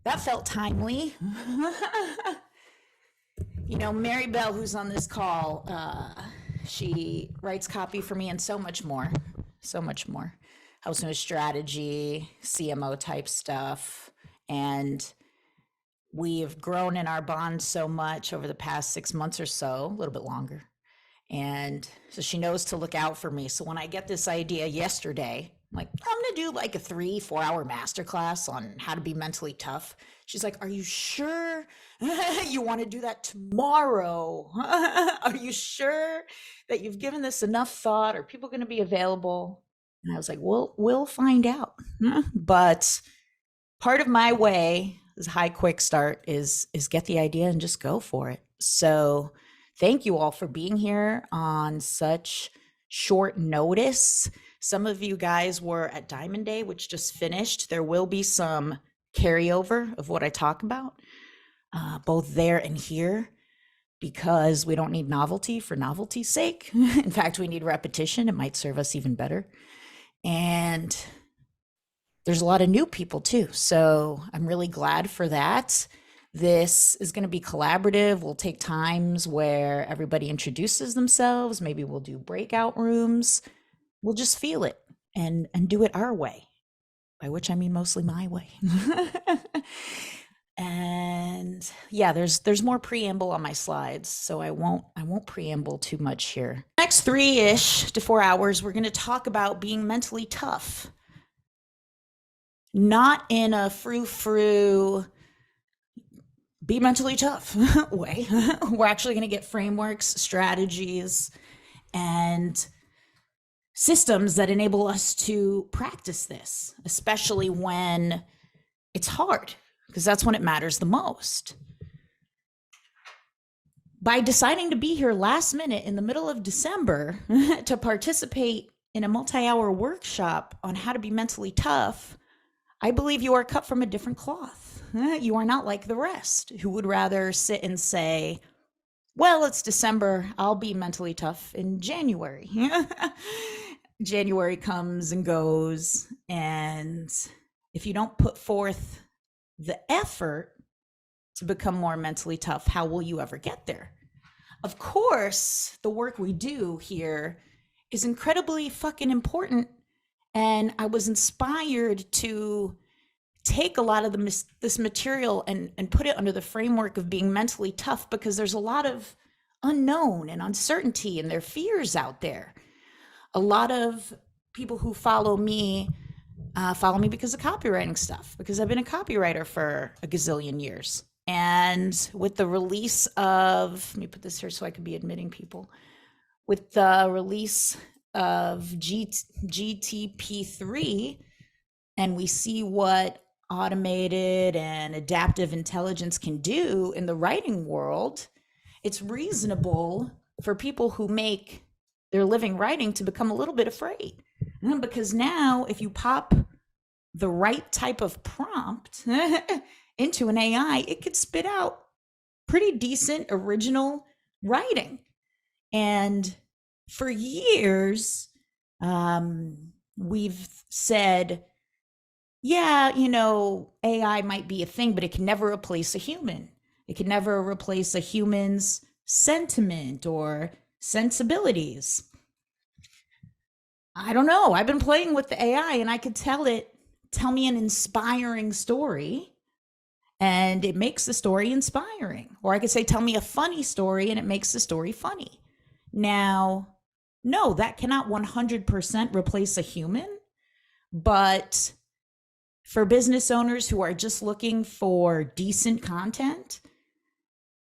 That felt timely. Mary Bell, who's on this call, she writes copy for me and so much more. So much more. Helps me with strategy, CMO type stuff. And we've grown in our bond so much over the past 6 months or so, a little bit longer. And so she knows to look out for me. So when I get this idea yesterday, I'm like, I'm going to do like a 3-4 hour masterclass on how to be mentally tough. She's like, are you sure you want to do that tomorrow? Are you sure that you've given this enough thought? Are people going to be available? And I was like, we'll find out. But part of my way, this high quick start, is get the idea and just go for it. So thank you all for being here on such short notice. Some of you guys were at Diamond Day, which just finished. There will be some carryover of what I talk about, both there and here, because we don't need novelty for novelty's sake. In fact, we need repetition. It might serve us even better. And there's a lot of new people too. So I'm really glad for that. This is going to be collaborative. We'll take times where everybody introduces themselves. Maybe we'll do breakout rooms. We'll just feel it and do it our way, by which I mean mostly my way. And yeah, there's more preamble on my slides, so I won't preamble too much here. Next 3-ish to 4 hours, we're going to talk about being mentally tough. Not in a frou-frou, be mentally tough way. We're actually going to get frameworks, strategies, and systems that enable us to practice this, especially when it's hard, because that's when it matters the most. By deciding to be here last minute in the middle of December to participate in a multi-hour workshop on how to be mentally tough, I believe you are cut from a different cloth. You are not like the rest who would rather sit and say, well, it's December, I'll be mentally tough in January. January comes and goes, and if you don't put forth the effort to become more mentally tough, how will you ever get there? Of course, the work we do here is incredibly fucking important, and I was inspired to take a lot of this material and put it under the framework of being mentally tough, because there's a lot of unknown and uncertainty and there are fears out there. A lot of people who follow me because of copywriting stuff, because I've been a copywriter for a gazillion years. And with the release of, let me put this here so I can be admitting people, with the release of GTP3, and we see what automated and adaptive intelligence can do in the writing world, it's reasonable for people who make their living writing to become a little bit afraid. Because now if you pop the right type of prompt into an AI, it could spit out pretty decent original writing. And for years, we've said, yeah, AI might be a thing, but it can never replace a human. It can never replace a human's sentiment or sensibilities. I don't know. I've been playing with the AI and I could tell me an inspiring story and it makes the story inspiring. Or I could say, tell me a funny story and it makes the story funny. Now, no, that cannot 100% replace a human, but for business owners who are just looking for decent content,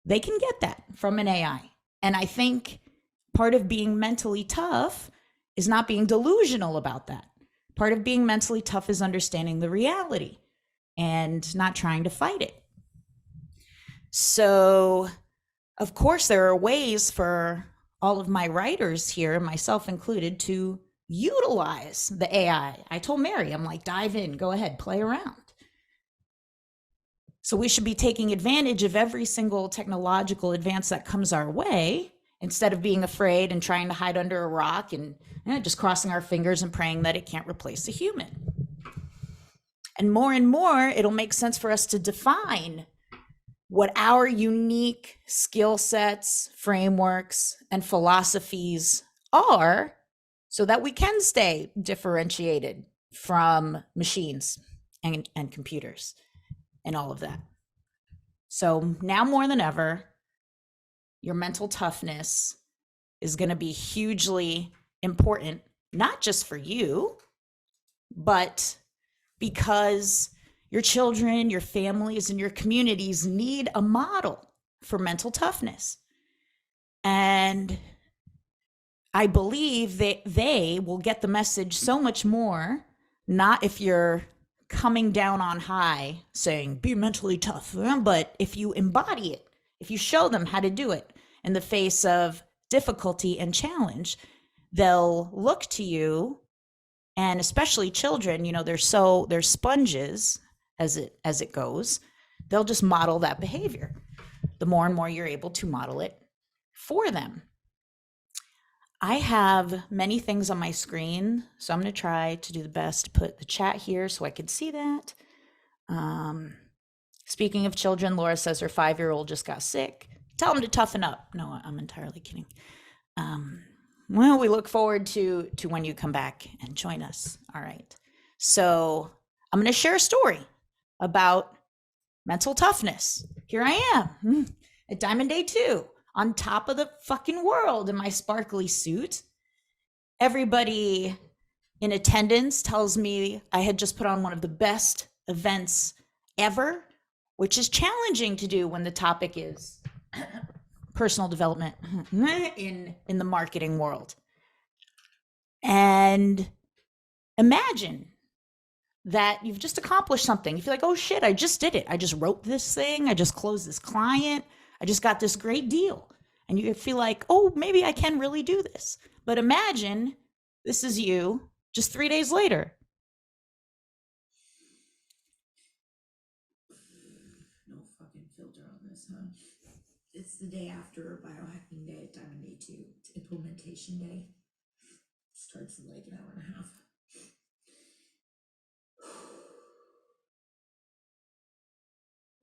they can get that from an AI. And I think part of being mentally tough is not being delusional about that. Part of being mentally tough is understanding the reality and not trying to fight it. So, of course, there are ways for all of my writers here, myself included, to utilize the AI. I told Mary, I'm like, dive in, go ahead, play around. So we should be taking advantage of every single technological advance that comes our way, instead of being afraid and trying to hide under a rock and just crossing our fingers and praying that it can't replace a human. And more, it'll make sense for us to define what our unique skill sets, frameworks, and philosophies are so that we can stay differentiated from machines and computers and all of that. So now more than ever, your mental toughness is going to be hugely important, not just for you, but because your children, your families, and your communities need a model for mental toughness. And I believe that they will get the message so much more, not if you're coming down on high saying, be mentally tough, but if you embody it, if you show them how to do it in the face of difficulty and challenge, they'll look to you. And especially children, they're sponges as it goes. They'll just model that behavior. The more and more you're able to model it for them. I have many things on my screen, so I'm going to try to do the best to put the chat here so I can see that. Speaking of children, Laura says her 5-year-old just got sick. Tell them to toughen up. No, I'm entirely kidding. Well, we look forward to when you come back and join us. All right. So I'm going to share a story about mental toughness. Here I am at Diamond Day 2 on top of the fucking world in my sparkly suit. Everybody in attendance tells me I had just put on one of the best events ever, which is challenging to do when the topic is personal development in the marketing world. And imagine that you've just accomplished something. You feel like, oh shit, I just did it. I just wrote this thing. I just closed this client. I just got this great deal. And you feel like, oh, maybe I can really do this. But imagine this is you just 3 days later. No fucking filter on this, huh? It's the day after biohacking day, Diamond Day 2. It's implementation day. Starts in like an hour and a half.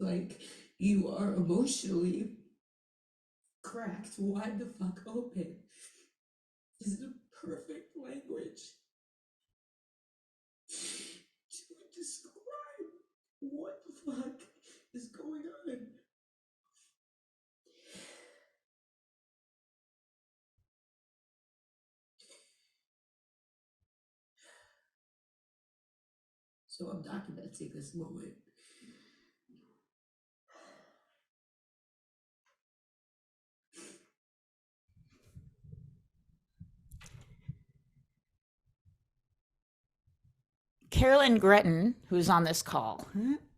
Like, you are emotionally cracked, wide the fuck open. Is the perfect language to describe what the fuck is going on. So I'm documenting this moment. Carolyn Gretton, who's on this call,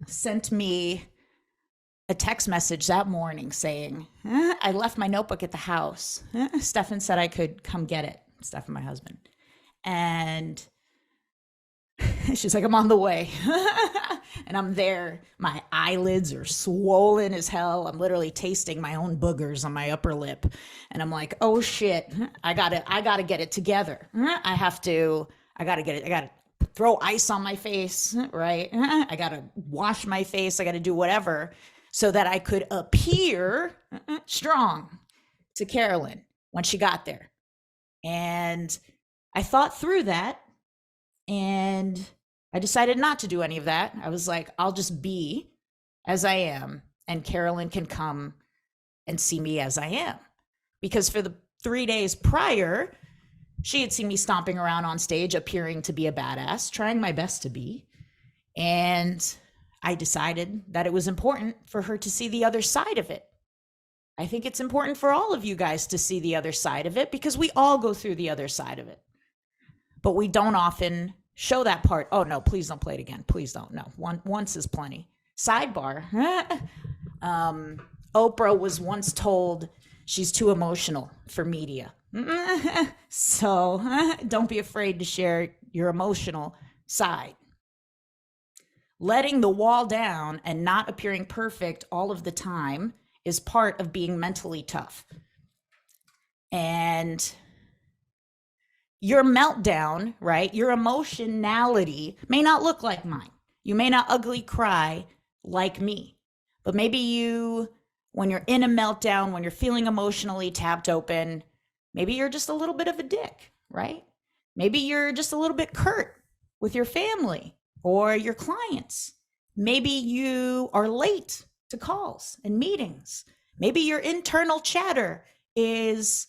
sent me a text message that morning saying, I left my notebook at the house. Stefan said I could come get it. Stefan, my husband. And she's like, I'm on the way. And I'm there. My eyelids are swollen as hell. I'm literally tasting my own boogers on my upper lip. And I'm like, oh shit, I gotta get it together. I gotta throw ice on my face, right? I gotta wash my face. I gotta do whatever so that I could appear strong to Carolyn when she got there. And I thought through that, and I decided not to do any of that. I was like, I'll just be as I am, and Carolyn can come and see me as I am. Because for the 3 days prior, she had seen me stomping around on stage, appearing to be a badass, trying my best to be. And I decided that it was important for her to see the other side of it. I think it's important for all of you guys to see the other side of it, because we all go through the other side of it. But we don't often show that part. Oh no, please don't play it again. Please don't. No, once is plenty. Sidebar. Oprah was once told she's too emotional for media. So don't be afraid to share your emotional side. Letting the wall down and not appearing perfect all of the time is part of being mentally tough. And your meltdown, right? Your emotionality may not look like mine. You may not ugly cry like me, but maybe you, when you're in a meltdown, when you're feeling emotionally tapped open, maybe you're just a little bit of a dick, right? Maybe you're just a little bit curt with your family or your clients. Maybe you are late to calls and meetings. Maybe your internal chatter is,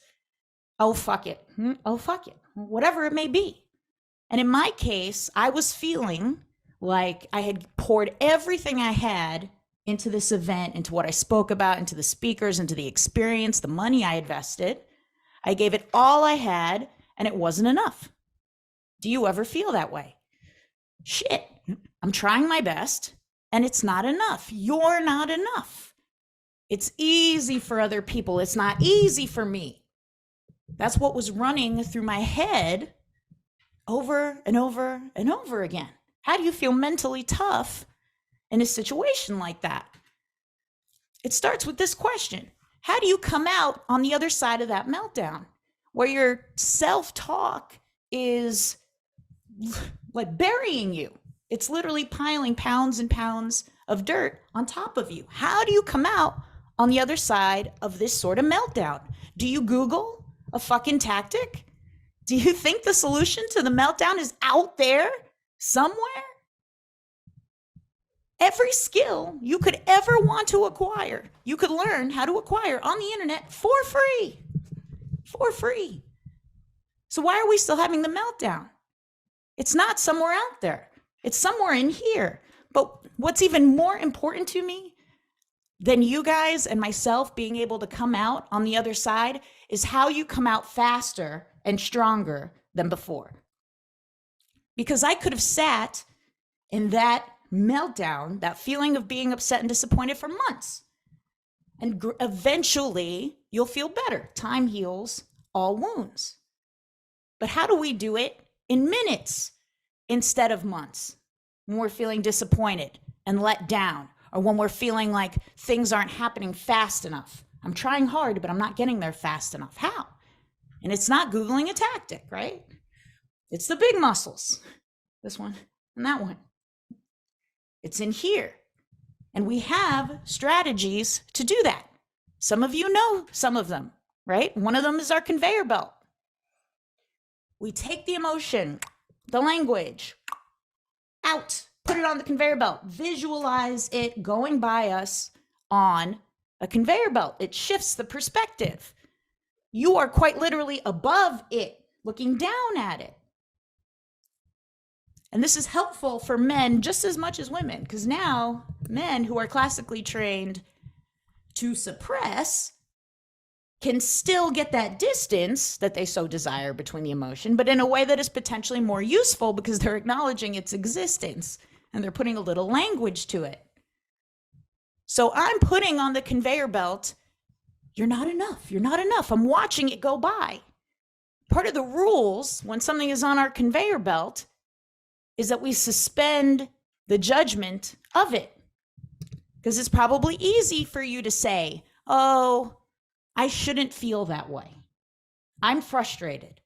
oh, fuck it. Oh, fuck it. Whatever it may be. And in my case, I was feeling like I had poured everything I had into this event, into what I spoke about, into the speakers, into the experience, the money I invested. I gave it all I had, and it wasn't enough. Do you ever feel that way? Shit, I'm trying my best, and it's not enough. You're not enough. It's easy for other people. It's not easy for me. That's what was running through my head over and over and over again. How do you feel mentally tough in a situation like that? It starts with this question. How do you come out on the other side of that meltdown where your self-talk is like burying you? It's literally piling pounds and pounds of dirt on top of you. How do you come out on the other side of this sort of meltdown? Do you Google a fucking tactic? Do you think the solution to the meltdown is out there somewhere? Every skill you could ever want to acquire, you could learn how to acquire on the internet for free. For free. So why are we still having the meltdown? It's not somewhere out there. It's somewhere in here. But what's even more important to me than you guys and myself being able to come out on the other side is how you come out faster and stronger than before. Because I could have sat in that meltdown, that feeling of being upset and disappointed for months. And eventually you'll feel better. Time heals all wounds. But how do we do it in minutes instead of months? When we're feeling disappointed and let down, or when we're feeling like things aren't happening fast enough. I'm trying hard, but I'm not getting there fast enough. How? And it's not Googling a tactic, right? It's the big muscles. This one and that one. It's in here. And we have strategies to do that. Some of you know some of them, right? One of them is our conveyor belt. We take the emotion, the language, out, put it on the conveyor belt, visualize it going by us on a conveyor belt. It shifts the perspective. You are quite literally above it, looking down at it. And this is helpful for men just as much as women, because now men who are classically trained to suppress can still get that distance that they so desire between the emotion, but in a way that is potentially more useful because they're acknowledging its existence and they're putting a little language to it. So I'm putting on the conveyor belt, you're not enough. You're not enough. I'm watching it go by. Part of the rules when something is on our conveyor belt is that we suspend the judgment of it. Because it's probably easy for you to say, oh, I shouldn't feel that way. I'm frustrated.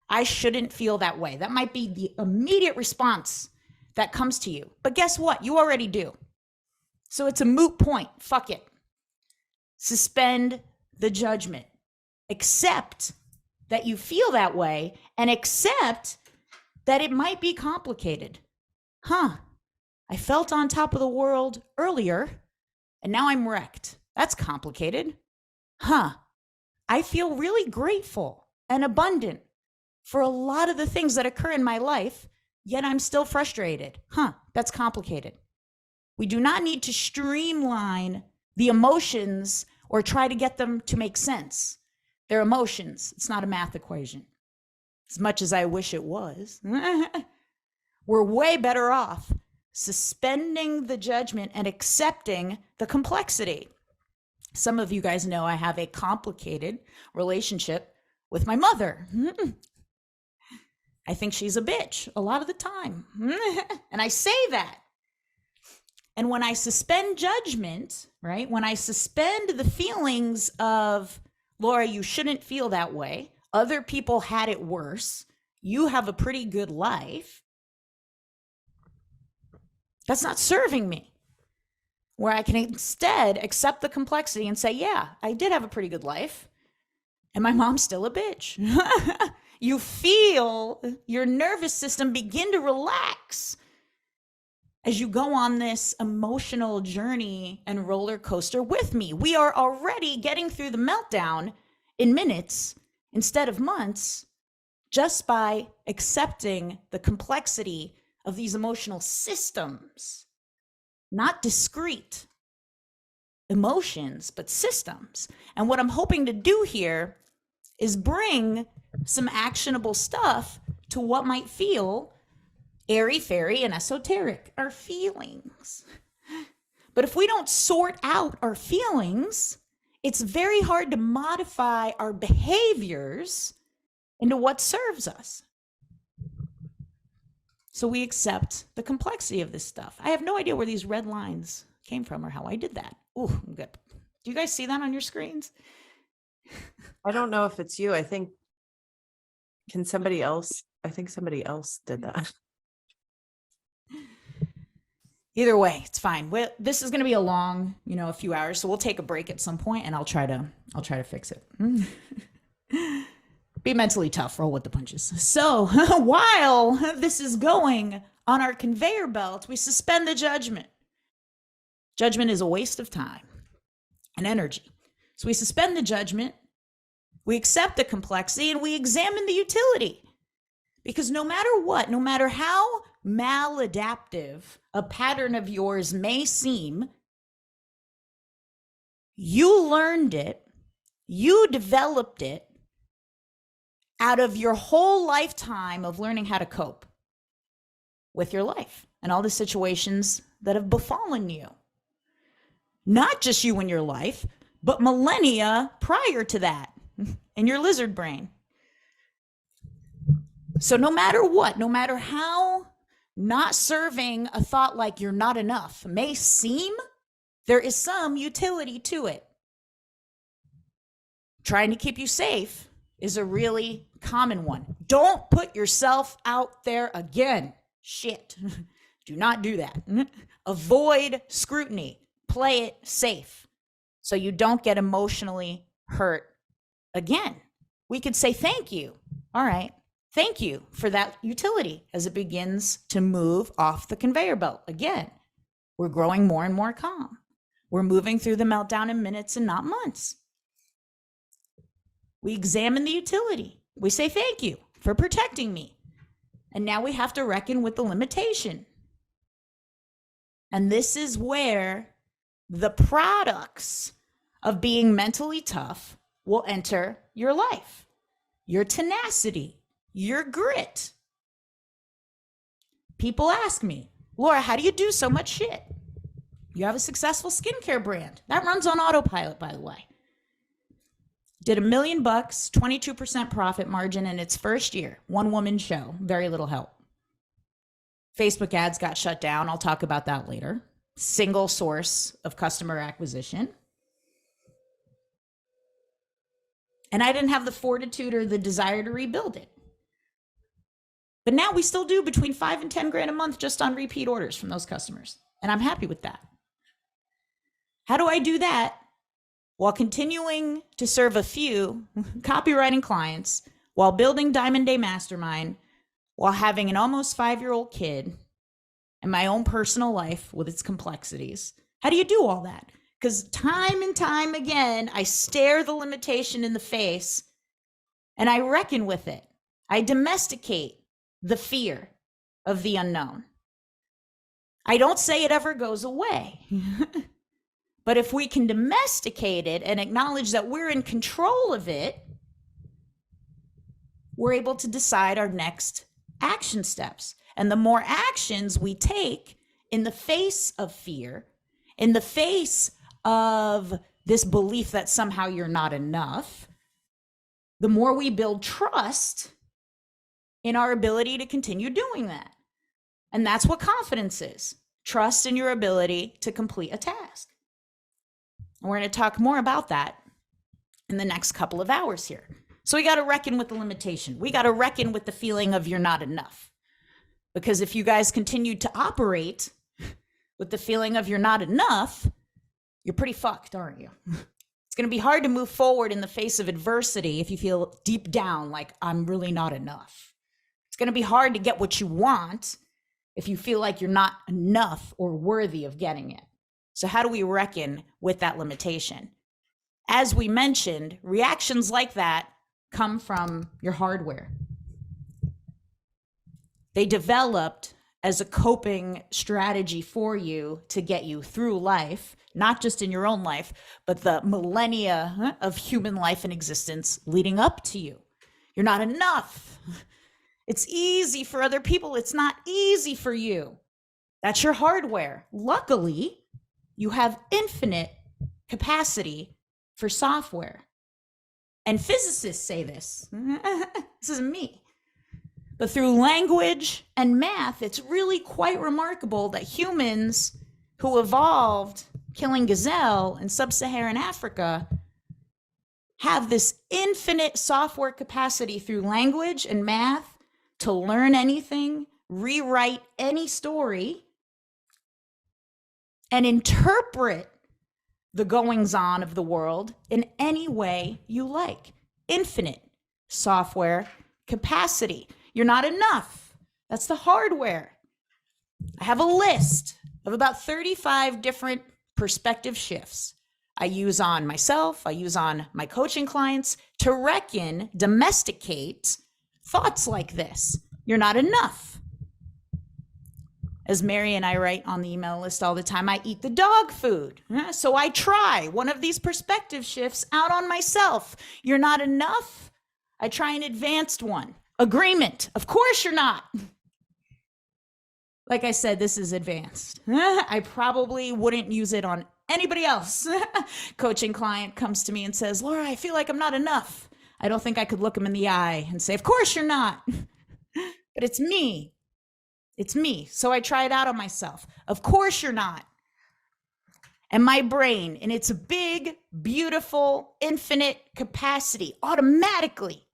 I shouldn't feel that way. That might be the immediate response that comes to you. But guess what? You already do. So it's a moot point. Fuck it. Suspend the judgment. Accept that you feel that way and accept that it might be complicated. I felt on top of the world earlier and now I'm wrecked. That's complicated. I feel really grateful and abundant for a lot of the things that occur in my life, yet I'm still frustrated. That's complicated. We do not need to streamline the emotions or try to get them to make sense. They're emotions. It's not a math equation. As much as I wish it was. We're way better off suspending the judgment and accepting the complexity. Some of you guys know I have a complicated relationship with my mother. I think she's a bitch a lot of the time. And I say that. And when I suspend judgment, right? When I suspend the feelings of, Laura, you shouldn't feel that way. Other people had it worse. You have a pretty good life. That's not serving me. Where I can instead accept the complexity and say, yeah, I did have a pretty good life. And my mom's still a bitch. You feel your nervous system begin to relax as you go on this emotional journey and roller coaster with me. We are already getting through the meltdown in minutes instead of months just by accepting the complexity of these emotional systems, not discrete emotions, but systems. And what I'm hoping to do here is bring some actionable stuff to what might feel airy fairy and esoteric, our feelings. But if we don't sort out our feelings, it's very hard to modify our behaviors into what serves us. So we accept the complexity of this stuff. I have no idea where these red lines came from or how I did that. Ooh, I'm good. Do you guys see that on your screens? I don't know if it's you. I think somebody else did that. Either way, it's fine. This is going to be a long, a few hours, so we'll take a break at some point, and I'll try to fix it. Be mentally tough, roll with the punches. So while this is going on our conveyor belt, we suspend the judgment. Judgment is a waste of time and energy. So we suspend the judgment, we accept the complexity, and we examine the utility. Because no matter what, no matter how maladaptive a pattern of yours may seem, you learned it, you developed it out of your whole lifetime of learning how to cope with your life and all the situations that have befallen you. Not just you in your life, but millennia prior to that in your lizard brain. So no matter what, no matter how not serving a thought like you're not enough may seem, there is some utility to it. Trying to keep you safe is a really common one. Don't put yourself out there again. Shit. Do not do that. Avoid scrutiny. Play it safe so you don't get emotionally hurt again. We could say thank you. All right. Thank you for that utility as it begins to move off the conveyor belt. Again, we're growing more and more calm. We're moving through the meltdown in minutes and not months. We examine the utility. We say thank you for protecting me. And now we have to reckon with the limitation. And this is where the products of being mentally tough will enter your life. Your tenacity, your grit. People ask me, Laura, how do you do so much shit? You have a successful skincare brand. That runs on autopilot, by the way. Did $1 million, 22% profit margin in its first year. One woman show, very little help. Facebook ads got shut down. I'll talk about that later. Single source of customer acquisition. And I didn't have the fortitude or the desire to rebuild it. But now we still do between 5 and 10 grand a month just on repeat orders from those customers. And I'm happy with that. How do I do that? While continuing to serve a few copywriting clients, while building Diamond Day Mastermind, while having an almost 5-year-old kid, and my own personal life with its complexities. How do you do all that? Because time and time again, I stare the limitation in the face and I reckon with it. I domesticate the fear of the unknown. I don't say it ever goes away. But if we can domesticate it and acknowledge that we're in control of it, we're able to decide our next action steps. And the more actions we take in the face of fear, in the face of this belief that somehow you're not enough, the more we build trust in our ability to continue doing that. And that's what confidence is. Trust in your ability to complete a task. And we're going to talk more about that in the next couple of hours here. So we got to reckon with the limitation. We got to reckon with the feeling of you're not enough. Because if you guys continue to operate with the feeling of you're not enough, you're pretty fucked, aren't you? It's going to be hard to move forward in the face of adversity if you feel deep down like I'm really not enough. It's going to be hard to get what you want if you feel like you're not enough or worthy of getting it. So how do we reckon with that limitation? As we mentioned, reactions like that come from your hardware. They developed as a coping strategy for you to get you through life, not just in your own life, but the millennia of human life and existence leading up to you. You're not enough. It's easy for other people. It's not easy for you. That's your hardware. Luckily, you have infinite capacity for software. And physicists say this. This isn't me. But through language and math, it's really quite remarkable that humans who evolved killing gazelle in sub-Saharan Africa have this infinite software capacity through language and math to learn anything, rewrite any story, and interpret the goings-on of the world in any way you like. Infinite software capacity. You're not enough. That's the hardware. I have a list of about 35 different perspective shifts I use on myself, I use on my coaching clients to reckon, domesticate thoughts like this. You're not enough. As Mary and I write on the email list all the time, I eat the dog food. So I try one of these perspective shifts out on myself. You're not enough. I try an advanced one. Agreement. Of course you're not. Like I said, this is advanced. I probably wouldn't use it on anybody else. Coaching client comes to me and says, Laura, I feel like I'm not enough. I don't think I could look him in the eye and say, of course you're not. But it's me. It's me. So I try it out on myself. Of course you're not. And my brain, in its big, beautiful, infinite capacity, automatically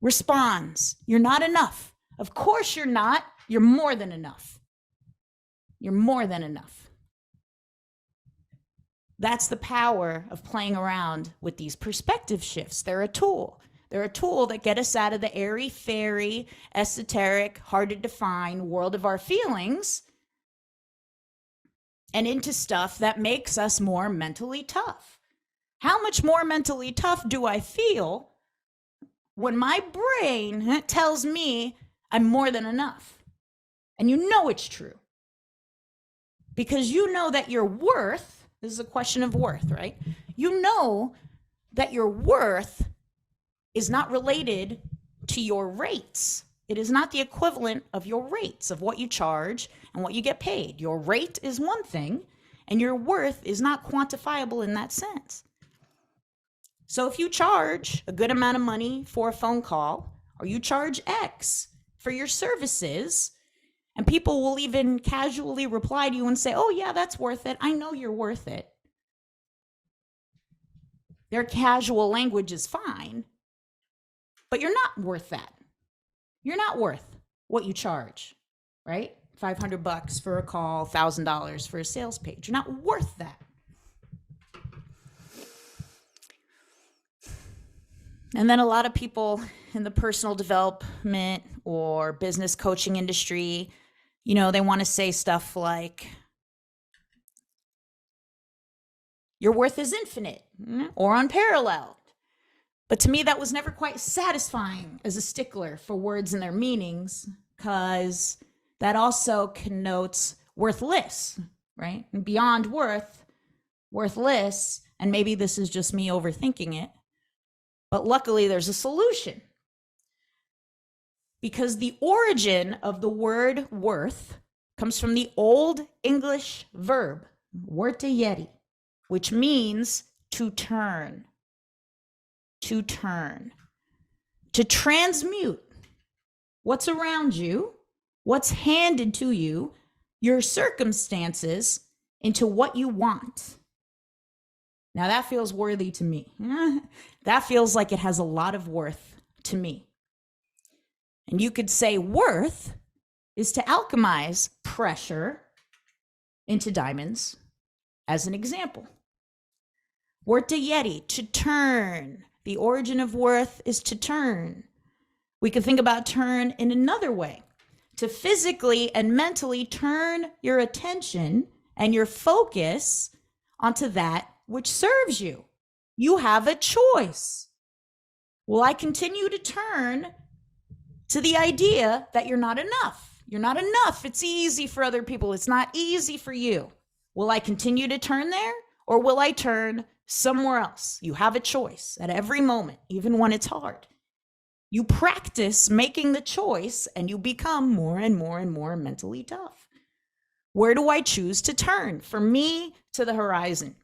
responds, you're not enough. Of course you're not. You're more than enough. You're more than enough. That's the power of playing around with these perspective shifts. They're a tool. They're a tool that get us out of the airy-fairy, esoteric, hard to define world of our feelings and into stuff that makes us more mentally tough. How much more mentally tough do I feel when my brain tells me I'm more than enough? And you know it's true. Because you know that your worth, this is a question of worth, right? You know that your worth is not related to your rates. It is not the equivalent of your rates, of what you charge and what you get paid. Your rate is one thing, and your worth is not quantifiable in that sense. So if you charge a good amount of money for a phone call, or you charge X for your services, and people will even casually reply to you and say, oh yeah, that's worth it. I know you're worth it. Their casual language is fine, but you're not worth that. You're not worth what you charge, right? $500 for a call, $1,000 for a sales page. You're not worth that. And then a lot of people in the personal development or business coaching industry, you know, they want to say stuff like, your worth is infinite or unparalleled. But to me, that was never quite satisfying as a stickler for words and their meanings, because that also connotes worthless, right? And beyond worth, worthless, and maybe this is just me overthinking it, but luckily there's a solution. Because the origin of the word worth comes from the Old English verb, worteyeti, which means to turn. To turn, to transmute what's around you, what's handed to you, your circumstances into what you want. Now that feels worthy to me. That feels like it has a lot of worth to me. And you could say worth is to alchemize pressure into diamonds as an example. Word to Yeti, to turn. The origin of worth is to turn. We could think about turn in another way. To physically and mentally turn your attention and your focus onto that which serves you. You have a choice. Will I continue to turn to the idea that you're not enough? You're not enough. It's easy for other people. It's not easy for you. Will I continue to turn there, or will I turn somewhere else? You have a choice at every moment, even when it's hard. You practice making the choice and you become more and more and more mentally tough. Where do I choose to turn? For me, to the horizon.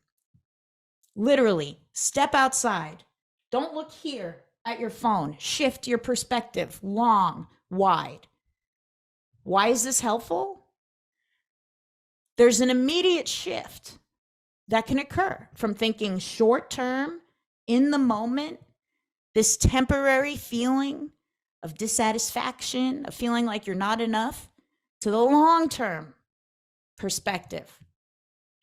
Literally, step outside. Don't look here at your phone. Shift your perspective, long, wide. Why is this helpful? There's an immediate shift that can occur from thinking short term, in the moment, this temporary feeling of dissatisfaction, of feeling like you're not enough, to the long term perspective.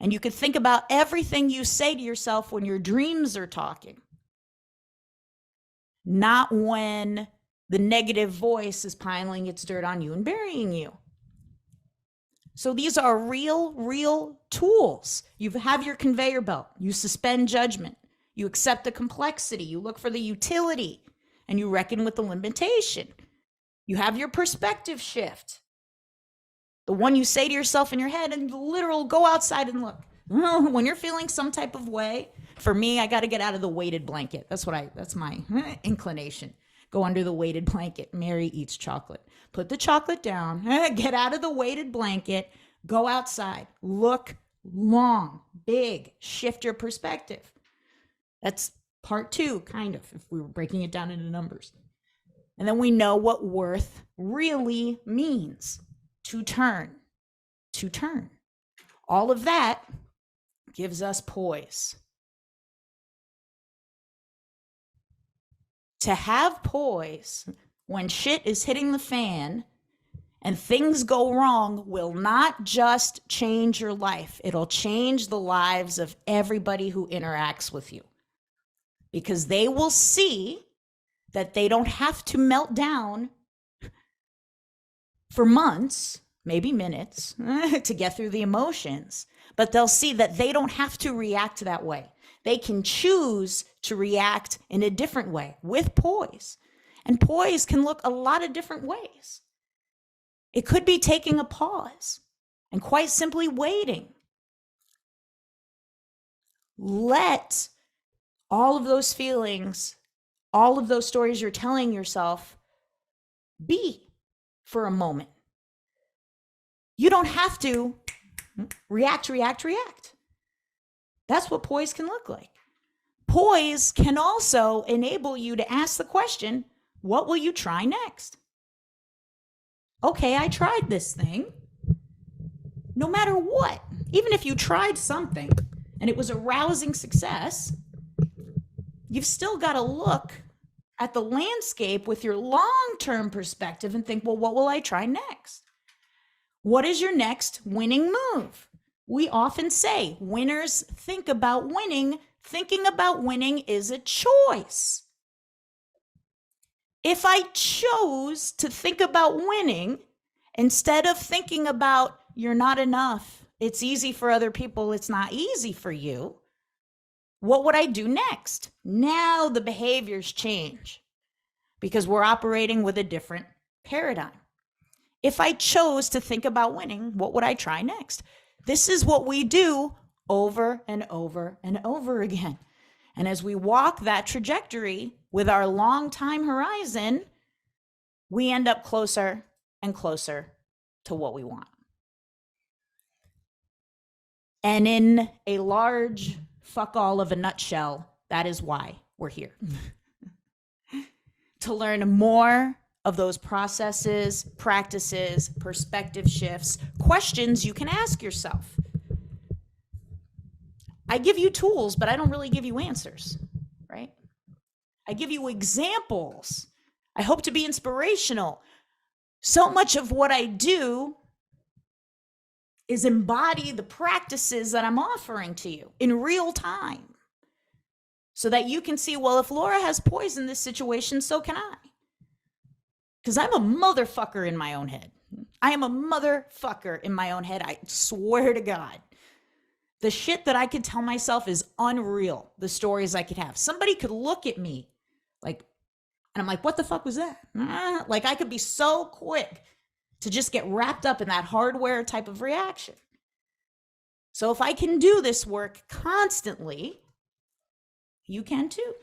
And you could think about everything you say to yourself when your dreams are talking, not when the negative voice is piling its dirt on you and burying you. So these are real tools. You have your conveyor belt. You suspend judgment. You accept the complexity. You look for the utility, and you reckon with the limitation. You have your perspective shift. The one you say to yourself in your head, and the literal go outside and look. When you're feeling some type of way, for me, I got to get out of the weighted blanket. That's my inclination. Go under the weighted blanket. Mary eats chocolate. Put the chocolate down, get out of the weighted blanket, go outside, look long, big, shift your perspective. That's part 2, kind of, if we were breaking it down into numbers. And then we know what worth really means. To turn. All of that gives us poise. To have poise when shit is hitting the fan and things go wrong will not just change your life. It'll change the lives of everybody who interacts with you, because they will see that they don't have to melt down for months, maybe minutes, to get through the emotions, but they'll see that they don't have to react that way. They can choose to react in a different way with poise. And poise can look a lot of different ways. It could be taking a pause and quite simply waiting. Let all of those feelings, all of those stories you're telling yourself be for a moment. You don't have to react. That's what poise can look like. Poise can also enable you to ask the question, what will you try next? Okay, I tried this thing. No matter what, even if you tried something and it was a rousing success, you've still got to look at the landscape with your long-term perspective and think, well, what will I try next? What is your next winning move? We often say winners think about winning. Thinking about winning is a choice. If I chose to think about winning instead of thinking about you're not enough, it's easy for other people, it's not easy for you, what would I do next? Now the behaviors change because we're operating with a different paradigm. If I chose to think about winning, what would I try next? This is what we do over and over and over again. And as we walk that trajectory with our long time horizon, we end up closer and closer to what we want. And in a large fuck all of a nutshell, that is why we're here. To learn more of those processes, practices, perspective shifts, questions you can ask yourself. I give you tools, but I don't really give you answers, right? I give you examples. I hope to be inspirational. So much of what I do is embody the practices that I'm offering to you in real time so that you can see, well, if Laura has poisoned this situation, so can I. Because I'm a motherfucker in my own head. I am a motherfucker in my own head. I swear to God. The shit that I could tell myself is unreal. The stories I could have. Somebody could look at me like, and I'm like, what the fuck was that? Like, I could be so quick to just get wrapped up in that hardware type of reaction. So if I can do this work constantly, you can too.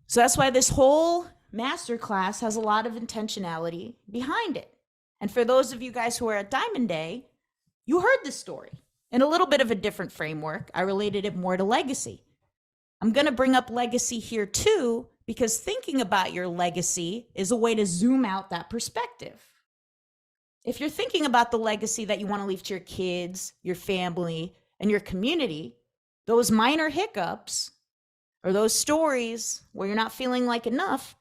So that's why this whole masterclass has a lot of intentionality behind it. And for those of you guys who are at Diamond Day, you heard this story in a little bit of a different framework. I related it more to legacy. I'm going to bring up legacy here too, because thinking about your legacy is a way to zoom out that perspective. If you're thinking about the legacy that you want to leave to your kids, your family, and your community, those minor hiccups or those stories where you're not feeling like enough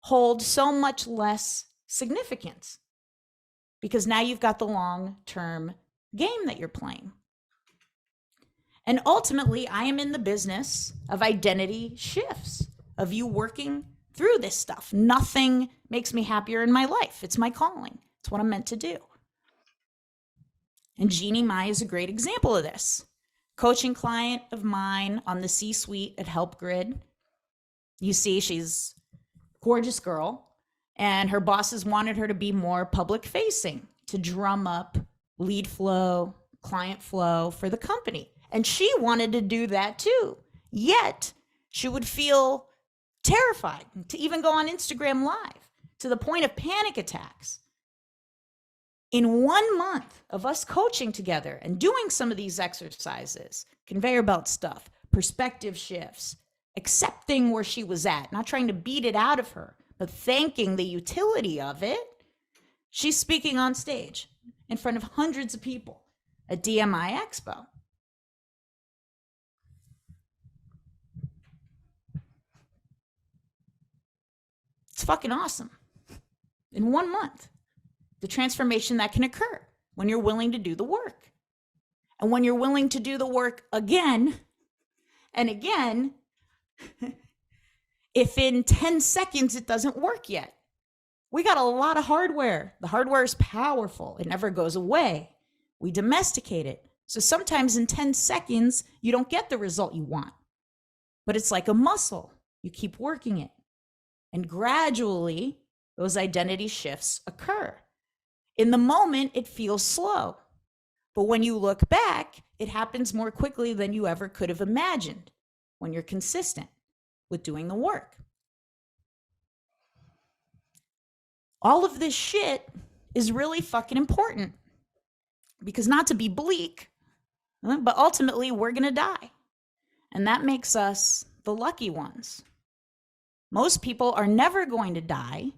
hold so much less significance because now you've got the long-term game that you're playing. And ultimately, I am in the business of identity shifts, of you working through this stuff. Nothing makes me happier in my life. It's my calling. It's what I'm meant to do. And Jeannie Mai is a great example of this. Coaching client of mine on the C-suite at HelpGrid. You see, she's a gorgeous girl, and her bosses wanted her to be more public facing, to drum up lead flow, client flow for the company. And she wanted to do that too. Yet she would feel terrified to even go on Instagram Live, to the point of panic attacks. In 1 month of us coaching together and doing some of these exercises, conveyor belt stuff, perspective shifts, accepting where she was at, not trying to beat it out of her, but thanking the utility of it, she's speaking on stage in front of hundreds of people at DMI Expo. It's fucking awesome. In 1 month, the transformation that can occur when you're willing to do the work. And when you're willing to do the work again and again, if in 10 seconds it doesn't work yet, we got a lot of hardware. The hardware is powerful. It never goes away. We domesticate it. So sometimes in 10 seconds, you don't get the result you want. But it's like a muscle. You keep working it. And gradually, those identity shifts occur. In the moment, it feels slow. But when you look back, it happens more quickly than you ever could have imagined when you're consistent with doing the work. All of this shit is really fucking important because, not to be bleak, but ultimately we're going to die. And that makes us the lucky ones. Most people are never going to die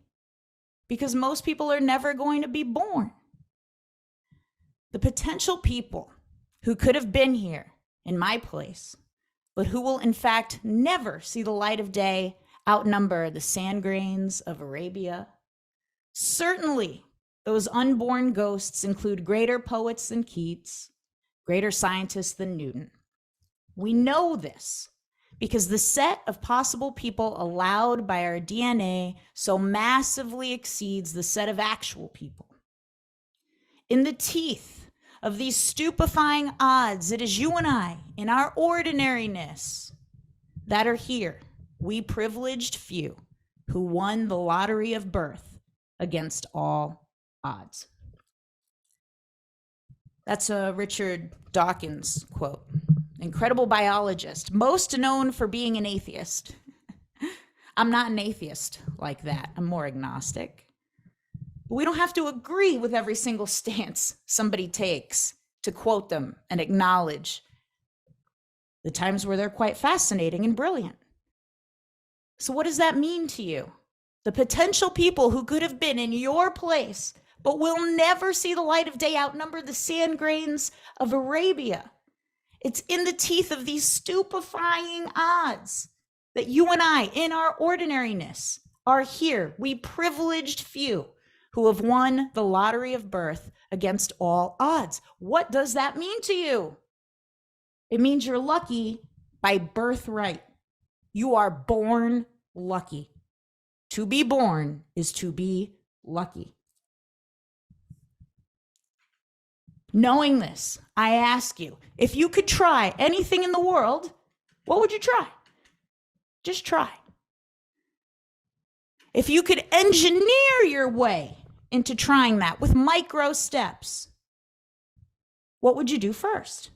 because most people are never going to be born. The potential people who could have been here in my place, but who will in fact never see the light of day, outnumber the sand grains of Arabia. Certainly, those unborn ghosts include greater poets than Keats, greater scientists than Newton. We know this because the set of possible people allowed by our DNA so massively exceeds the set of actual people. In the teeth of these stupefying odds, it is you and I, in our ordinariness, that are here, we privileged few who won the lottery of birth against all odds. That's a Richard Dawkins quote. Incredible biologist, most known for being an atheist. I'm not an atheist like that. I'm more agnostic. But we don't have to agree with every single stance somebody takes to quote them and acknowledge the times where they're quite fascinating and brilliant. So what does that mean to you? The potential people who could have been in your place, but will never see the light of day, outnumber the sand grains of Arabia. It's in the teeth of these stupefying odds that you and I, in our ordinariness, are here. We privileged few who have won the lottery of birth against all odds. What does that mean to you? It means you're lucky by birthright. You are born lucky. To be born is to be lucky. Knowing this, I ask you, if you could try anything in the world, what would you try? Just try. If you could engineer your way into trying that with micro steps, what would you do first?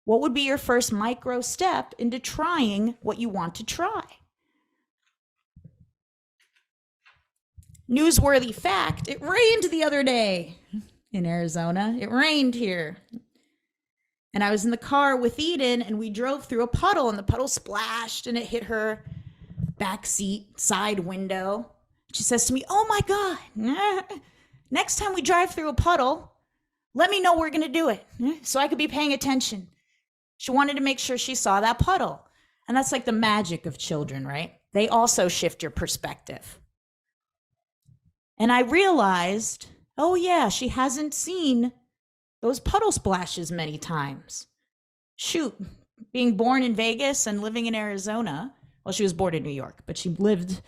What would be your first micro step into trying what you want to try? Newsworthy fact, it rained the other day in Arizona. It rained here. And I was in the car with Eden and we drove through a puddle and the puddle splashed and it hit her back seat, side window. She says to me, "Oh my God, next time we drive through a puddle, let me know we're going to do it so I could be paying attention." She wanted to make sure she saw that puddle. And that's like the magic of children, right? They also shift your perspective. And I realized, oh yeah, she hasn't seen those puddle splashes many times. Shoot, being born in Vegas and living in Arizona, well, she was born in New York, but she lived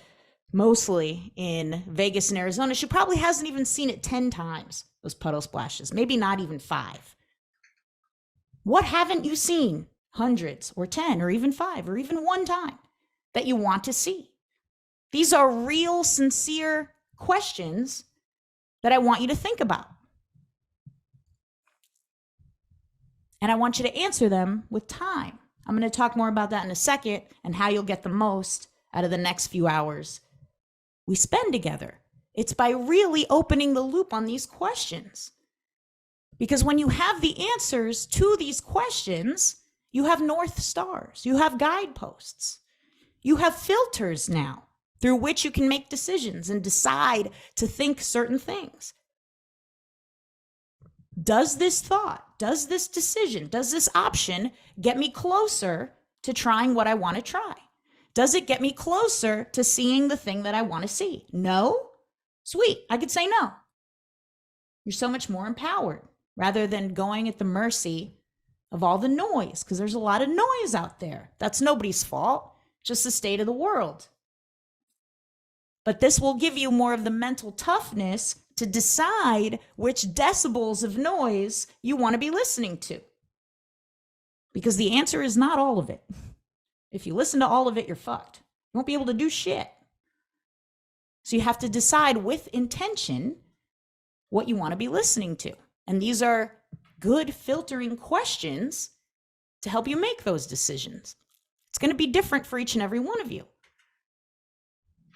mostly in Vegas and Arizona. She probably hasn't even seen it 10 times, those puddle splashes, maybe not even 5. What haven't you seen? Hundreds or 10 or even 5 or even 1 time that you want to see? These are real, sincere questions that I want you to think about. And I want you to answer them with time. I'm going to talk more about that in a second and how you'll get the most out of the next few hours we spend together. It's by really opening the loop on these questions. Because when you have the answers to these questions, you have North Stars, you have guideposts, you have filters now through which you can make decisions and decide to think certain things. Does this thought, does this decision, does this option get me closer to trying what I want to try? Does it get me closer to seeing the thing that I want to see? No? Sweet, I could say no. You're so much more empowered rather than going at the mercy of all the noise, because there's a lot of noise out there. That's nobody's fault, just the state of the world. But this will give you more of the mental toughness to decide which decibels of noise you want to be listening to. Because the answer is not all of it. If you listen to all of it, you're fucked. You won't be able to do shit. So you have to decide with intention what you want to be listening to. And these are good filtering questions to help you make those decisions. It's going to be different for each and every one of you.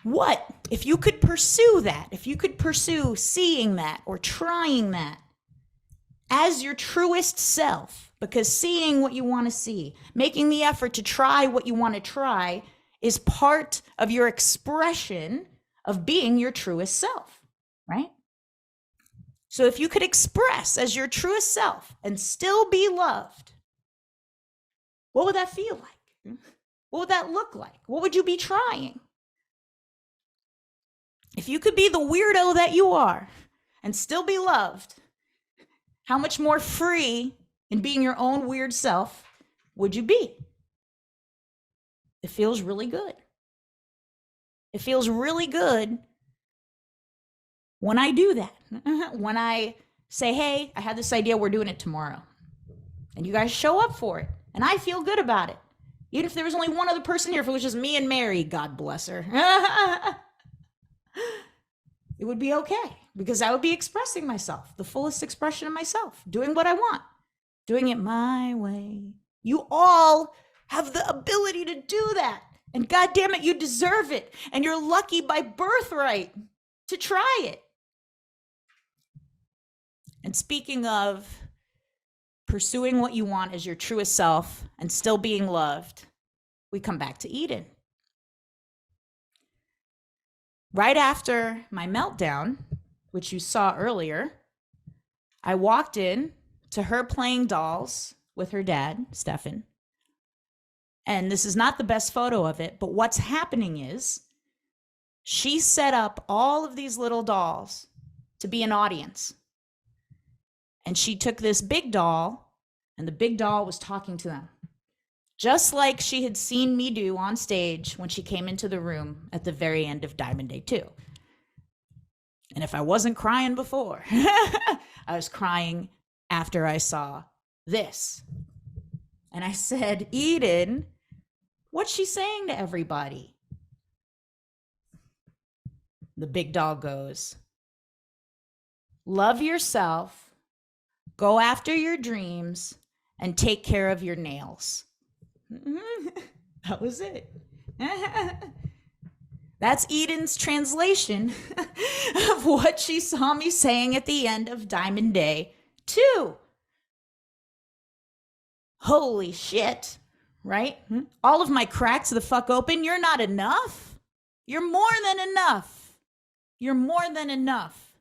What if you could pursue that, if you could pursue seeing that or trying that as your truest self, because seeing what you want to see, making the effort to try what you want to try is part of your expression of being your truest self, right? So if you could express as your truest self and still be loved, what would that feel like? What would that look like? What would you be trying? If you could be the weirdo that you are and still be loved, how much more free in being your own weird self would you be? It feels really good. It feels really good when I do that. When I say, hey, I had this idea, we're doing it tomorrow. And you guys show up for it. And I feel good about it. Even if there was only one other person here, if it was just me and Mary, God bless her. It would be okay because I would be expressing myself, the fullest expression of myself, doing what I want, doing it my way. You all have the ability to do that. And God damn it, you deserve it. And you're lucky by birthright to try it. And speaking of pursuing what you want as your truest self and still being loved, we come back to Eden. Right after my meltdown, which you saw earlier, I walked in to her playing dolls with her dad, Stefan. And this is not the best photo of it, but what's happening is she set up all of these little dolls to be an audience. And she took this big doll, and the big doll was talking to them, just like she had seen me do on stage when she came into the room at the very end of Diamond Day 2. And if I wasn't crying before, I was crying after I saw this. And I said, Eden, what's she saying to everybody? The big doll goes, love yourself, go after your dreams, and take care of your nails. That was it. That's Eden's translation of what she saw me saying at the end of Diamond Day 2. Holy shit, right? All of my cracks the fuck open. You're not enough. You're more than enough. You're more than enough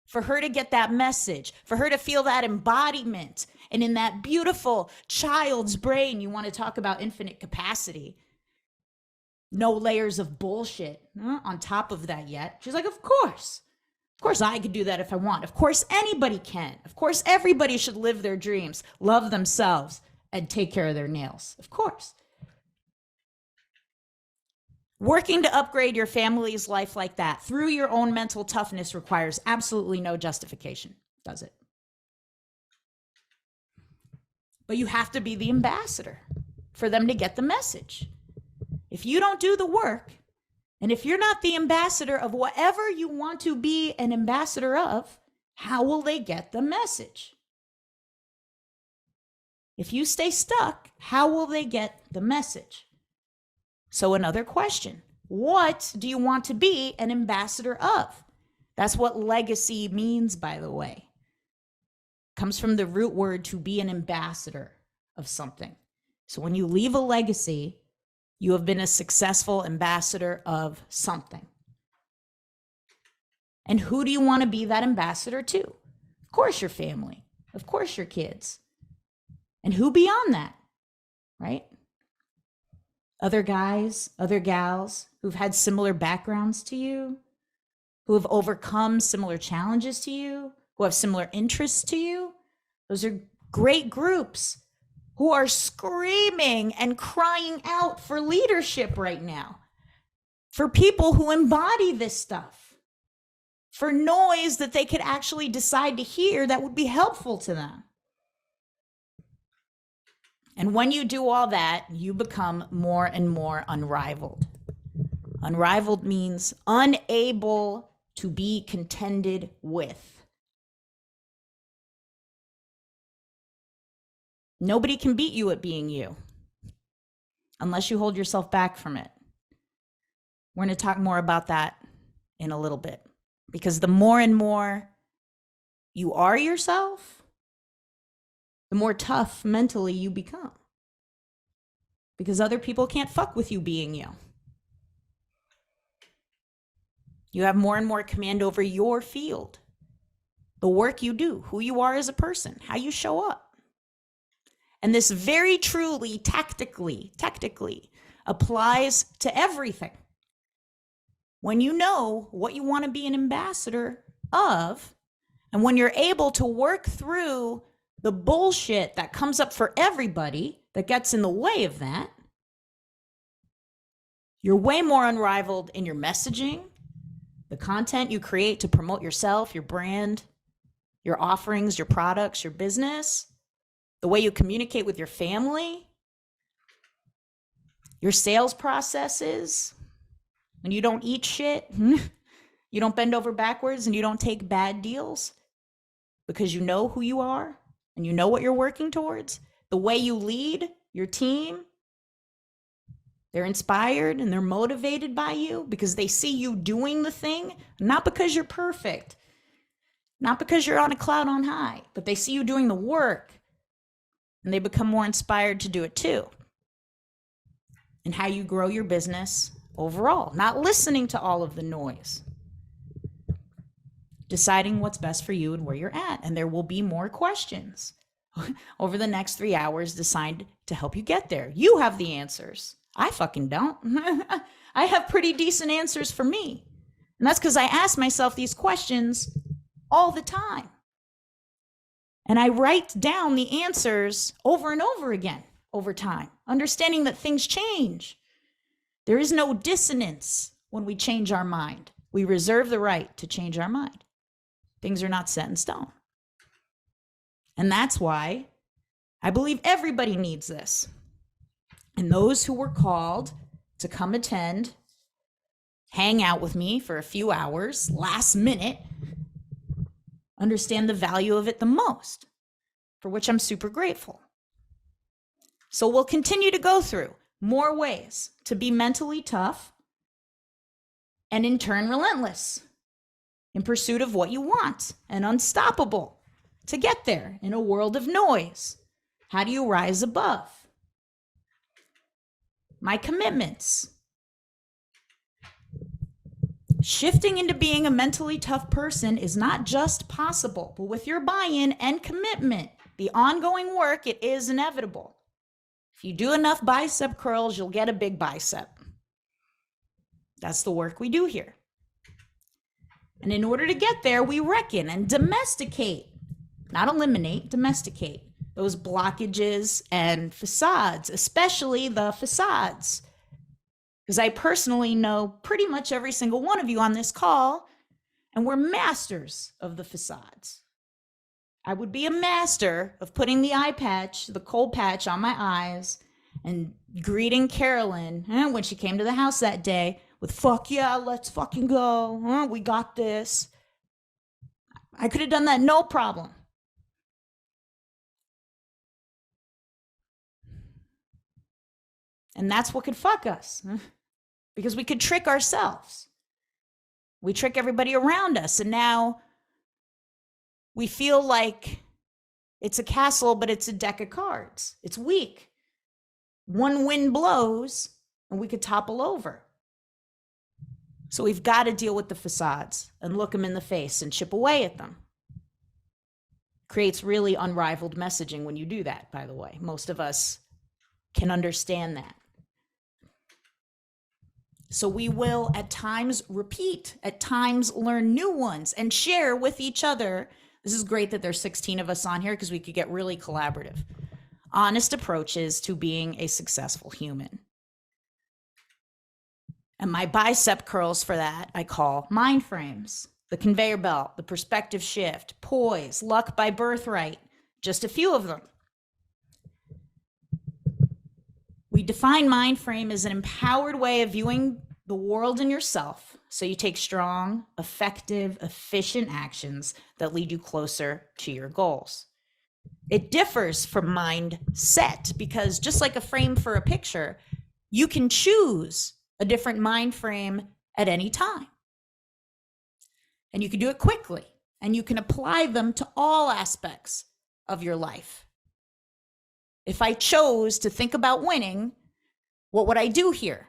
for her to get that message, for her to feel that embodiment. And in that beautiful child's brain, you want to talk about infinite capacity. No layers of bullshit on top of that yet. She's like, of course I could do that if I want. Of course anybody can. Of course everybody should live their dreams, love themselves, and take care of their nails. Of course. Working to upgrade your family's life like that through your own mental toughness requires absolutely no justification, does it? But you have to be the ambassador for them to get the message. If you don't do the work, and if you're not the ambassador of whatever you want to be an ambassador of, how will they get the message? If you stay stuck, how will they get the message? So another question, what do you want to be an ambassador of? That's what legacy means, by the way. Comes from the root word to be an ambassador of something. So when you leave a legacy, you have been a successful ambassador of something. And who do you want to be that ambassador to? Of course, your family. Of course, your kids. And who beyond that, right? Other guys, other gals who've had similar backgrounds to you, who have overcome similar challenges to you, who have similar interests to you. Those are great groups who are screaming and crying out for leadership right now, for people who embody this stuff, for noise that they could actually decide to hear that would be helpful to them. And when you do all that, you become more and more unrivaled. Unrivaled means unable to be contended with. Nobody can beat you at being you unless you hold yourself back from it. We're going to talk more about that in a little bit, because the more and more you are yourself, the more tough mentally you become, because other people can't fuck with you being you. You have more and more command over your field, the work you do, who you are as a person, how you show up. And this very truly, tactically applies to everything. When you know what you want to be an ambassador of, and when you're able to work through the bullshit that comes up for everybody that gets in the way of that, you're way more unrivaled in your messaging, the content you create to promote yourself, your brand, your offerings, your products, your business, the way you communicate with your family, your sales processes, when you don't eat shit, you don't bend over backwards, and you don't take bad deals because you know who you are and you know what you're working towards. The way you lead your team, they're inspired and they're motivated by you because they see you doing the thing, not because you're perfect, not because you're on a cloud on high, but they see you doing the work and they become more inspired to do it too. And how you grow your business overall, not listening to all of the noise, deciding what's best for you and where you're at. And there will be more questions over the next 3 hours designed to help you get there. You have the answers. I fucking don't. I have pretty decent answers for me. And that's because I ask myself these questions all the time. And I write down the answers over and over again over time, understanding that things change. There is no dissonance when we change our mind. We reserve the right to change our mind. Things are not set in stone. And that's why I believe everybody needs this. And those who were called to come attend, hang out with me for a few hours, last minute, understand the value of it the most, for which I'm super grateful. So we'll continue to go through more ways to be mentally tough and in turn relentless in pursuit of what you want and unstoppable to get there in a world of noise. How do you rise above? My commitments. Shifting into being a mentally tough person is not just possible, but with your buy-in and commitment, the ongoing work, it is inevitable. If you do enough bicep curls, you'll get a big bicep. That's the work we do here. And in order to get there, we reckon and domesticate, not eliminate, domesticate those blockages and facades, especially the facades. Because I personally know pretty much every single one of you on this call, and we're masters of the facades. I would be a master of putting the eye patch, the cold patch on my eyes and greeting Carolyn when she came to the house that day with, fuck yeah, let's fucking go. We got this. I could have done that no problem. And that's what could fuck us, because we could trick ourselves. We trick everybody around us, and now we feel like it's a castle, but it's a deck of cards. It's weak. One wind blows, and we could topple over. So we've got to deal with the facades and look them in the face and chip away at them. Creates really unrivaled messaging when you do that, by the way. Most of us can understand that. So we will at times repeat, at times learn new ones and share with each other. This is great that there's 16 of us on here because we could get really collaborative. Honest approaches to being a successful human. And my bicep curls for that I call mind frames, the conveyor belt, the perspective shift, poise, luck by birthright, just a few of them. We define mind frame as an empowered way of viewing the world and yourself, so you take strong, effective, efficient actions that lead you closer to your goals. It differs from mindset because just like a frame for a picture, you can choose a different mind frame at any time. And you can do it quickly, and you can apply them to all aspects of your life. If I chose to think about winning, what would I do here?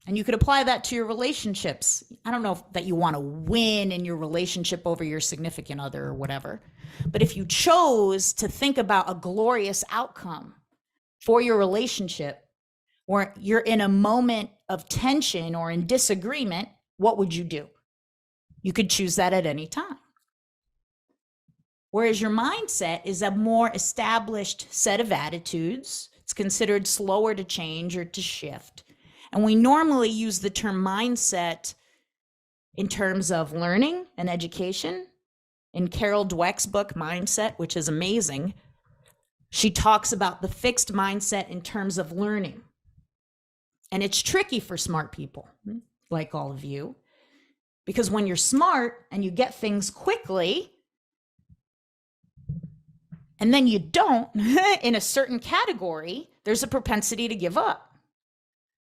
And you could apply that to your relationships. I don't know that you want to win in your relationship over your significant other or whatever. But if you chose to think about a glorious outcome for your relationship, or you're in a moment of tension or in disagreement, what would you do? You could choose that at any time. Whereas your mindset is a more established set of attitudes. It's considered slower to change or to shift. And we normally use the term mindset in terms of learning and education. In Carol Dweck's book, Mindset, which is amazing, she talks about the fixed mindset in terms of learning. And it's tricky for smart people, like all of you, because when you're smart and you get things quickly, and then you don't in a certain category, there's a propensity to give up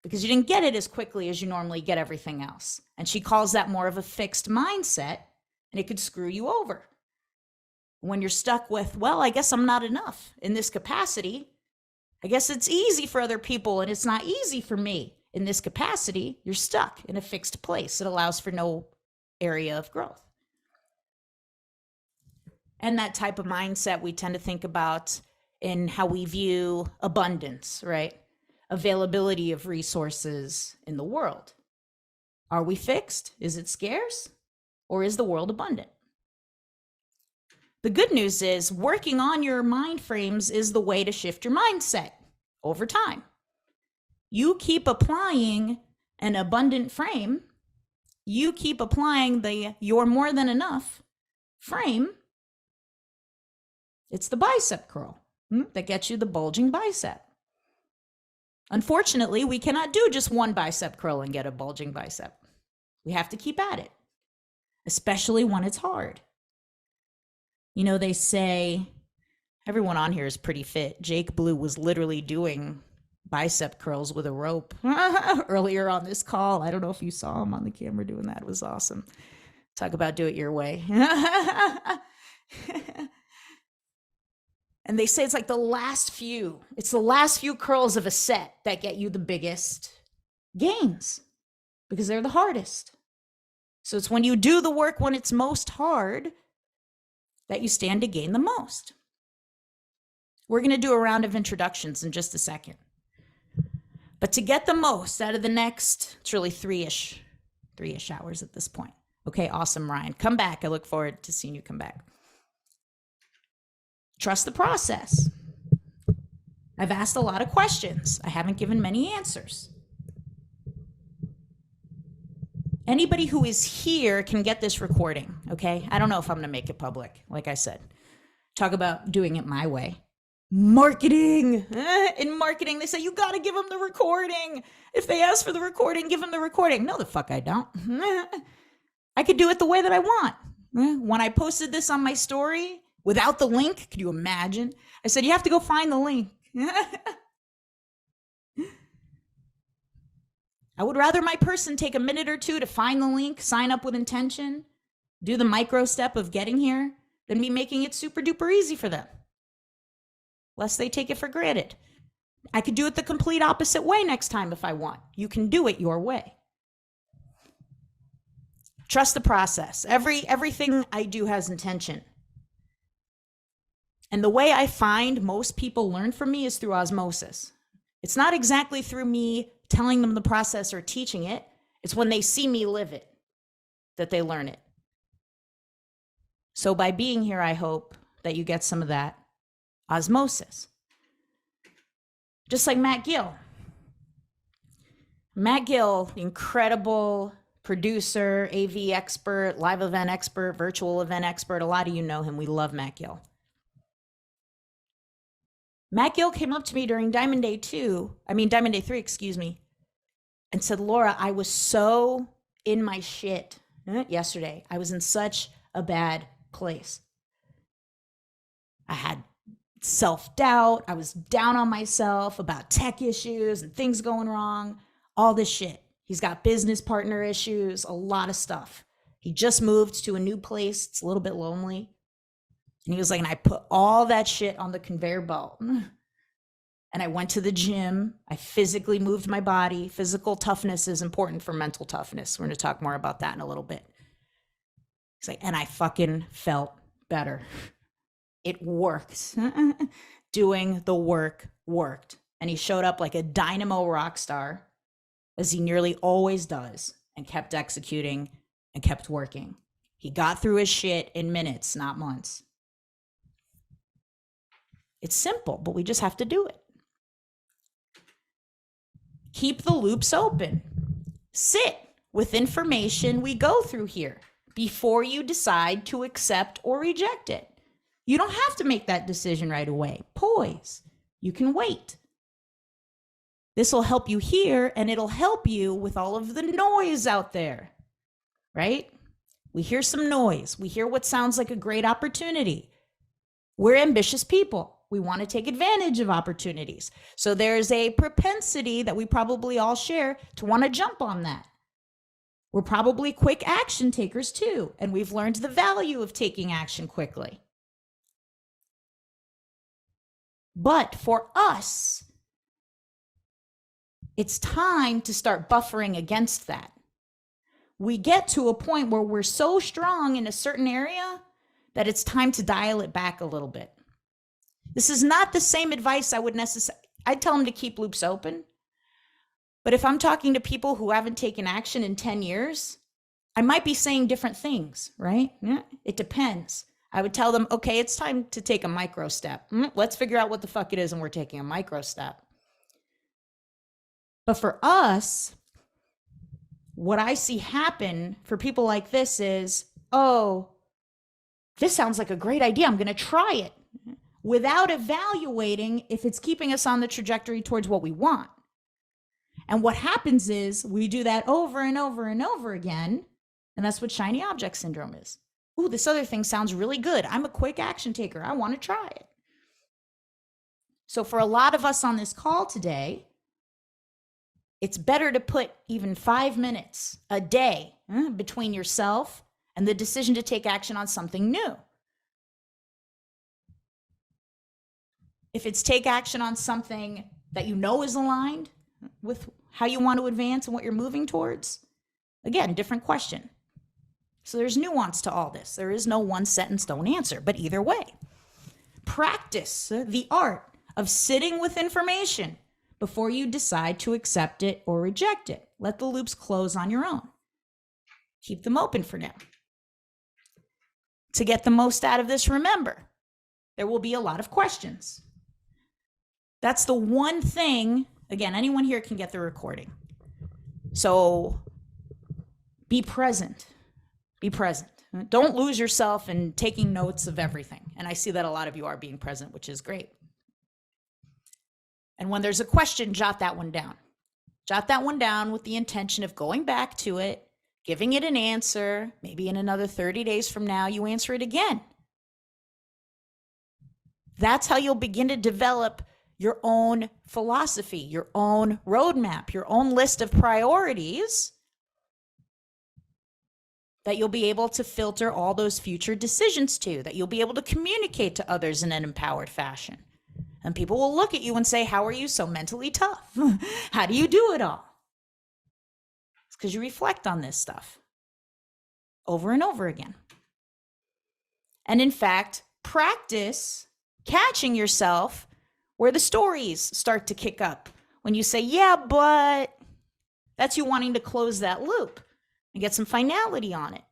because you didn't get it as quickly as you normally get everything else. And she calls that more of a fixed mindset, and it could screw you over. When you're stuck with, well, I guess I'm not enough in this capacity. I guess it's easy for other people and it's not easy for me in this capacity. You're stuck in a fixed place. It allows for no area of growth. And that type of mindset we tend to think about in how we view abundance, right? Availability of resources in the world. Are we fixed? Is it scarce? Or is the world abundant? The good news is working on your mind frames is the way to shift your mindset over time. You keep applying an abundant frame, you keep applying the you're more than enough frame. It's the bicep curl that gets you the bulging bicep. Unfortunately, we cannot do just one bicep curl and get a bulging bicep. We have to keep at it, especially when it's hard. You know, they say everyone on here is pretty fit. Jake Blue was literally doing bicep curls with a rope earlier on this call. I don't know if you saw him on the camera doing that. It was awesome. Talk about do it your way. And they say it's like the last few curls of a set that get you the biggest gains because they're the hardest. So it's when you do the work when it's most hard that you stand to gain the most. We're going to do a round of introductions in just a second. But to get the most out of the next, it's really three-ish hours at this point. Okay, awesome, Ryan. Come back. I look forward to seeing you come back. Trust the process. I've asked a lot of questions. I haven't given many answers. Anybody who is here can get this recording, okay? I don't know if I'm going to make it public, like I said. Talk about doing it my way. Marketing. In marketing, they say, you got to give them the recording. If they ask for the recording, give them the recording. No, the fuck I don't. I could do it the way that I want. When I posted this on my story without the link, could you imagine? I said, you have to go find the link. I would rather my person take a minute or two to find the link, sign up with intention, do the micro step of getting here, than me making it super duper easy for them. Lest they take it for granted. I could do it the complete opposite way next time if I want. You can do it your way. Trust the process. Everything I do has intention. And the way I find most people learn from me is through osmosis. It's not exactly through me telling them the process or teaching it. It's when they see me live it that they learn it. So by being here, I hope that you get some of that osmosis. Just like Matt Gill. Matt Gill, incredible producer, AV expert, live event expert, virtual event expert. A lot of you know him. We love Matt Gill. Matt Gill came up to me during Diamond Day 3, and said, Laura, I was so in my shit yesterday. I was in such a bad place. I had self-doubt. I was down on myself about tech issues and things going wrong, all this shit. He's got business partner issues, a lot of stuff. He just moved to a new place. It's a little bit lonely. And he was like, and I put all that shit on the conveyor belt. And I went to the gym. I physically moved my body. Physical toughness is important for mental toughness. We're going to talk more about that in a little bit. He's like, and I fucking felt better. It worked. Doing the work worked. And he showed up like a dynamo rock star, as he nearly always does, and kept executing and kept working. He got through his shit in minutes, not months. It's simple, but we just have to do it. Keep the loops open. Sit with information we go through here before you decide to accept or reject it. You don't have to make that decision right away. Poise. You can wait. This will help you here, and it'll help you with all of the noise out there, right? We hear some noise. We hear what sounds like a great opportunity. We're ambitious people. We want to take advantage of opportunities. So there's a propensity that we probably all share to want to jump on that. We're probably quick action takers too, and we've learned the value of taking action quickly. But for us, it's time to start buffering against that. We get to a point where we're so strong in a certain area that it's time to dial it back a little bit. This is not the same advice I would necessarily, I'd tell them to keep loops open. But if I'm talking to people who haven't taken action in 10 years, I might be saying different things, right? Yeah, it depends. I would tell them, okay, it's time to take a micro step. Let's figure out what the fuck it is, and we're taking a micro step. But for us, what I see happen for people like this is, oh, this sounds like a great idea. I'm going to try it without evaluating if it's keeping us on the trajectory towards what we want. And what happens is we do that over and over and over again. And that's what shiny object syndrome is. Ooh, this other thing sounds really good. I'm a quick action taker. I want to try it. So for a lot of us on this call today, it's better to put even 5 minutes a day between yourself and the decision to take action on something new. If it's take action on something that you know is aligned with how you want to advance and what you're moving towards, again, different question. So there's nuance to all this. There is no one set in stone answer, but either way, practice the art of sitting with information before you decide to accept it or reject it. Let the loops close on your own. Keep them open for now. To get the most out of this, remember, there will be a lot of questions. That's the one thing, again, anyone here can get the recording. So be present. Be present. Don't lose yourself in taking notes of everything. And I see that a lot of you are being present, which is great. And when there's a question, jot that one down. Jot that one down with the intention of going back to it, giving it an answer. Maybe in another 30 days from now, you answer it again. That's how you'll begin to develop your own philosophy, your own roadmap, your own list of priorities that you'll be able to filter all those future decisions to, that you'll be able to communicate to others in an empowered fashion. And people will look at you and say, how are you so mentally tough? How do you do it all? It's because you reflect on this stuff over and over again. And in fact, practice catching yourself where the stories start to kick up. When you say, yeah, but that's you wanting to close that loop and get some finality on it.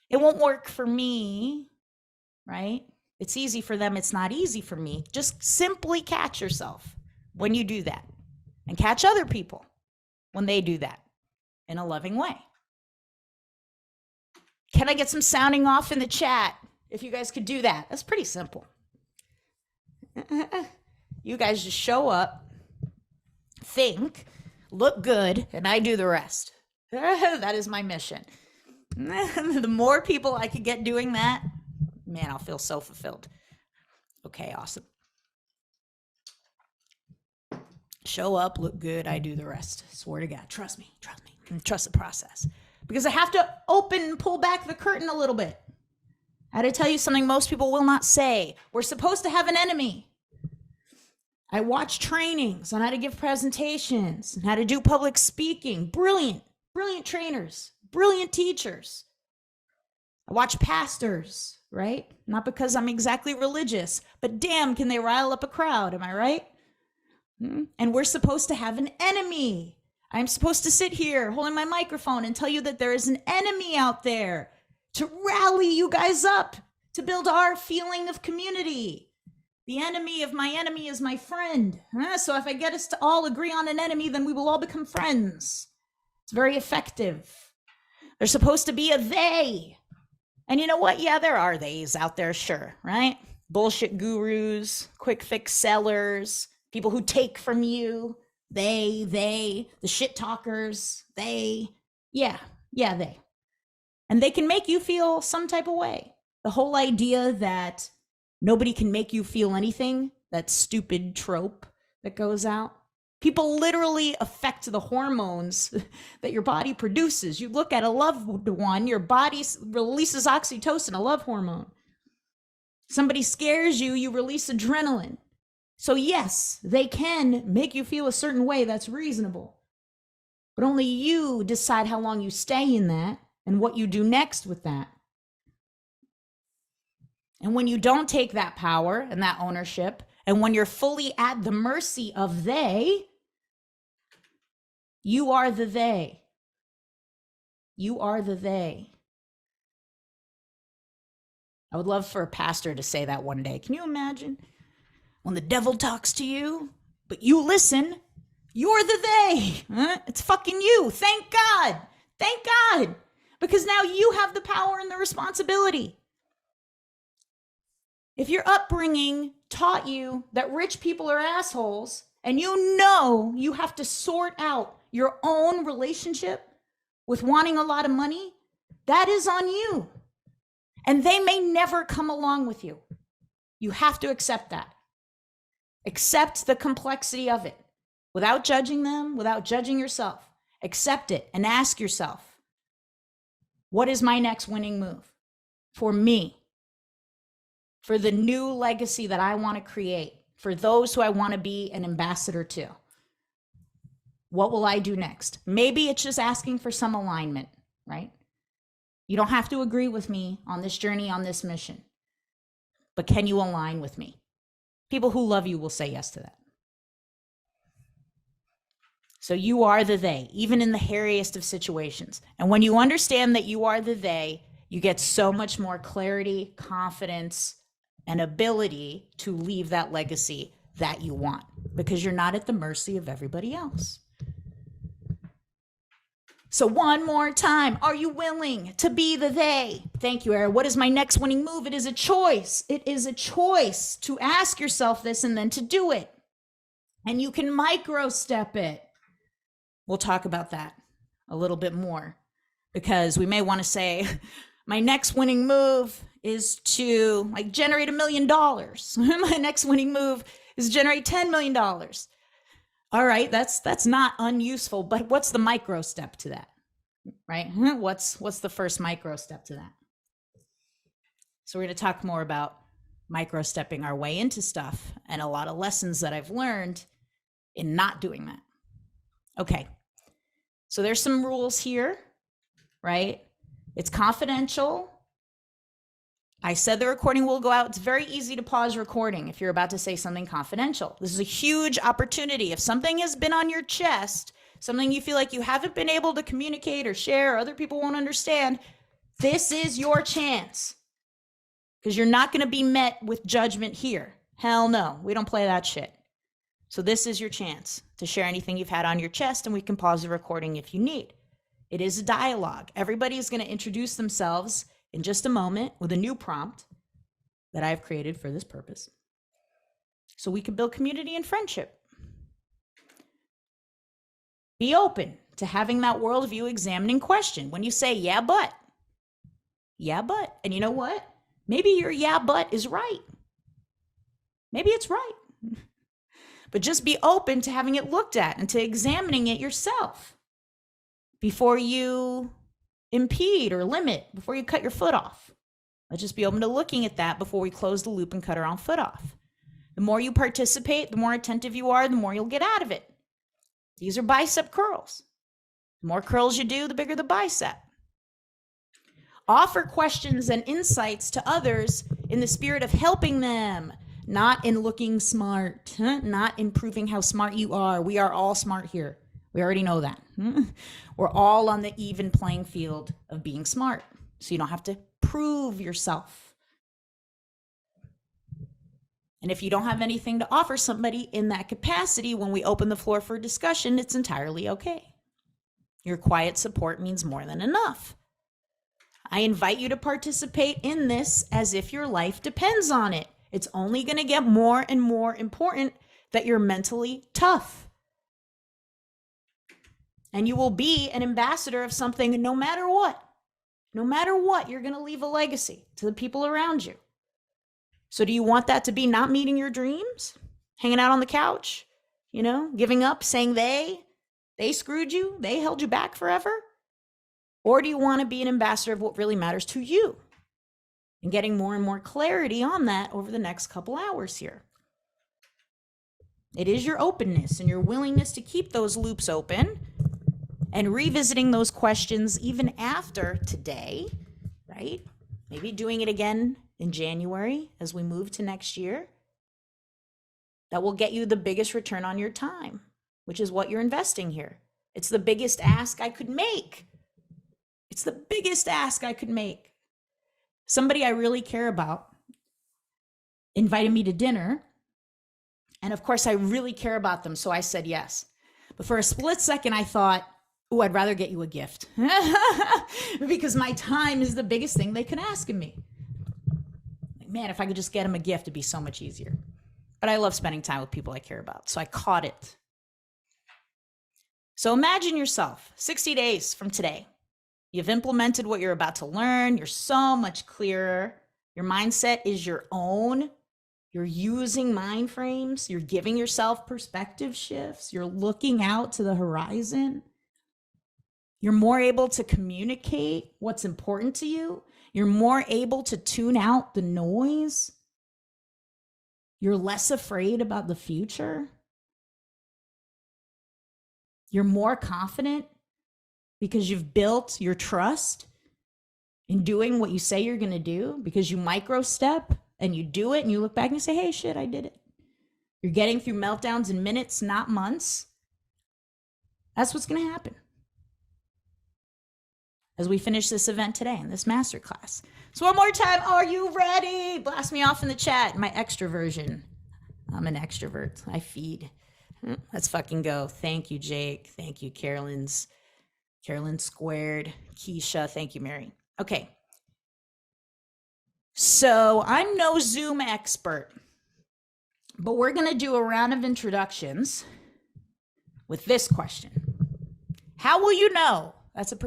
It won't work for me, right? It's easy for them. It's not easy for me. Just simply catch yourself when you do that, and catch other people when they do that in a loving way. Can I get some sounding off in the chat? If you guys could do that, that's pretty simple. You guys just show up, think, look good, and I do the rest. That is my mission. The more people I could get doing that, man, I'll feel so fulfilled. Okay, awesome. Show up, look good, I do the rest. Swear to God, trust me, and trust the process. Because I have to pull back the curtain a little bit. I had to tell you something most people will not say. We're supposed to have an enemy. I watch trainings on how to give presentations and how to do public speaking. Brilliant trainers, brilliant teachers. I watch pastors, right? Not because I'm exactly religious, but damn, can they rile up a crowd, am I right? And we're supposed to have an enemy. I'm supposed to sit here holding my microphone and tell you that there is an enemy out there to rally you guys up, to build our feeling of community. The enemy of my enemy is my friend. So if I get us to all agree on an enemy, then we will all become friends. It's very effective. There's supposed to be a they. And you know what? Yeah, there are theys out there, sure, right? Bullshit gurus, quick fix sellers, people who take from you. They, the shit talkers, they. Yeah, they. And they can make you feel some type of way. The whole idea that nobody can make you feel anything, that stupid trope that goes out. People literally affect the hormones that your body produces. You look at a loved one, your body releases oxytocin, a love hormone. Somebody scares you, you release adrenaline. So yes, they can make you feel a certain way that's reasonable. But only you decide how long you stay in that and what you do next with that. And when you don't take that power and that ownership, and when you're fully at the mercy of they, you are the they. You are the they. I would love for a pastor to say that one day. Can you imagine? When the devil talks to you, but you listen, you're the they. Huh? It's fucking you. Thank God. Thank God. Because now you have the power and the responsibility. If your upbringing taught you that rich people are assholes, and you know you have to sort out your own relationship with wanting a lot of money, that is on you. And they may never come along with you. You have to accept that. Accept the complexity of it without judging them, without judging yourself. Accept it and ask yourself, what is my next winning move for me? For the new legacy that I want to create, for those who I want to be an ambassador to. What will I do next? Maybe it's just asking for some alignment, right? You don't have to agree with me on this journey, on this mission, but can you align with me? People who love you will say yes to that. So you are the they, even in the hairiest of situations. And when you understand that you are the they, you get so much more clarity, confidence, and ability to leave that legacy that you want, because you're not at the mercy of everybody else. So one more time, are you willing to be the they? Thank you, Era. What is my next winning move? It is a choice. It is a choice to ask yourself this and then to do it. And you can micro step it. We'll talk about that a little bit more, because we may want to say, my next winning move is to generate $1 million. My next winning move is generate $10 million. All right, that's not unuseful, but what's the micro step to that, right? What's the first micro step to that? So we're going to talk more about micro stepping our way into stuff and a lot of lessons that I've learned in not doing that. Okay, so there's some rules here, right? It's confidential. I said the recording will go out. It's very easy to pause recording if you're about to say something confidential. This is a huge opportunity. If something has been on your chest, something you feel like you haven't been able to communicate or share, or other people won't understand, this is your chance. Because you're not going to be met with judgment here. Hell no, we don't play that shit. So this is your chance to share anything you've had on your chest, and we can pause the recording if you need. It is a dialogue. Everybody is going to introduce themselves in just a moment with a new prompt that I've created for this purpose, so we can build community and friendship. Be open to having that worldview examining question. When you say, yeah, but. And you know what? Maybe your yeah, but is right. Maybe it's right. But just be open to having it looked at and to examining it yourself before you impede or limit, before you cut your foot off. Let's just be open to looking at that before we close the loop and cut our own foot off. The more you participate, the more attentive you are, the more you'll get out of it. These are bicep curls. The more curls you do, the bigger the bicep. Offer questions and insights to others in the spirit of helping them, not in looking smart, not in proving how smart you are. We are all smart here. We already know that. We're all on the even playing field of being smart. So you don't have to prove yourself. And if you don't have anything to offer somebody in that capacity, when we open the floor for discussion, it's entirely okay. Your quiet support means more than enough. I invite you to participate in this as if your life depends on it. It's only going to get more and more important that you're mentally tough. And you will be an ambassador of something no matter what. No matter what, you're going to leave a legacy to the people around you. So do you want that to be not meeting your dreams? Hanging out on the couch? Giving up, saying they screwed you? They held you back forever? Or do you want to be an ambassador of what really matters to you? And getting more and more clarity on that over the next couple hours here. It is your openness and your willingness to keep those loops open and revisiting those questions even after today, right? Maybe doing it again in January as we move to next year. That will get you the biggest return on your time, which is what you're investing here. It's the biggest ask I could make. It's the biggest ask I could make. Somebody I really care about invited me to dinner. And of course, I really care about them. So I said yes. But for a split second, I thought, oh, I'd rather get you a gift because my time is the biggest thing they can ask of me. Like, man, if I could just get them a gift, it'd be so much easier. But I love spending time with people I care about. So I caught it. So imagine yourself 60 days from today. You've implemented what you're about to learn. You're so much clearer. Your mindset is your own. You're using mind frames. You're giving yourself perspective shifts. You're looking out to the horizon. You're more able to communicate what's important to you. You're more able to tune out the noise. You're less afraid about the future. You're more confident because you've built your trust in doing what you say you're going to do, because you micro step and you do it and you look back and you say, hey, shit, I did it. You're getting through meltdowns in minutes, not months. That's what's going to happen as we finish this event today in this masterclass. So one more time, are you ready? Blast me off in the chat, my extra version. I'm an extrovert. I feed. Let's fucking go. Thank you, Jake. Thank you, Carolyn Squared. Keisha. Thank you, Mary. Okay. So I'm no Zoom expert, but we're going to do a round of introductions with this question. How will you know? That's a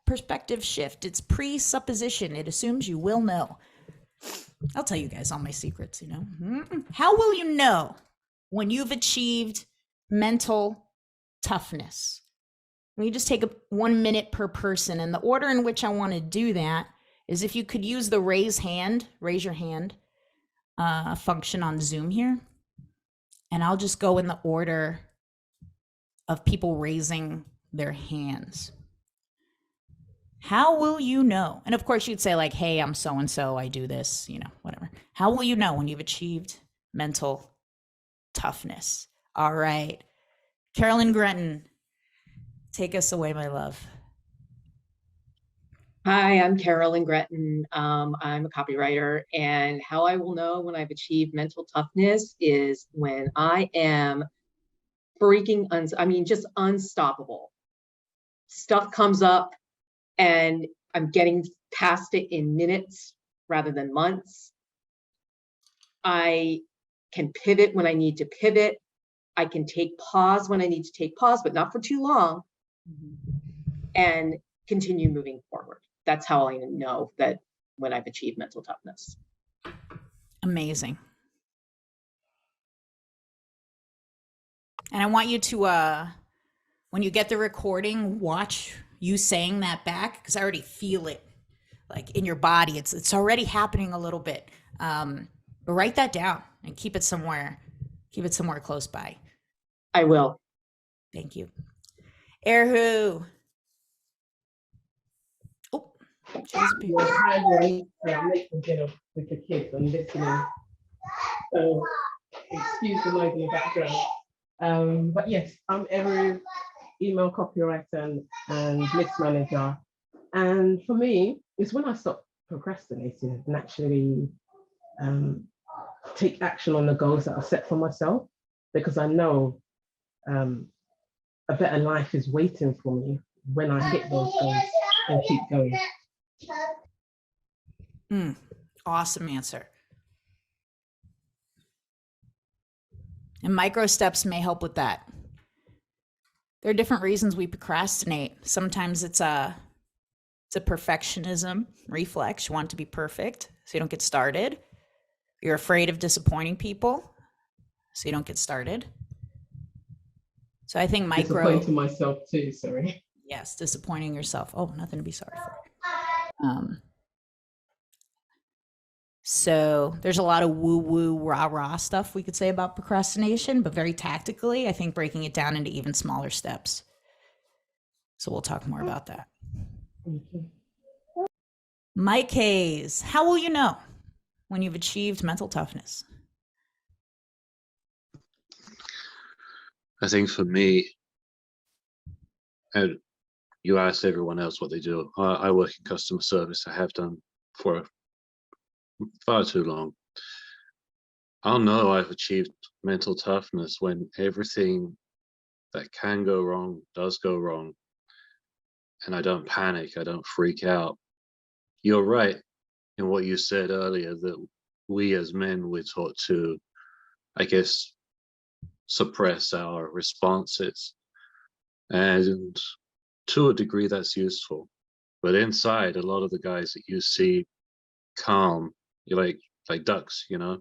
perspective shift. It's presupposition. It assumes you will know. I'll tell you guys all my secrets, you know. How will you know when you've achieved mental toughness? We just take 1 minute per person. And the order in which I want to do that is if you could use the raise your hand function on Zoom here. And I'll just go in the order of people raising their hands. How will you know? And of course you'd say like, hey, I'm so-and-so, I do this, you know, whatever. How will you know when you've achieved mental toughness? All right. Carolyn Gretton, take us away, my love. Hi, I'm Carolyn Gretton. I'm a copywriter, and how I will know when I've achieved mental toughness is when I am freaking, just unstoppable. Stuff comes up and I'm getting past it in minutes rather than months. I can pivot when I need to pivot. I can take pause when I need to take pause, but not for too long, and continue moving forward. That's how I know that when I've achieved mental toughness. Amazing. And I want you to, when you get the recording, watch you saying that back, because I already feel it like in your body. It's already happening a little bit. But write that down and keep it somewhere close by. I will. Thank you. Erhu. Oh, Hi, everyone. I'm making dinner with the kids and listening. So, excuse the noise in the background. But yes, I'm Eru, email copywriter and list manager. And for me, it's when I stop procrastinating and actually take action on the goals that I set for myself, because I know a better life is waiting for me when I hit those goals and keep going. Awesome answer. And micro steps may help with that. There are different reasons we procrastinate. Sometimes it's a perfectionism reflex. You want it to be perfect, so you don't get started. You're afraid of disappointing people, so you don't get started. So I think micro. Disappointing myself too, sorry. Yes, disappointing yourself. Oh, nothing to be sorry for. So there's a lot of woo-woo, rah-rah stuff we could say about procrastination, but very tactically, I think breaking it down into even smaller steps. So we'll talk more about that. Mike Hayes, how will you know when you've achieved mental toughness? I think for me, and you asked everyone else what they do. I work in customer service. I have done for far too long. I'll know I've achieved mental toughness when everything that can go wrong does go wrong, and I don't panic, I don't freak out. You're right in what you said earlier that we as men, we're taught to, I guess, suppress our responses. And to a degree, that's useful. But inside, a lot of the guys that you see calm, you're like ducks, you know,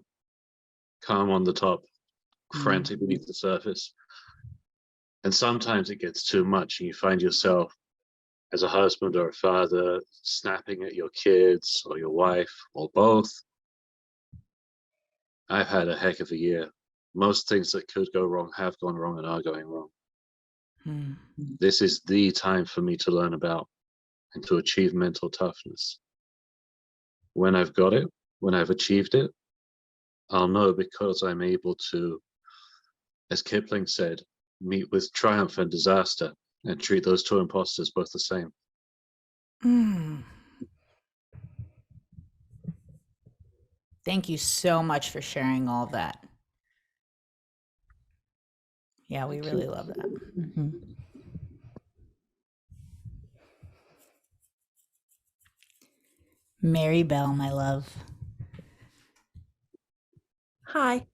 calm on the top, frantic beneath the surface. And sometimes it gets too much, and you find yourself as a husband or a father snapping at your kids or your wife or both. I've had a heck of a year. Most things that could go wrong have gone wrong and are going wrong. This is the time for me to learn about and to achieve mental toughness. When I've got it, when I've achieved it, I'll know because I'm able to, as Kipling said, meet with triumph and disaster and treat those two imposters both the same. Thank you so much for sharing all that. Yeah, we really love that. Mary Bell, my love. Hi.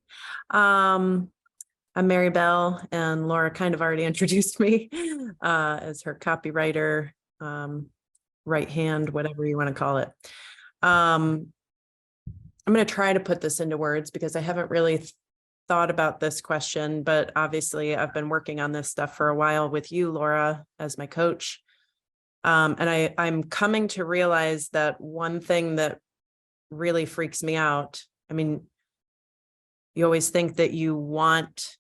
I'm Mary Bell, and Laura kind of already introduced me as her copywriter, right hand, whatever you want to call it. I'm going to try to put this into words because I haven't really thought about this question, but obviously I've been working on this stuff for a while with you, Laura, as my coach. And I'm coming to realize that one thing that really freaks me out, I mean, you always think that you want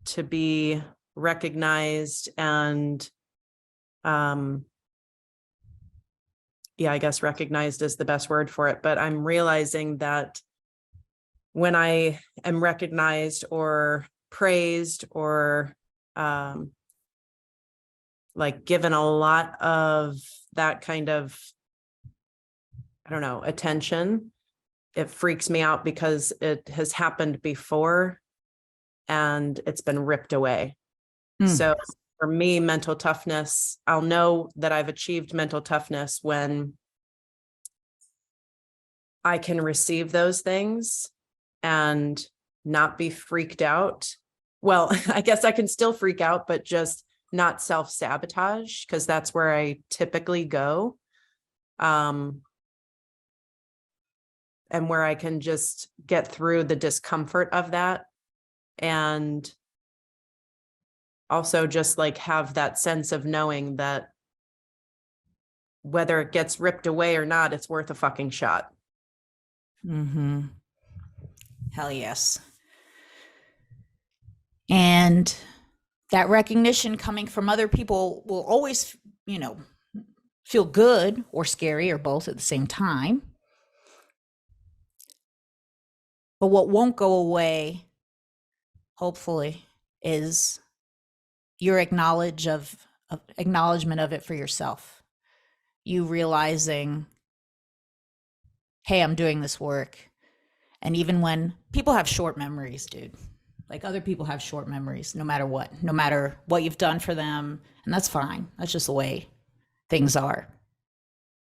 to be recognized and, yeah, I guess recognized is the best word for it, but I'm realizing that when I am recognized or praised or like given a lot of that kind of, I don't know, attention, it freaks me out because it has happened before and it's been ripped away. So for me, mental toughness, I'll know that I've achieved mental toughness when I can receive those things and not be freaked out. Well, I guess I can still freak out, but just not self-sabotage, because that's where I typically go. And where I can just get through the discomfort of that. And also just like have that sense of knowing that whether it gets ripped away or not, it's worth a fucking shot. Hell yes. And that recognition coming from other people will always, you know, feel good or scary or both at the same time. But what won't go away, hopefully, is your acknowledgement of it for yourself. You realizing, hey, I'm doing this work. And even when people have short memories, dude, like other people have short memories, no matter what you've done for them. And that's fine. That's just the way things are.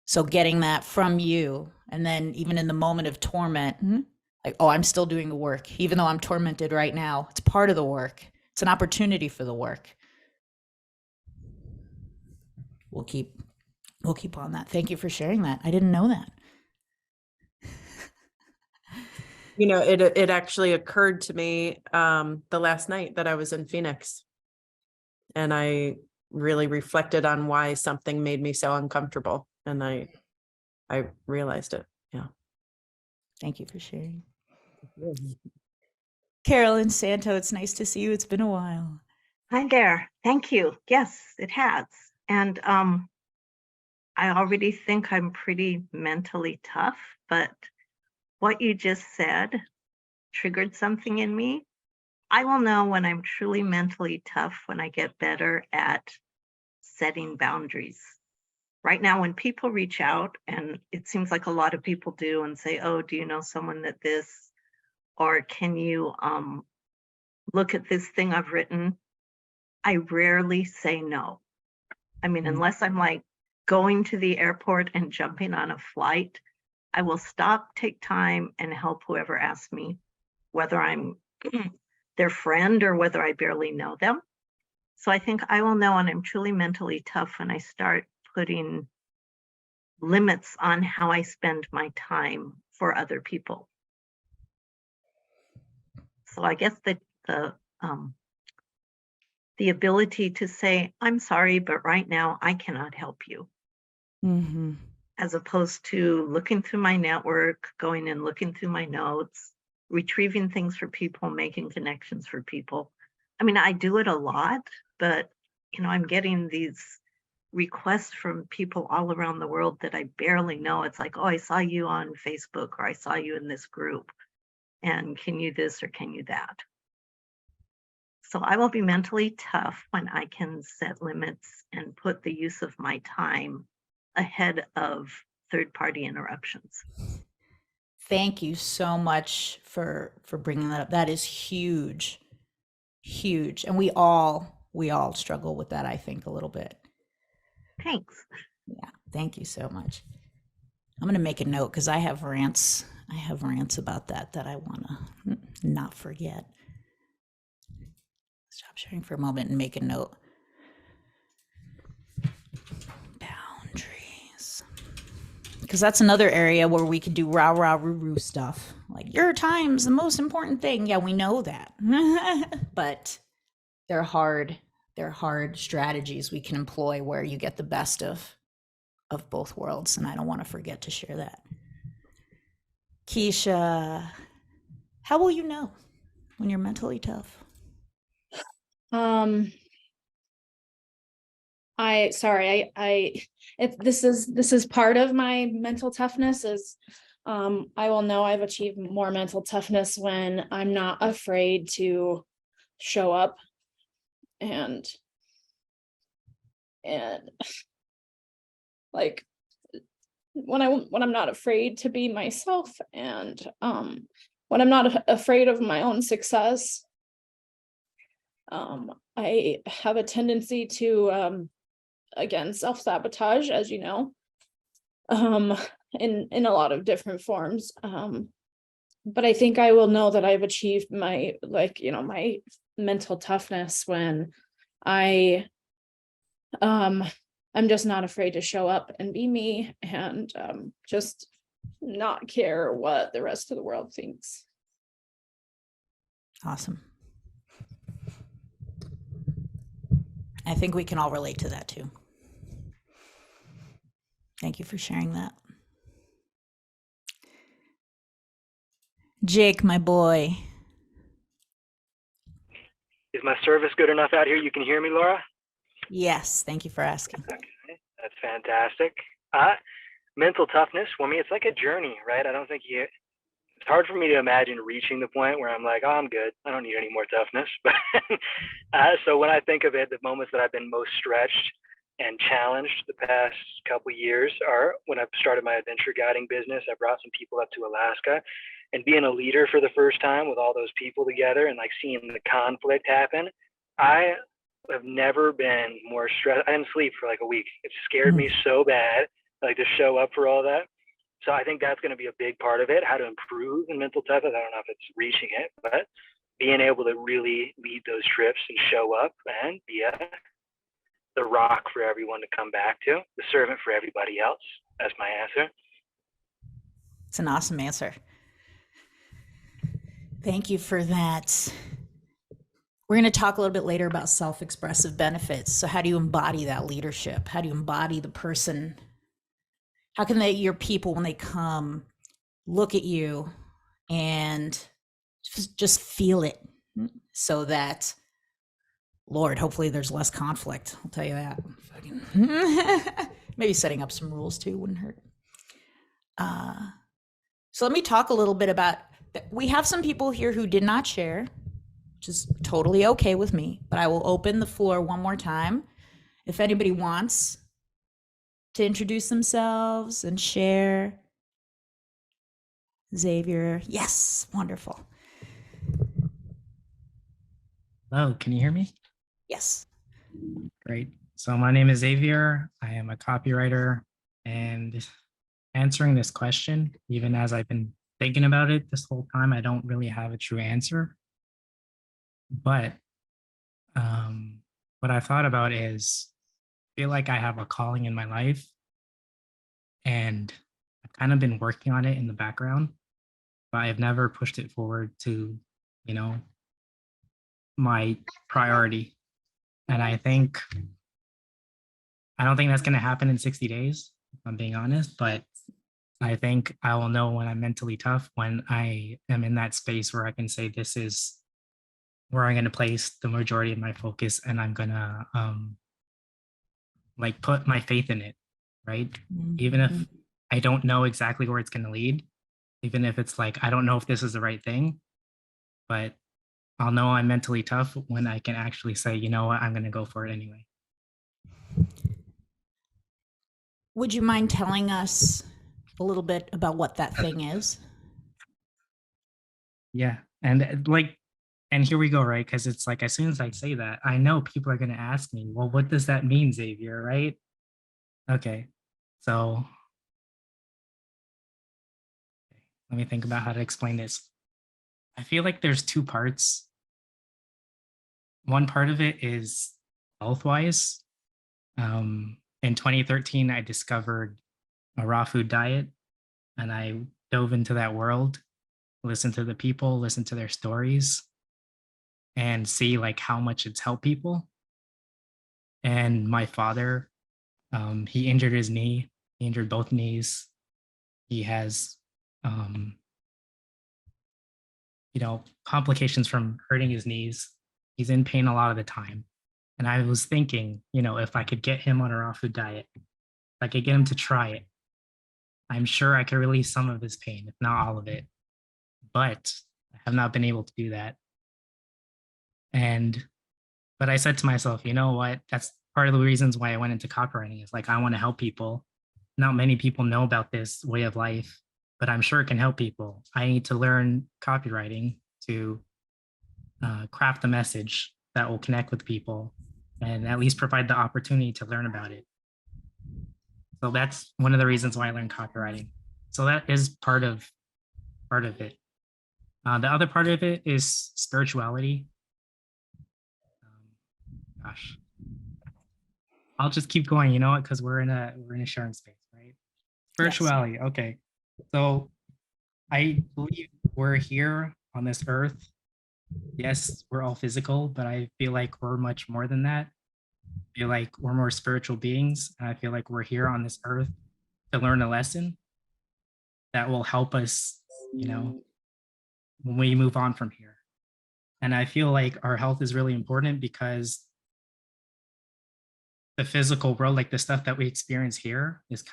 So getting that from you, and then even in the moment of torment, like, oh, I'm still doing the work, even though I'm tormented right now. It's part of the work. It's an opportunity for the work. We'll keep on that. Thank you for sharing that. I didn't know that. You know, it actually occurred to me the last night that I was in Phoenix, and I really reflected on why something made me so uncomfortable, and I realized it. Yeah. Thank you for sharing. Carolyn Santo, it's nice to see you. It's been a while. Hi there. Thank you. Yes, it has. And I already think I'm pretty mentally tough, but what you just said triggered something in me. I will know when I'm truly mentally tough when I get better at setting boundaries, right now when people reach out, and it seems like a lot of people do, and say, oh, do you know someone that this, or can you look at this thing I've written? I rarely say no. I mean, unless I'm like going to the airport and jumping on a flight, I will stop, take time, and help whoever asks me, whether I'm their friend or whether I barely know them. So I think I will know when I'm truly mentally tough when I start putting limits on how I spend my time for other people. So I guess the ability to say, I'm sorry, but right now I cannot help you, Mm-hmm. as opposed to looking through my network, going and looking through my notes, retrieving things for people, making connections for people. I mean, I do it a lot, but I'm getting these requests from people all around the world that I barely know. It's like, oh, I saw you on Facebook, or I saw you in this group, and can you this or can you that? So I will be mentally tough when I can set limits and put the use of my time ahead of third-party interruptions. Thank you so much for bringing that up. That is huge, huge, and we all struggle with that, I think, a little bit. Thanks. Yeah, thank you so much. I'm gonna make a note because I have rants. I have rants about that I want to not forget. Stop sharing for a moment and make a note. Boundaries. Because that's another area where we could do rah rah roo roo stuff. Like, your time's the most important thing. Yeah, we know that. But they're hard strategies we can employ where you get the best of both worlds. And I don't want to forget to share that. Keisha, how will you know when you're mentally tough? If this is part of my mental toughness is, I will know I've achieved more mental toughness when I'm not afraid to show up and like when I'm not afraid to be myself, and when I'm not afraid of my own success. I have a tendency to again, self-sabotage, as you know, in a lot of different forms. But I think I will know that I've achieved my mental toughness when I'm just not afraid to show up and be me, and just not care what the rest of the world thinks. Awesome. I think we can all relate to that too. Thank you for sharing that. Jake, my boy. Is my service good enough out here? You can hear me, Laura? Yes, thank you for asking. Okay, that's fantastic. Mental toughness, for me, it's like a journey, right? It's hard for me to imagine reaching the point where I'm like, oh, I'm good. I don't need any more toughness. But so when I think of it, the moments that I've been most stretched and challenged the past couple of years are when I've started my adventure guiding business. I brought some people up to Alaska, and being a leader for the first time with all those people together and like seeing the conflict happen, I have never been more stressed. I didn't sleep for like a week. It scared me so bad, like to show up for all that. So I think that's going to be a big part of it, how to improve in mental toughness. I don't know if it's reaching it, but being able to really lead those trips and show up and be the rock for everyone to come back to, the servant for everybody else. That's my answer. It's an awesome answer. Thank you for that. We're going to talk a little bit later about self-expressive benefits. So how do you embody that leadership? How do you embody the person? How can your people, when they come, look at you and just feel it, so that, Lord, hopefully there's less conflict. I'll tell you that. Maybe setting up some rules too wouldn't hurt. So let me talk a little bit about, we have some people here who did not share, which is totally okay with me, but I will open the floor one more time. If anybody wants to introduce themselves and share? Xavier, yes, wonderful. Hello, can you hear me? Yes. Great. So my name is Xavier. I am a copywriter, and answering this question, even as I've been thinking about it this whole time, I don't really have a true answer. But what I thought about is I feel like I have a calling in my life, and I've kind of been working on it in the background, but I've never pushed it forward to, you know, my priority. And I don't think that's going to happen in 60 days, if I'm being honest, but I think I will know when I'm mentally tough, when I am in that space where I can say, this is where I'm going to place the majority of my focus, and I'm going to like put my faith in it, right? Even if I don't know exactly where it's going to lead, even if it's like, I don't know if this is the right thing, but I'll know I'm mentally tough when I can actually say, you know what, I'm going to go for it anyway. Would you mind telling us a little bit about what that thing is? Yeah. And and here we go, right? Because it's like, as soon as I say that, I know people are going to ask me, well, what does that mean, Xavier, right? Okay. So let me think about how to explain this. I feel like there's two parts. One part of it is health-wise. In 2013, I discovered a raw food diet, and I dove into that world, listen to the people, listen to their stories, and see like how much it's helped people. And my father, he injured his knee, he injured both knees. He has, complications from hurting his knees. He's in pain a lot of the time. And I was thinking, if I could get him on a raw food diet, if I could get him to try it, I'm sure I could release some of his pain, if not all of it. But I have not been able to do that. But I said to myself, you know what? That's part of the reasons why I went into copywriting. Is like, I want to help people. Not many people know about this way of life, but I'm sure it can help people. I need to learn copywriting to craft a message that will connect with people and at least provide the opportunity to learn about it. So that's one of the reasons why I learned copywriting. So that is part of it. The other part of it is spirituality. Gosh, I'll just keep going. You know what? Because we're in a sharing space, right? Spirituality. Yes. Okay. So I believe we're here on this earth. Yes, we're all physical, but I feel like we're much more than that. I feel like we're more spiritual beings, and I feel like we're here on this earth to learn a lesson that will help us, when we move on from here. And I feel like our health is really important because the physical world, like the stuff that we experience here, is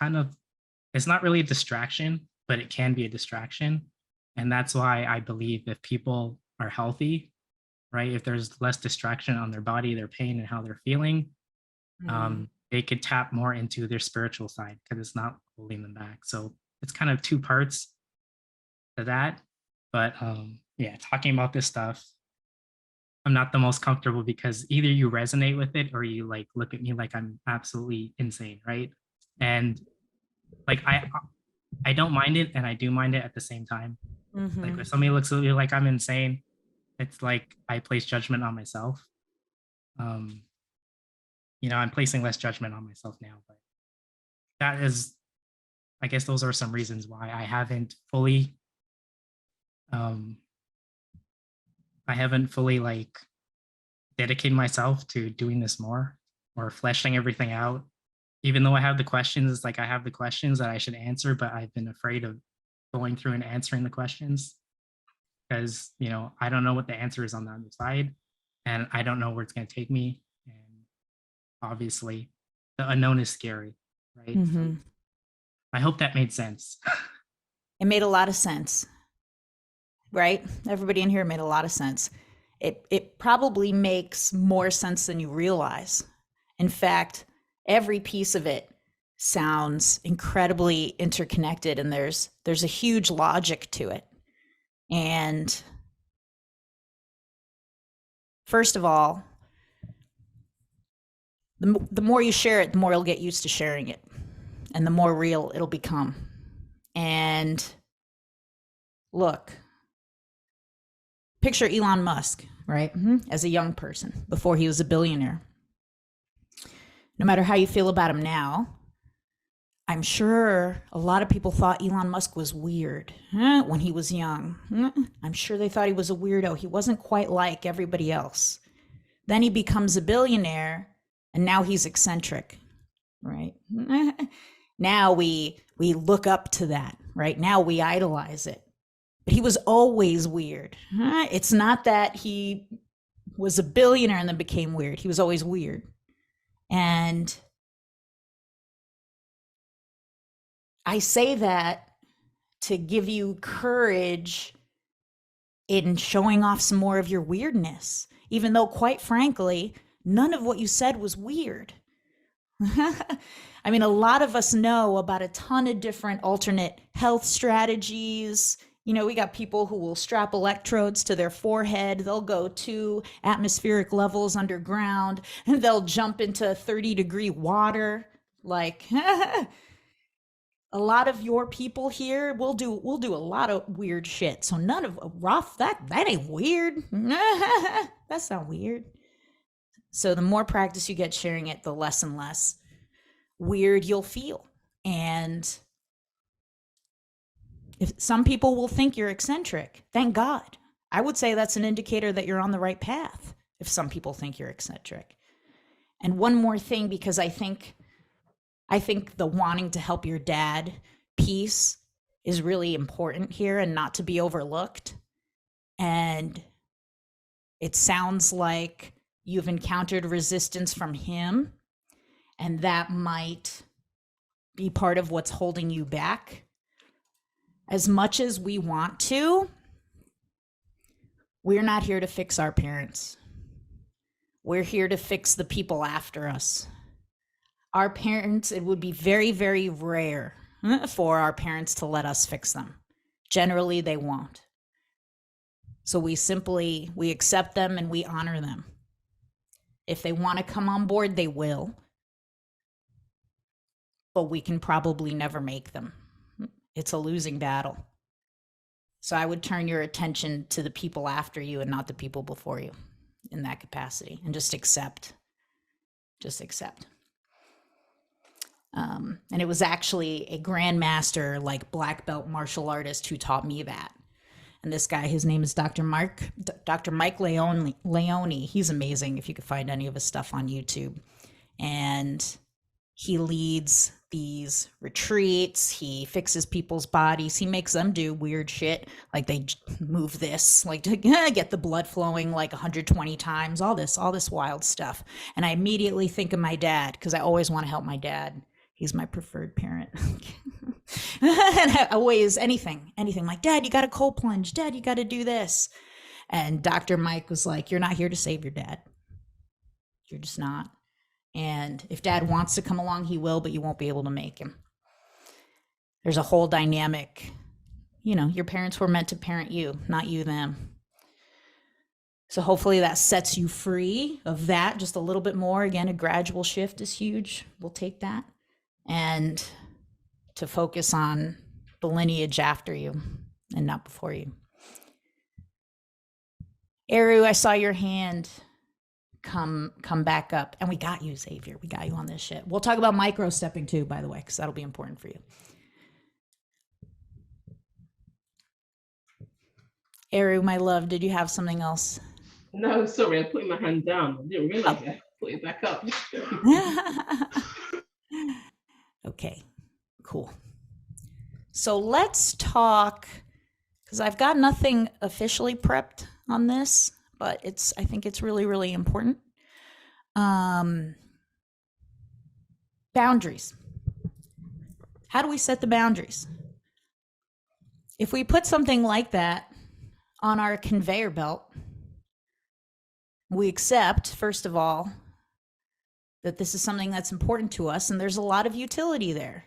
it's not really a distraction, but it can be a distraction. And that's why I believe if people are healthy, right, if there's less distraction on their body, their pain, and how they're feeling, they could tap more into their spiritual side because it's not holding them back. So it's kind of two parts to that. But talking about this stuff, I'm not the most comfortable because either you resonate with it or you like look at me like I'm absolutely insane, right? And like I don't mind it, and I do mind it at the same time. Like if somebody looks at me like I'm insane, it's like I place judgment on myself. I'm placing less judgment on myself now, but that is, I guess those are some reasons why I haven't fully like dedicated myself to doing this more or fleshing everything out. Even though I have the questions, it's like I have the questions that I should answer, but I've been afraid of going through and answering the questions because, I don't know what the answer is on the other side, and I don't know where it's going to take me. And obviously the unknown is scary, right? So I hope that made sense. It made a lot of sense, right? Everybody in here made a lot of sense. It probably makes more sense than you realize. In fact, every piece of it sounds incredibly interconnected, and there's a huge logic to it. And first of all, the more you share it, the more you'll get used to sharing it, and the more real it'll become. And look, picture Elon Musk, right? As a young person before he was a billionaire. No matter how you feel about him now, I'm sure a lot of people thought Elon Musk was weird when he was young. I'm sure they thought he was a weirdo. He wasn't quite like everybody else. Then he becomes a billionaire, and now he's eccentric, right? Now we look up to that, right? Now we idolize it. But he was always weird. It's not that he was a billionaire and then became weird. He was always weird. And I say that to give you courage in showing off some more of your weirdness, even though, quite frankly, none of what you said was weird. I mean, a lot of us know about a ton of different alternate health strategies. You know, we got people who will strap electrodes to their forehead. They'll go 2 atmospheric levels underground, and they'll jump into 30-degree water. Like, a lot of your people here will do a lot of weird shit. So none of Roth, that ain't weird. That's not weird. So the more practice you get sharing it, the less and less weird you'll feel. And if some people will think you're eccentric, thank God. I would say that's an indicator that you're on the right path if some people think you're eccentric. And one more thing, because I think the wanting to help your dad piece is really important here and not to be overlooked. And it sounds like you've encountered resistance from him, and that might be part of what's holding you back. As much as we want to, we're not here to fix our parents. We're here to fix the people after us. Our parents, it would be very, very rare for our parents to let us fix them. Generally, they won't. So we accept them and we honor them. If they want to come on board, they will. But we can probably never make them. It's a losing battle. So I would turn your attention to the people after you and not the people before you in that capacity, and just accept. Just accept. And it was actually a grandmaster, like black belt martial artist, who taught me that. And this guy, his name is Dr. Mike Leone. He's amazing if you could find any of his stuff on YouTube. And he leads these retreats. He fixes people's bodies. He makes them do weird shit, like they move this, like to get the blood flowing like 120 times, all this wild stuff. And I immediately think of my dad, because I always want to help my dad. He's my preferred parent. And I always, anything, like, Dad, you got to cold plunge. Dad, you got to do this. And Dr. Mike was like, you're not here to save your dad. You're just not. And if Dad wants to come along, he will, but you won't be able to make him. There's a whole dynamic. You know, your parents were meant to parent you, not you them. So hopefully that sets you free of that just a little bit more. Again, a gradual shift is huge. We'll take that. And to focus on the lineage after you and not before you. Eru, I saw your hand come back up, and we got you, Xavier. We got you on this shit. We'll talk about micro stepping too, by the way, because that'll be important for you. Eru, my love, did you have something else? No, sorry, I'm putting my hand down. I didn't realize I put it back up. Okay, cool. So let's talk, because I've got nothing officially prepped on this, but I think it's really, really important. Boundaries. How do we set the boundaries? If we put something like that on our conveyor belt, we accept, first of all, that this is something that's important to us, and there's a lot of utility there.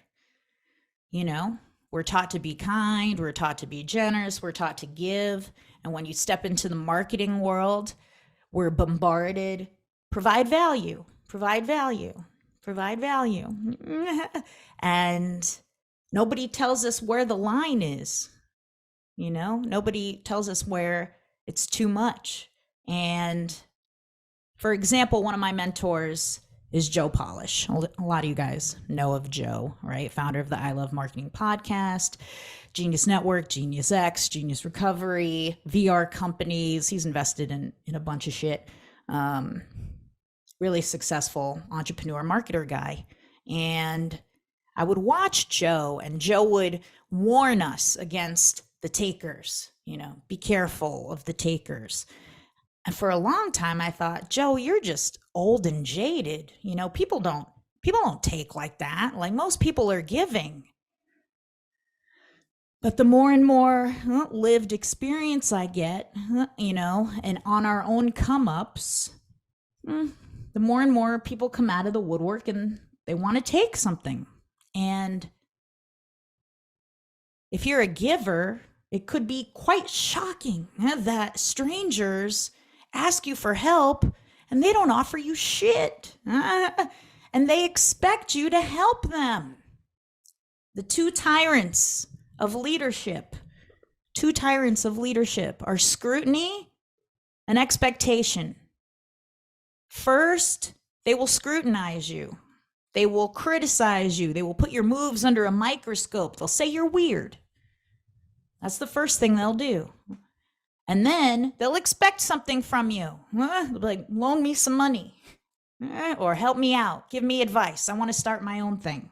You know, we're taught to be kind, we're taught to be generous, we're taught to give. And when you step into the marketing world, we're bombarded, provide value, provide value, provide value. And nobody tells us where the line is. You know, nobody tells us where it's too much. And for example, one of my mentors is Joe Polish. A lot of you guys know of Joe, right? Founder of the I Love Marketing podcast, Genius Network, Genius X, Genius Recovery, VR companies. He's invested in a bunch of shit. Really successful entrepreneur marketer guy. And I would watch Joe, and Joe would warn us against the takers, you know, be careful of the takers. And for a long time, I thought, Joe, you're just old and jaded. You know, people don't take like that. Like, most people are giving. But the more and more lived experience I get, you know, and on our own come ups, the more and more people come out of the woodwork and they want to take something. And if you're a giver, it could be quite shocking that strangers ask you for help and they don't offer you shit. And they expect you to help them. The two tyrants of leadership are scrutiny and expectation. First, they will scrutinize you. They will criticize you. They will put your moves under a microscope. They'll say you're weird. That's the first thing they'll do. And then they'll expect something from you. Like, loan me some money, or help me out, give me advice. I want to start my own thing.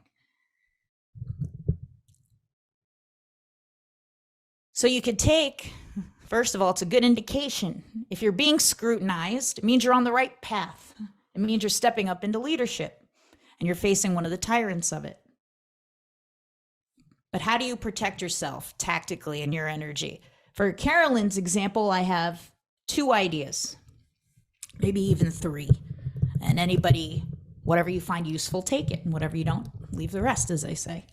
So you could take, first of all, it's a good indication. If you're being scrutinized, it means you're on the right path. It means you're stepping up into leadership and you're facing one of the tyrants of it. But how do you protect yourself tactically in your energy? For Carolyn's example, I have 2 ideas, maybe even 3. And anybody, whatever you find useful, take it. And whatever you don't, leave the rest, as I say.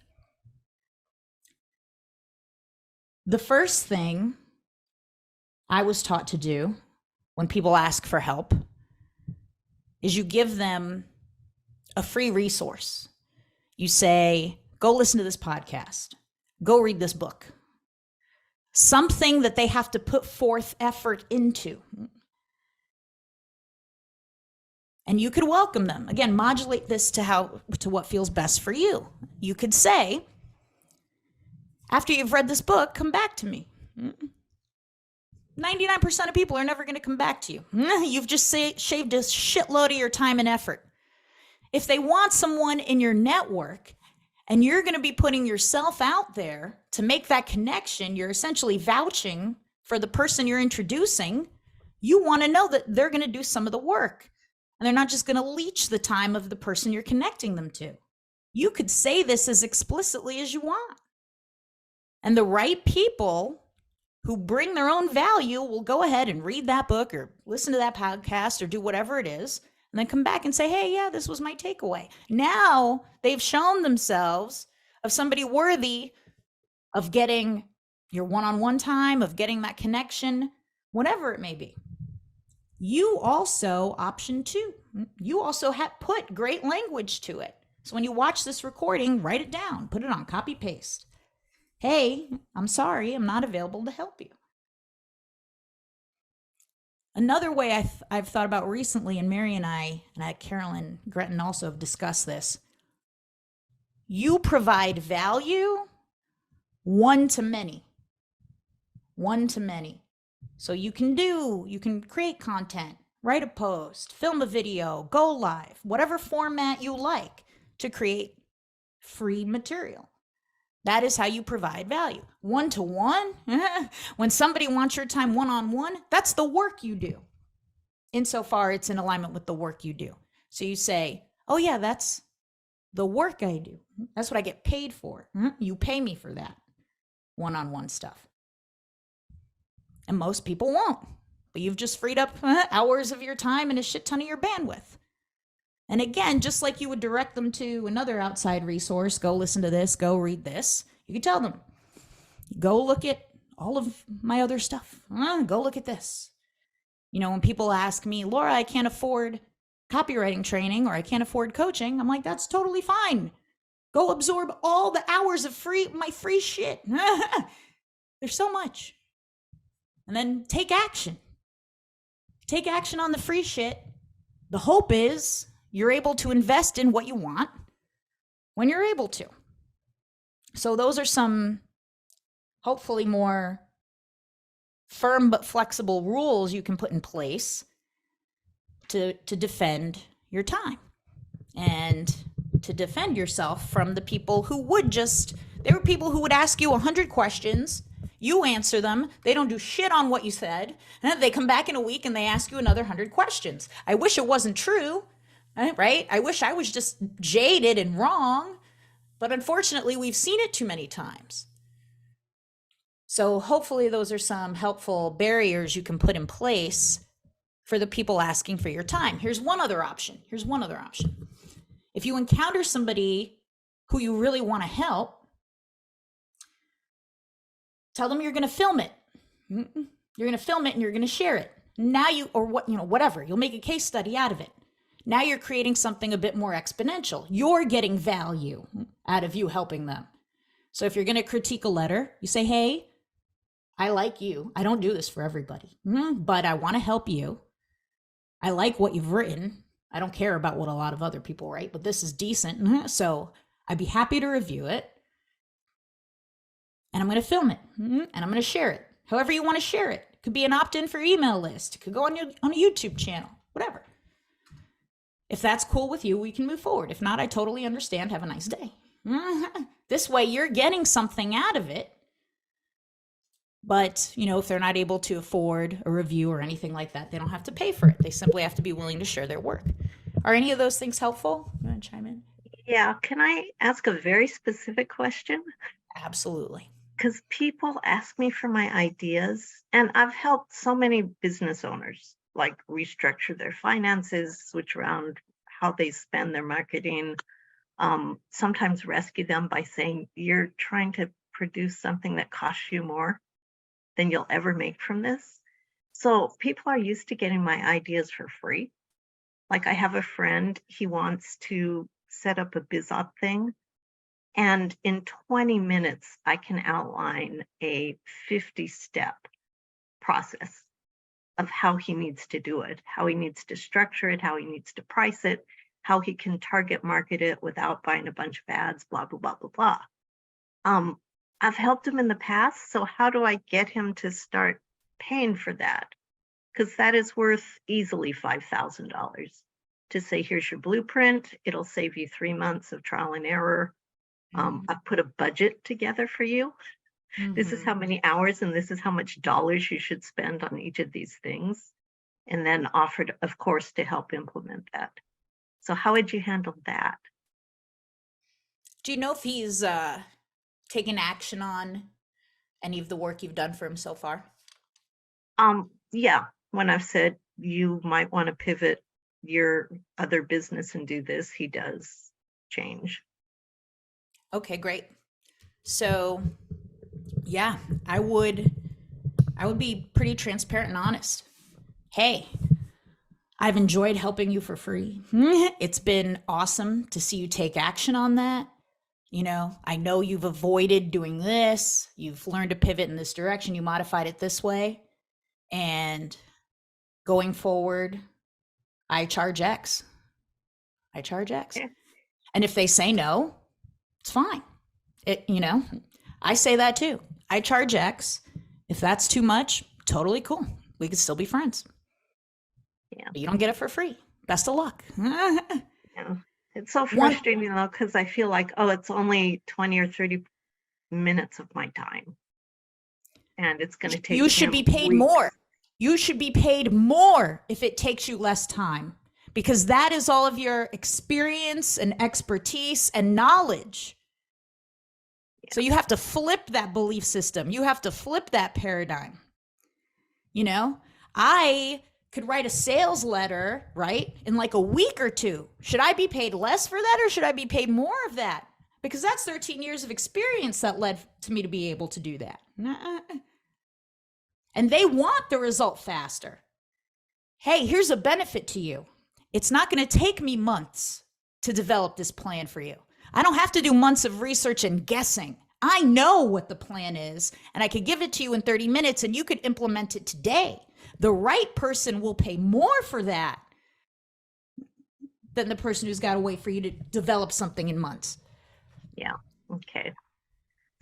The first thing I was taught to do when people ask for help is you give them a free resource. You say, go listen to this podcast, go read this book. Something that they have to put forth effort into. And you could welcome them. Again, modulate this to what feels best for you. You could say, after you've read this book, come back to me. 99% of people are never going to come back to you. You've just shaved a shitload of your time and effort. If they want someone in your network and you're going to be putting yourself out there to make that connection, you're essentially vouching for the person you're introducing. You want to know that they're going to do some of the work and they're not just going to leech the time of the person you're connecting them to. You could say this as explicitly as you want. And the right people who bring their own value will go ahead and read that book or listen to that podcast or do whatever it is, and then come back and say, hey, yeah, this was my takeaway. Now they've shown themselves of somebody worthy of getting your one-on-one time, of getting that connection, whatever it may be. You also, option 2, you also put great language to it. So when you watch this recording, write it down, put it on, copy, paste. Hey, I'm sorry, I'm not available to help you. Another way I've thought about recently, and Mary and Carolyn Gretton also have discussed this. You provide value one to many. So you can create content, write a post, film a video, go live, whatever format you like to create free material. That is how you provide value. One-to-one, when somebody wants your time one-on-one, that's the work you do. Insofar, it's in alignment with the work you do. So you say, oh yeah, that's the work I do. That's what I get paid for. You pay me for that one-on-one stuff. And most people won't. But you've just freed up hours of your time and a shit ton of your bandwidth. And again, just like you would direct them to another outside resource, go listen to this, go read this, you can tell them, go look at all of my other stuff. Go look at this. You know, when people ask me, Laura, I can't afford copywriting training or I can't afford coaching, I'm like, that's totally fine. Go absorb all the hours of my free shit. There's so much. And then take action. Take action on the free shit. The hope is you're able to invest in what you want when you're able to. So those are some hopefully more firm but flexible rules you can put in place to defend your time and to defend yourself from the people who there were people who would ask you 100 questions, you answer them, they don't do shit on what you said, and then they come back in a week and they ask you another 100 questions. I wish it wasn't true, right? I wish I was just jaded and wrong, but unfortunately we've seen it too many times. So hopefully those are some helpful barriers you can put in place for the people asking for your time. Here's one other option. If you encounter somebody who you really want to help, tell them you're going to film it. You're going to film it and you're going to share it. Now whatever, you'll make a case study out of it. Now you're creating something a bit more exponential. You're getting value out of you helping them. So if you're going to critique a letter, you say, hey, I like you. I don't do this for everybody, but I want to help you. I like what you've written. I don't care about what a lot of other people write, but this is decent. So I'd be happy to review it. And I'm going to film it and I'm going to share it. However you want to share it. It could be an opt-in for email list. It could go on a YouTube channel, whatever. If that's cool with you, we can move forward. If not, I totally understand. Have a nice day. This way you're getting something out of it. But, if they're not able to afford a review or anything like that, they don't have to pay for it. They simply have to be willing to share their work. Are any of those things helpful? You want to chime in? Yeah, can I ask a very specific question? Absolutely. Because people ask me for my ideas, and I've helped so many business owners like restructure their finances, switch around how they spend their marketing, sometimes rescue them by saying, you're trying to produce something that costs you more than you'll ever make from this. So people are used to getting my ideas for free. Like I have a friend, he wants to set up a BizOp thing. And in 20 minutes, I can outline a 50-step process of how he needs to do it, how he needs to structure it, how he needs to price it, how he can target market it without buying a bunch of ads, blah, blah, blah, blah, blah. I've helped him in the past, so how do I get him to start paying for that? Because that is worth easily $5,000 to say, here's your blueprint. It'll save you 3 months of trial and error. I've put a budget together for you. This is how many hours and this is how much dollars you should spend on each of these things. And then offered, of course, to help implement that. So how would you handle that? Do you know if he's taken action on any of the work you've done for him so far? Yeah, when I've said you might want to pivot your other business and do this, he does change. Okay, great. So yeah, I would be pretty transparent and honest. Hey, I've enjoyed helping you for free. It's been awesome to see you take action on that. I know you've avoided doing this. You've learned to pivot in this direction. You modified it this way. And going forward, I charge X. Yeah. And if they say no, it's fine. I say that too. I charge X. If that's too much, totally cool. We can still be friends. Yeah. But you don't get it for free. Best of luck. Yeah. It's so frustrating though, because I feel like, it's only 20 or 30 minutes of my time. And it's going to take You should be paid more. You should be paid more if it takes you less time, because that is all of your experience and expertise and knowledge. So you have to flip that belief system. You have to flip that paradigm. I could write a sales letter, right, in like a week or two. Should I be paid less for that or should I be paid more of that? Because that's 13 years of experience that led to me to be able to do that. And they want the result faster. Hey, here's a benefit to you. It's not going to take me months to develop this plan for you. I don't have to do months of research and guessing. I know what the plan is, and I could give it to you in 30 minutes and you could implement it today. The right person will pay more for that than the person who's got to wait for you to develop something in months. Yeah, okay.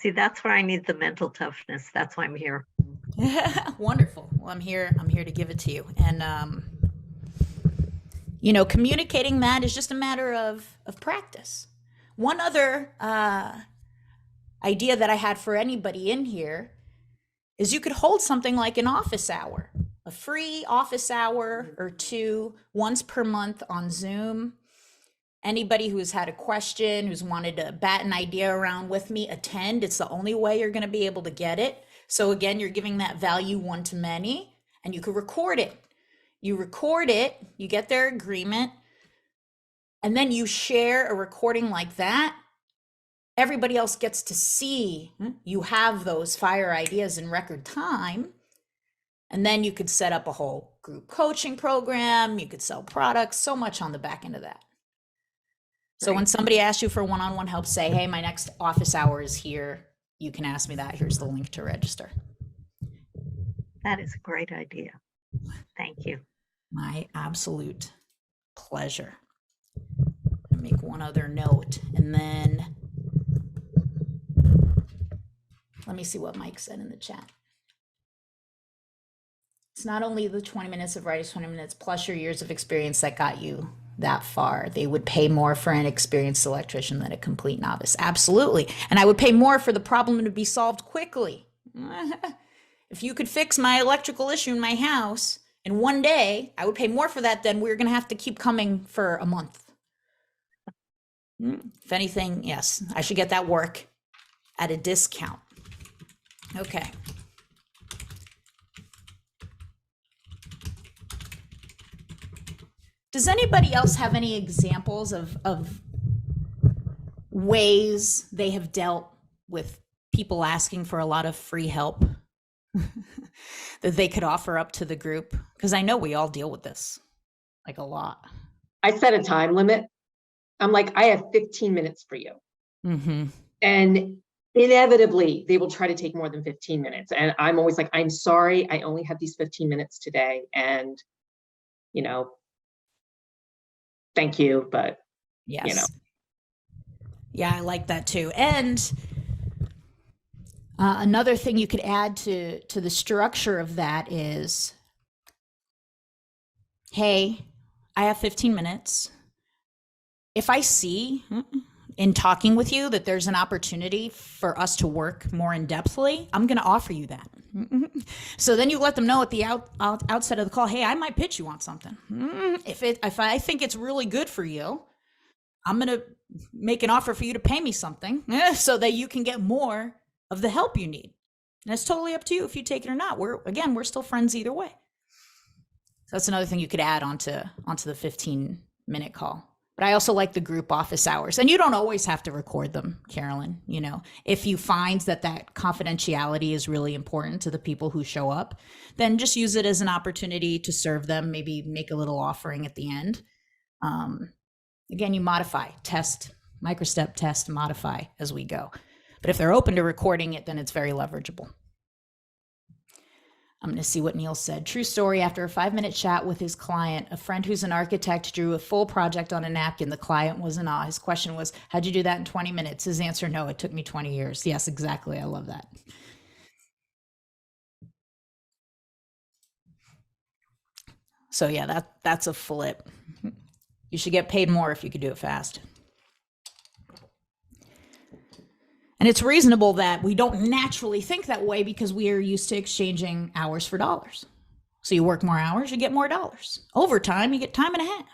See, that's where I need the mental toughness. That's why I'm here. Wonderful. Well, I'm here to give it to you. And, you know, communicating that is just a matter of practice. One other idea that I had for anybody in here is you could hold something like an office hour, a free office hour or two once per month on Zoom. Anybody who's had a question, who's wanted to bat an idea around with me, attend. It's the only way you're going to be able to get it. So again, you're giving that value one to many, and you can record it. You record it, you get their agreement, and then you share a recording like that. Everybody else gets to see you have those fire ideas in record time. And then you could set up a whole group coaching program. You could sell products, so much on the back end of that. So when somebody asks you for one-on-one help, say, hey, my next office hour is here. You can ask me that. Here's the link to register. That is a great idea. Thank you. My absolute pleasure. I'll make one other note, and then let me see what Mike said in the chat. It's not only the 20 minutes of writing, 20 minutes plus your years of experience that got you that far. They would pay more for an experienced electrician than a complete novice. Absolutely. And I would pay more for the problem to be solved quickly. If you could fix my electrical issue in my house in one day, I would pay more for that than we're going to have to keep coming for a month. If anything, yes, I should get that work at a discount. Okay. Does anybody else have any examples of ways they have dealt with people asking for a lot of free help that they could offer up to the group? Because I know we all deal with this, like a lot. I set a time limit. I'm like, I have 15 minutes for you. Mm-hmm. And inevitably, they will try to take more than 15 minutes. And I'm always like, I'm sorry, I only have these 15 minutes today. And, you know, thank you, but, Yes. you know. Yeah, I like that too. And another thing you could add to the structure of that is, hey, I have 15 minutes. If I see in talking with you that there's an opportunity for us to work more in depthly, I'm going to offer you that. So then you let them know at the outset of the call, hey, I might pitch you on something. If I think it's really good for you, I'm going to make an offer for you to pay me something so that you can get more of the help you need. And it's totally up to you if you take it or not. We're still friends either way. So that's another thing you could add onto the 15-minute call. But I also like the group office hours. And you don't always have to record them, Carolyn. You know, if you find that confidentiality is really important to the people who show up, then just use it as an opportunity to serve them, maybe make a little offering at the end. Again, you modify, test, microstep, test, modify as we go. But if they're open to recording it, then it's very leverageable. I'm going to see what Neil said. True story. After a 5-minute chat with his client, a friend who's an architect drew a full project on a napkin. The client was in awe. His question was, how'd you do that in 20 minutes? His answer, no, it took me 20 years. Yes, exactly. I love that. So yeah, that's a flip. You should get paid more if you could do it fast. And it's reasonable that we don't naturally think that way because we are used to exchanging hours for dollars. So you work more hours, you get more dollars. Overtime, you get time and a half.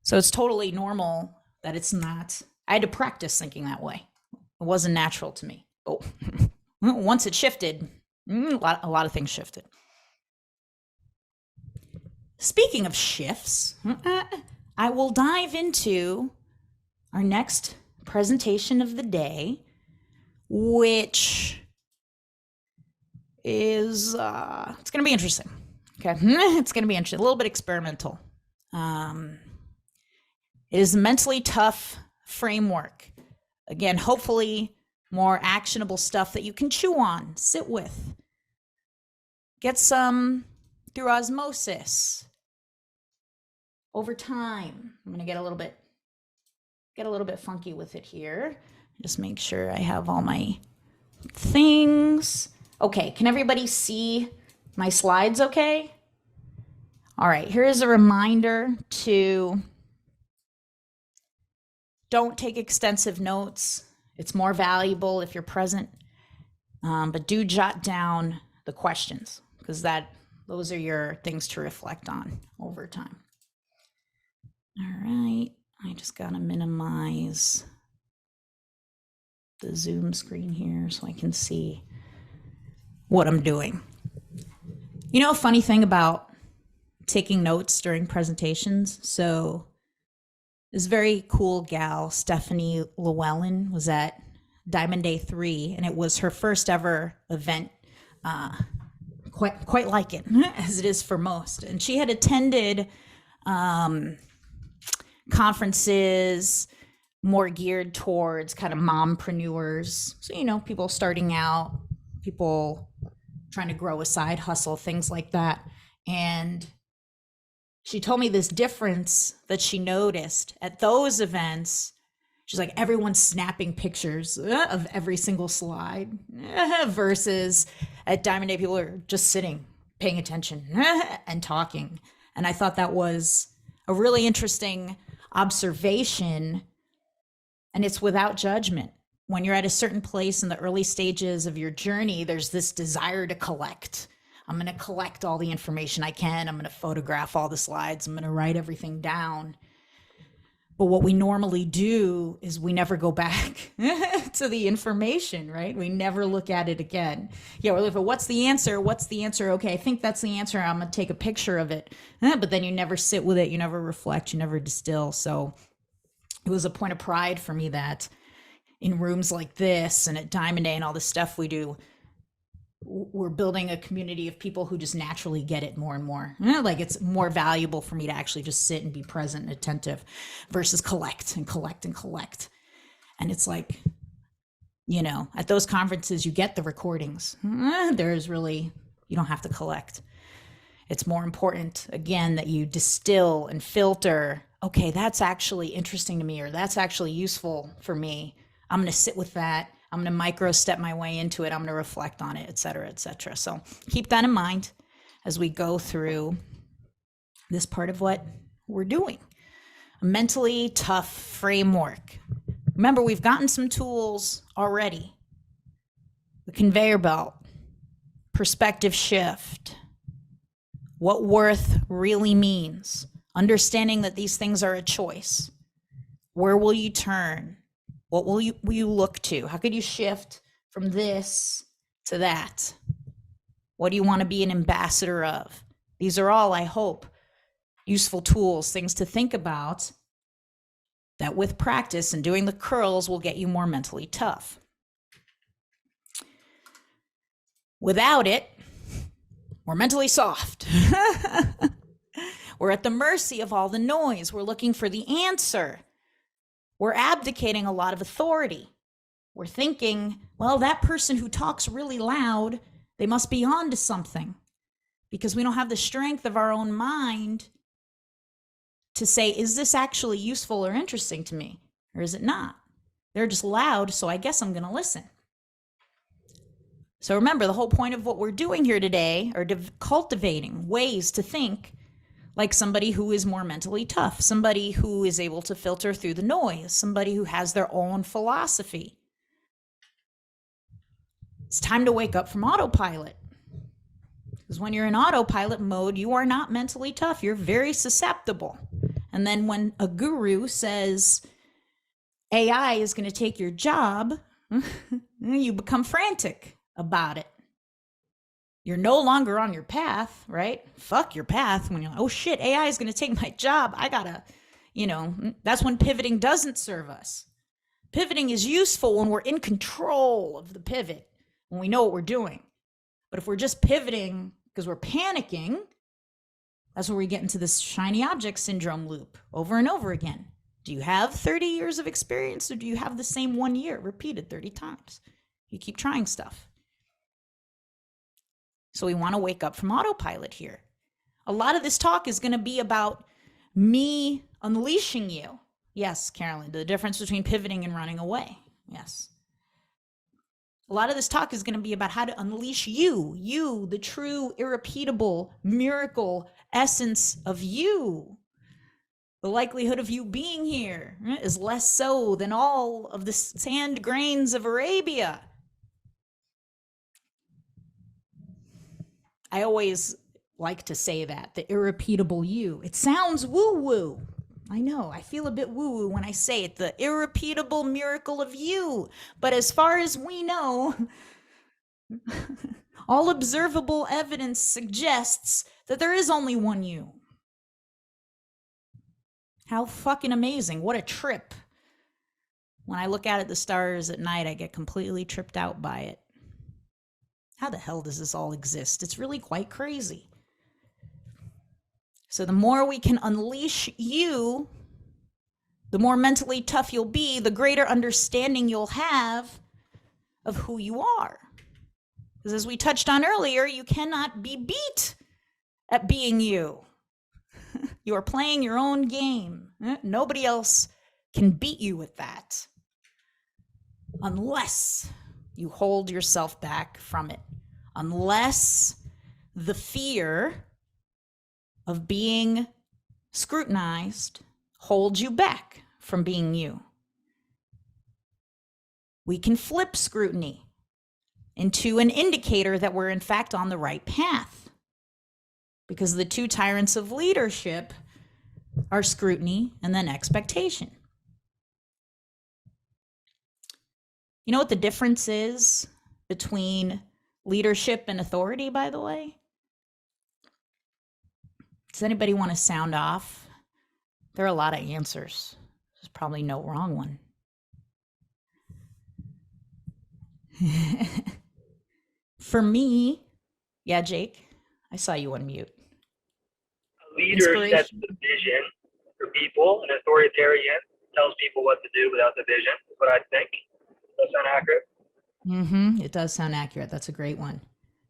So it's totally normal that it's not. I had to practice thinking that way. It wasn't natural to me. But once it shifted, a lot of things shifted. speaking of shifts, I will dive into our next presentation of the day, which is it's going to be interesting. Okay, it's going to be interesting, a little bit experimental. It is a mentally tough framework. Again, hopefully more actionable stuff that you can chew on, sit with, get some through osmosis over time. I'm going to get a little bit funky with it here. Just make sure I have all my things. Okay, can everybody see my slides okay? All right, here is a reminder to don't take extensive notes. It's more valuable if you're present, but do jot down the questions because those are your things to reflect on over time. All right, I just gotta minimize the Zoom screen here so I can see what I'm doing. You know, a funny thing about taking notes during presentations. So this very cool gal, Stephanie Llewellyn, was at Diamond Day 3, and it was her first ever event, quite like it, as it is for most. And she had attended conferences more geared towards kind of mompreneurs. So, you know, people starting out, people trying to grow a side hustle, things like that. And she told me this difference that she noticed at those events. She's like, everyone's snapping pictures of every single slide versus at Diamond Day, people are just sitting, paying attention and talking. And I thought that was a really interesting observation. And it's without judgment. When you're at a certain place in the early stages of your journey, there's this desire to collect. I'm going to collect all the information I can. I'm going to photograph all the slides. I'm going to write everything down. But what we normally do is we never go back to the information, right? We never look at it again. Yeah, we're looking for what's the answer? What's the answer? Okay, I think that's the answer. I'm going to take a picture of it. But then you never sit with it. You never reflect. You never distill. So it was a point of pride for me that in rooms like this and at Diamond Day and all the stuff we do, we're building a community of people who just naturally get it more and more. Like it's more valuable for me to actually just sit and be present and attentive versus collect and collect and collect. And it's like, you know, at those conferences, you get the recordings. There's really, you don't have to collect. It's more important, again, that you distill and filter. Okay, that's actually interesting to me, or that's actually useful for me. I'm going to sit with that. I'm going to micro step my way into it. I'm going to reflect on it, et cetera, et cetera. So keep that in mind as we go through this part of what we're doing. A mentally tough framework. Remember, we've gotten some tools already. The conveyor belt, perspective shift, what worth really means, understanding that these things are a choice. Where will you turn? What will you look to? How could you shift from this to that? What do you want to be an ambassador of? These are all, I hope, useful tools, things to think about that with practice and doing the curls will get you more mentally tough. Without it, we're mentally soft. We're at the mercy of all the noise. We're looking for the answer. We're abdicating a lot of authority. We're thinking, well, that person who talks really loud, they must be on to something, because we don't have the strength of our own mind to say, is this actually useful or interesting to me, or is it not? They're just loud, so I guess I'm going to listen. So remember, the whole point of what we're doing here today are cultivating ways to think like somebody who is more mentally tough, somebody who is able to filter through the noise, somebody who has their own philosophy. It's time to wake up from autopilot. Because when you're in autopilot mode, you are not mentally tough. You're very susceptible. And then when a guru says AI is going to take your job, you become frantic about it. you're no longer on your path, right? Fuck your path. When you're like, oh shit, AI is going to take my job. I gotta, that's when pivoting doesn't serve us. Pivoting is useful when we're in control of the pivot, when we know what we're doing. But if we're just pivoting because we're panicking, that's where we get into this shiny object syndrome loop over and over again. Do you have 30 years of experience, or do you have the same 1 year repeated 30 times? You keep trying stuff. So we want to wake up from autopilot here. A lot of this talk is going to be about me unleashing you. Yes, Carolyn, the difference between pivoting and running away. Yes. A lot of this talk is going to be about how to unleash you, the true, irrepeatable, miracle essence of you. The likelihood of you being here is less so than all of the sand grains of Arabia. I always like to say that, the irrepeatable you. It sounds woo-woo. I know, I feel a bit woo-woo when I say it, the irrepeatable miracle of you. But as far as we know, all observable evidence suggests that there is only one you. How fucking amazing. What a trip. When I look out at the stars at night, I get completely tripped out by it. How the hell does this all exist? It's really quite crazy. So the more we can unleash you, the more mentally tough you'll be, the greater understanding you'll have of who you are. Because as we touched on earlier, you cannot be beat at being you. You are playing your own game. Nobody else can beat you with that unless you hold yourself back from it. Unless the fear of being scrutinized holds you back from being you. We can flip scrutiny into an indicator that we're in fact on the right path. Because the two tyrants of leadership are scrutiny and then expectation. You know what the difference is between leadership and authority, by the way? Does anybody want to sound off? There are a lot of answers. There's probably no wrong one. For me, yeah, Jake, I saw you unmute. A leader sets the vision for people. An authoritarian tells people what to do without the vision, is what I think. Does that sound accurate? It does sound accurate. That's a great one.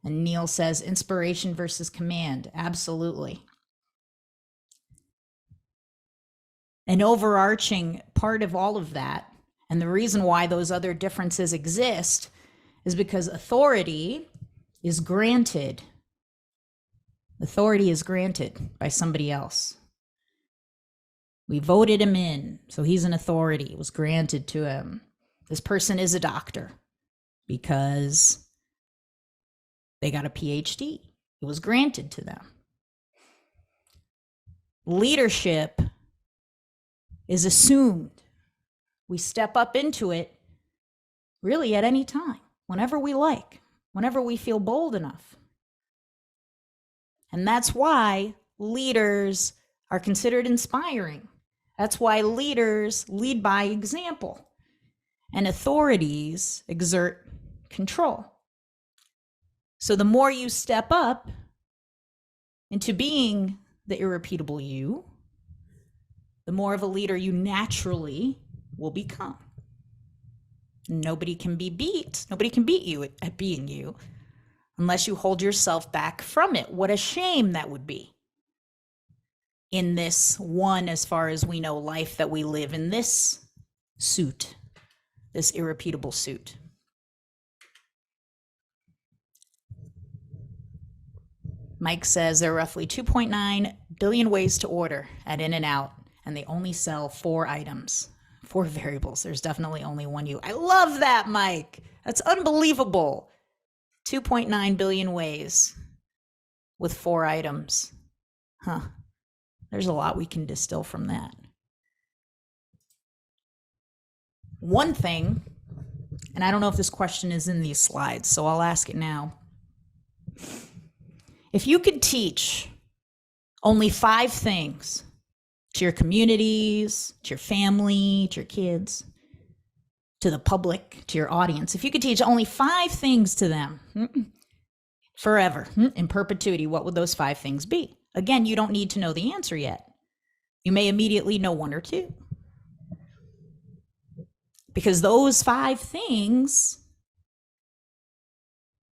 And Neil says inspiration versus command. Absolutely. An overarching part of all of that, and the reason why those other differences exist, is because authority is granted. Authority is granted by somebody else. We voted him in, so he's an authority. It was granted to him. This person is a doctor because they got a PhD. It was granted to them. Leadership is assumed. We step up into it really at any time, whenever we like, whenever we feel bold enough. And that's why leaders are considered inspiring. That's why leaders lead by example and authorities exert control. So the more you step up into being the irrepeatable you, the more of a leader you naturally will become. Nobody can be beat. Nobody can beat you at being you unless you hold yourself back from it. What a shame that would be in this one, as far as we know, life that we live in this suit, this irrepeatable suit. Mike says there are roughly 2.9 billion ways to order at In-N-Out, and they only sell 4 items, 4 variables. There's definitely only one you. I love that, Mike. That's unbelievable. 2.9 billion ways with 4 items. Huh. There's a lot we can distill from that. One thing, and I don't know if this question is in these slides, so I'll ask it now. If you could teach only 5 things to your communities, to your family, to your kids, to the public, to your audience, if you could teach only 5 things to them forever, in perpetuity, what would those 5 things be? Again, you don't need to know the answer yet. You may immediately know 1 or 2. Because those 5 things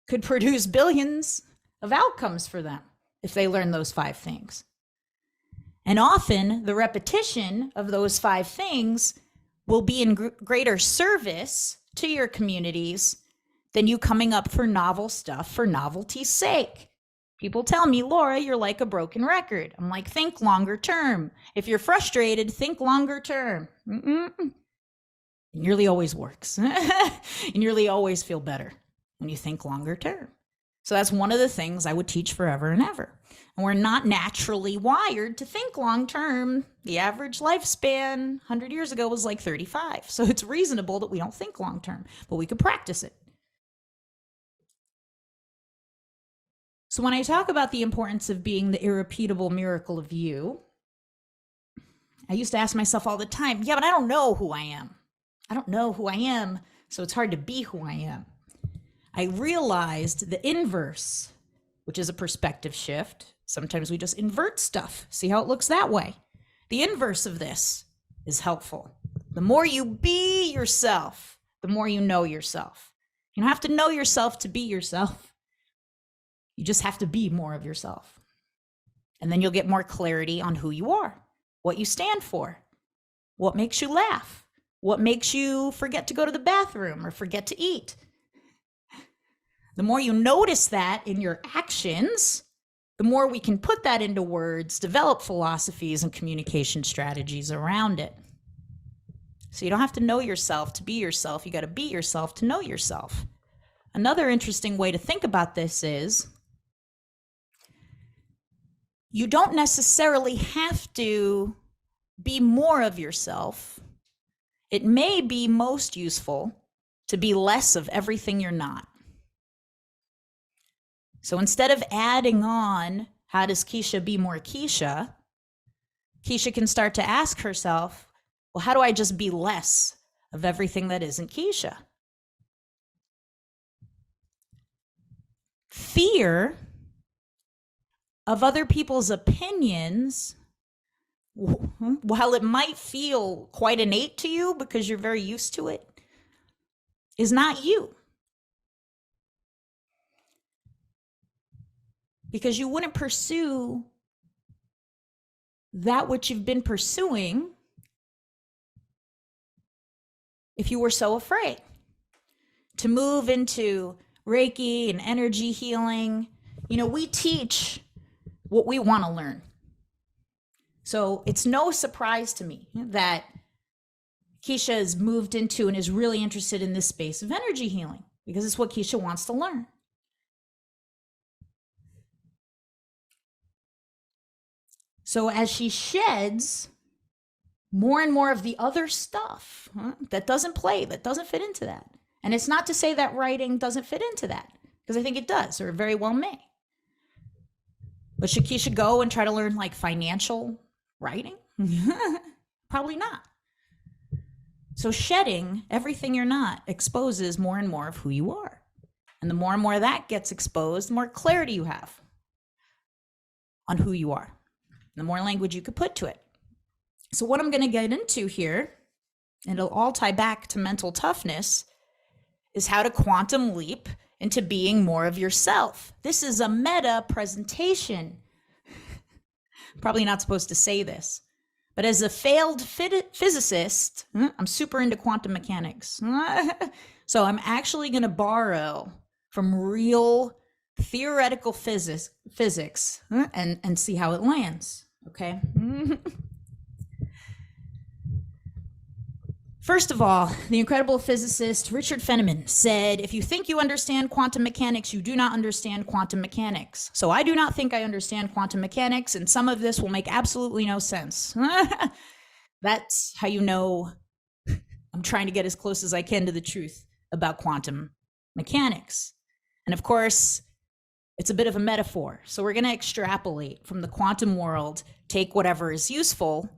could produce billions of outcomes for them if they learn those 5 things. And often the repetition of those 5 things will be in greater service to your communities than you coming up for novel stuff for novelty's sake. People tell me, Laura, you're like a broken record. I'm like, think longer term. If you're frustrated, think longer term. It nearly always works. You nearly always feel better when you think longer term. So that's one of the things I would teach forever and ever. And we're not naturally wired to think long term. The average lifespan 100 years ago was like 35. So it's reasonable that we don't think long term, but we could practice it. So when I talk about the importance of being the irrepeatable miracle of you, I used to ask myself all the time, yeah, but I don't know who I am. I don't know who I am, so it's hard to be who I am. I realized the inverse, which is a perspective shift. Sometimes we just invert stuff, see how it looks that way. The inverse of this is helpful. The more you be yourself, the more you know yourself. You don't have to know yourself to be yourself. You just have to be more of yourself. And then you'll get more clarity on who you are, what you stand for, what makes you laugh, what makes you forget to go to the bathroom or forget to eat. The more you notice that in your actions, the more we can put that into words, develop philosophies and communication strategies around it. So you don't have to know yourself to be yourself. You got to be yourself to know yourself. Another interesting way to think about this is you don't necessarily have to be more of yourself. It may be most useful to be less of everything you're not. So instead of adding on, how does Keisha be more Keisha? Keisha can start to ask herself, well, how do I just be less of everything that isn't Keisha? Fear of other people's opinions, while it might feel quite innate to you because you're very used to it, is not you. Because you wouldn't pursue that which you've been pursuing if you were so afraid. To move into Reiki and energy healing, we teach what we want to learn. So it's no surprise to me that Keisha has moved into and is really interested in this space of energy healing because it's what Keisha wants to learn. So as she sheds more and more of the other stuff that doesn't play, that doesn't fit into that. And it's not to say that writing doesn't fit into that, because I think it does, or it very well may. But should Keisha go and try to learn like financial writing? Probably not. So shedding everything you're not exposes more and more of who you are. And the more that gets exposed, the more clarity you have on who you are. The more language you could put to it. So what I'm going to get into here, and it'll all tie back to mental toughness, is how to quantum leap into being more of yourself. This is a meta presentation. Probably not supposed to say this, but as a failed physicist, I'm super into quantum mechanics. So I'm actually going to borrow from real theoretical physics and see how it lands. Okay. First of all, the incredible physicist Richard Feynman said, if you think you understand quantum mechanics, you do not understand quantum mechanics. So I do not think I understand quantum mechanics, and some of this will make absolutely no sense. That's how you know I'm trying to get as close as I can to the truth about quantum mechanics. And of course, It's a bit of a metaphor. So we're going to extrapolate from the quantum world, take whatever is useful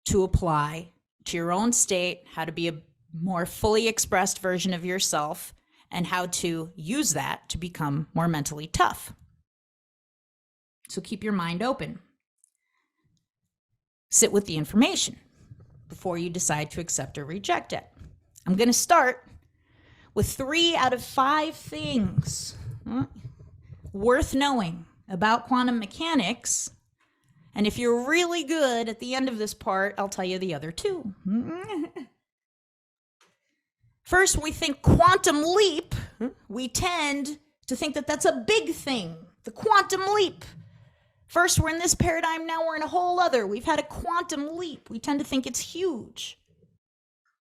to apply to your own state, how to be a more fully expressed version of yourself, and how to use that to become more mentally tough. So keep your mind open. Sit with the information before you decide to accept or reject it. I'm going to start with 3 out of 5 things worth knowing about quantum mechanics. And if you're really good at the end of this part, I'll tell you the other 2. First, when we think quantum leap, we tend to think that that's a big thing, the quantum leap. First, we're in this paradigm, now we're in a whole other. We've had a quantum leap. We tend to think it's huge.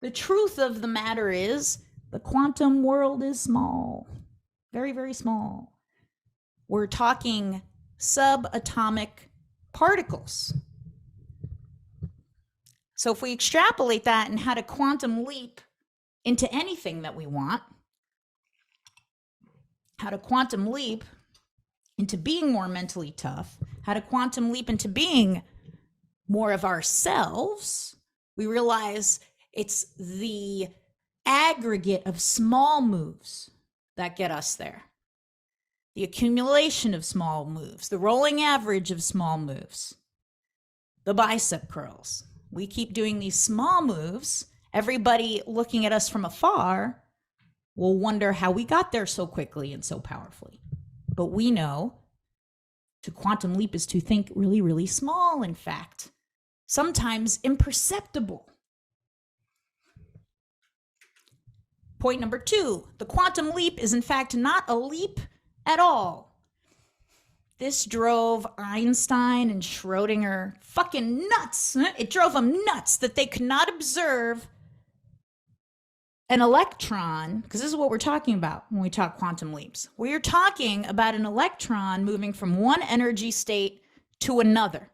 The truth of the matter is the quantum world is small, very, very small. We're talking subatomic particles. So if we extrapolate that and had a quantum leap into anything that we want, how to quantum leap into being more mentally tough, how to quantum leap into being more of ourselves, we realize it's the aggregate of small moves that get us there. The accumulation of small moves, the rolling average of small moves, the bicep curls. We keep doing these small moves. Everybody looking at us from afar will wonder how we got there so quickly and so powerfully. But we know to quantum leap is to think really, really small, in fact, sometimes imperceptible. Point number 2, the quantum leap is in fact not a leap at all. This drove Einstein and Schrodinger fucking nuts. It drove them nuts that they could not observe an electron, because this is what we're talking about when we talk quantum leaps. We're talking about an electron moving from one energy state to another.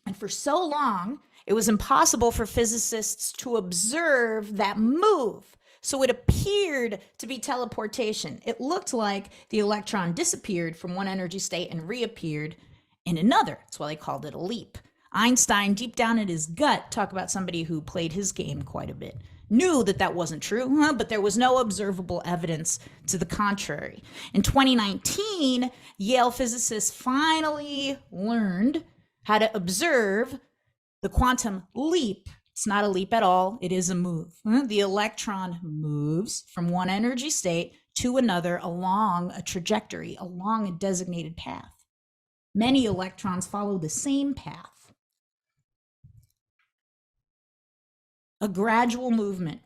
And for so long, it was impossible for physicists to observe that move. So it appeared to be teleportation. It looked like the electron disappeared from one energy state and reappeared in another. That's why they called it a leap. Einstein, deep down in his gut, talk about somebody who played his game quite a bit, knew that that wasn't true, but there was no observable evidence to the contrary. In 2019, Yale physicists finally learned how to observe the quantum leap. It's not a leap at all. It is a move. The electron moves from one energy state to another along a trajectory, along a designated path. Many electrons follow the same path. A gradual movement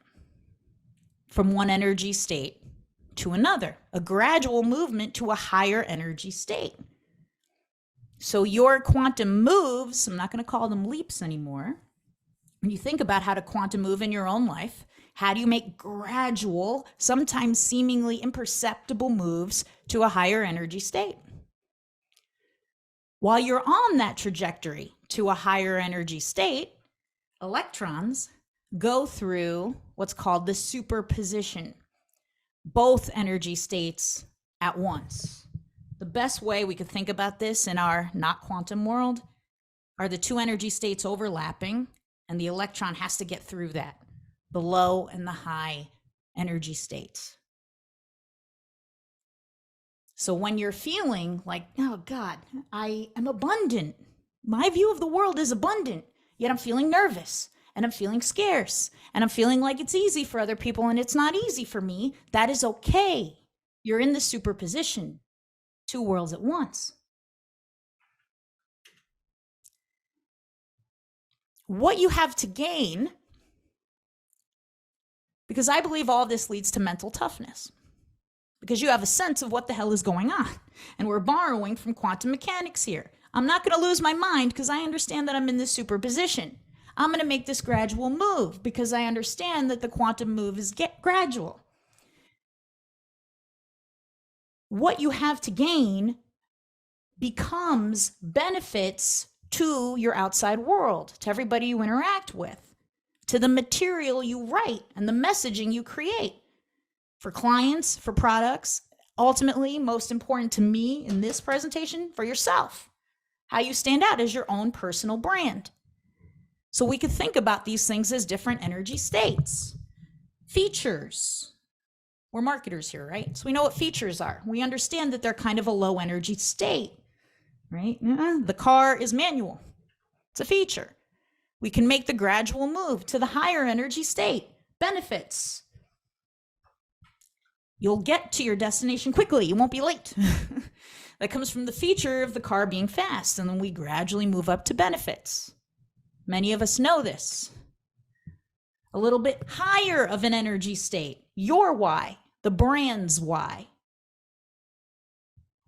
from one energy state to another, a gradual movement to a higher energy state. So your quantum moves, I'm not going to call them leaps anymore. When you think about how to quantum move in your own life, how do you make gradual, sometimes seemingly imperceptible moves to a higher energy state? While you're on that trajectory to a higher energy state, electrons go through what's called the superposition, both energy states at once. The best way we could think about this in our not quantum world are the 2 energy states overlapping, and the electron has to get through that, the low and the high energy states. So when you're feeling like, oh God, I am abundant, my view of the world is abundant, yet I'm feeling nervous, and I'm feeling scarce, and I'm feeling like it's easy for other people and it's not easy for me, that is okay. You're in the superposition, 2 worlds at once. What you have to gain, because I believe all this leads to mental toughness, because you have a sense of what the hell is going on, and we're borrowing from quantum mechanics here. I'm not going to lose my mind because I understand that I'm in this superposition. I'm going to make this gradual move because I understand that the quantum move is gradual. What you have to gain becomes benefits to your outside world, to everybody you interact with, to the material you write and the messaging you create for clients, for products. ultimately most important to me in this presentation, for yourself, how you stand out as your own personal brand. So we could think about these things as different energy states. Features. We're marketers here, right? So we know what features are. We understand that they're kind of a low energy state, right? The car is manual. It's a feature. We can make the gradual move to the higher energy state. Benefits. You'll get to your destination quickly. You won't be late. That comes from the feature of the car being fast, and then we gradually move up to benefits. Many of us know this. A little bit higher of an energy state. Your why, the brand's why.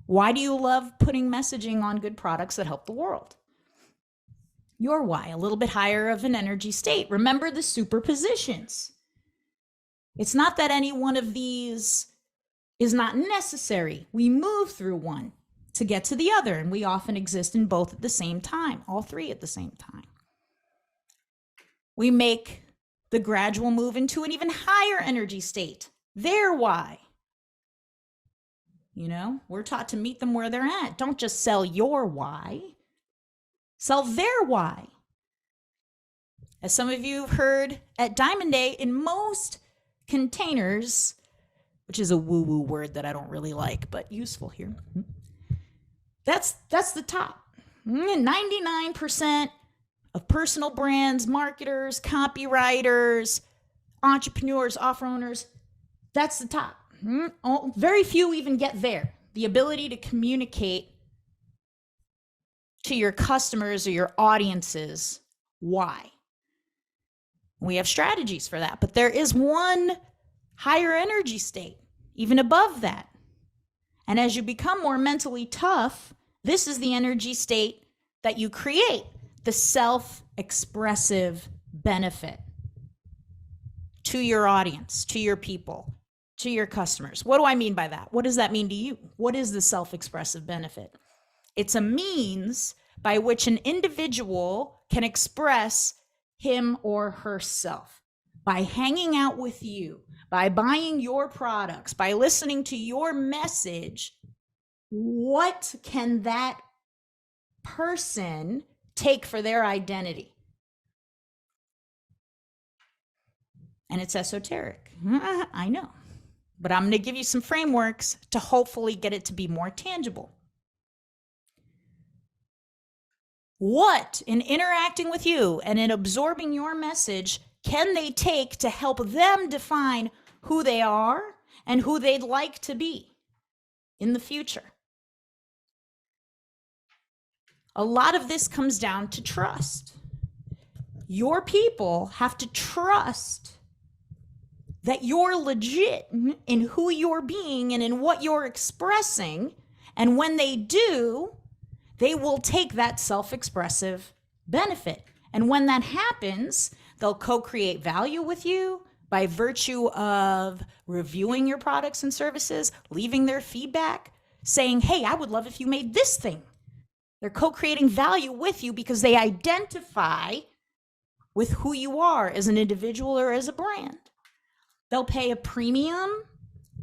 Why do you love putting messaging on good products that help the world? Your why, a little bit higher of an energy state. Remember the superpositions. It's not that any one of these is not necessary. We move through one to get to the other, and we often exist in both at the same time, all three at the same time. We make the gradual move into an even higher energy state, their why. You know, we're taught to meet them where they're at. Don't just sell your why, sell their why. As some of you have heard at Diamond Day, in most containers, which is a woo-woo word that I don't really like, but useful here. That's the top. 99% of personal brands, marketers, copywriters, entrepreneurs, offer owners, that's the top. Very few even get there. The ability to communicate to your customers or your audiences why. We have strategies for that, but there is one higher energy state, even above that. And as you become more mentally tough, this is the energy state that you create, the self-expressive benefit to your audience, to your people, to your customers. What do I mean by that? What does that mean to you? What is the self-expressive benefit? It's a means by which an individual can express him or herself by hanging out with you, by buying your products, by listening to your message. What can that person take for their identity? And it's esoteric. I know. But I'm going to give you some frameworks to hopefully get it to be more tangible. What, in interacting with you and in absorbing your message, can they take to help them define who they are and who they'd like to be in the future? A lot of this comes down to trust. Your people have to trust that you're legit in who you're being and in what you're expressing. And when they do, they will take that self-expressive benefit. And when that happens, they'll co-create value with you by virtue of reviewing your products and services, leaving their feedback, saying, hey, I would love if you made this thing. They're co-creating value with you because they identify with who you are as an individual or as a brand. They'll pay a premium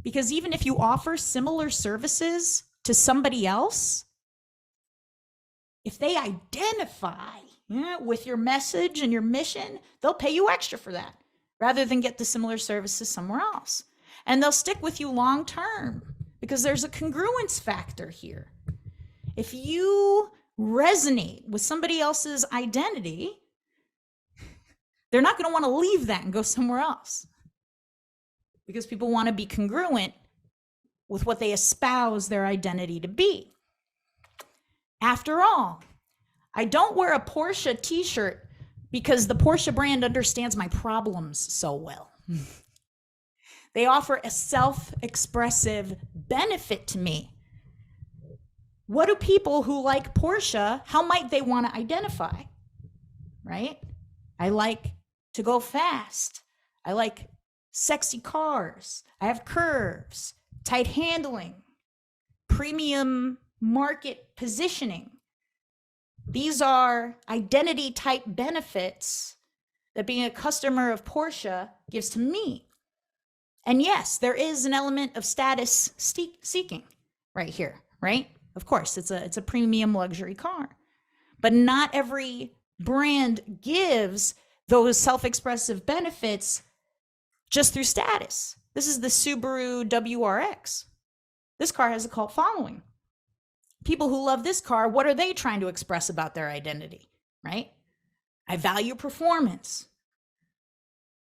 because even if you offer similar services to somebody else, if they identify with your message and your mission, they'll pay you extra for that rather than get the similar services somewhere else. And they'll stick with you long term because there's a congruence factor here. If you resonate with somebody else's identity, they're not going to want to leave that and go somewhere else because people want to be congruent with what they espouse their identity to be. After all, I don't wear a Porsche t-shirt because the Porsche brand understands my problems so well. They offer a self-expressive benefit to me. What do people who like Porsche, how might they want to identify, right? I like to go fast. I like sexy cars. I have curves, tight handling, premium market positioning. These are identity type benefits that being a customer of Porsche gives to me. And yes, there is an element of status seeking right here, right? Of course, it's a premium luxury car. But not every brand gives those self-expressive benefits just through status. This is the Subaru WRX. This car has a cult following. People who love this car, what are they trying to express about their identity, right? I value performance.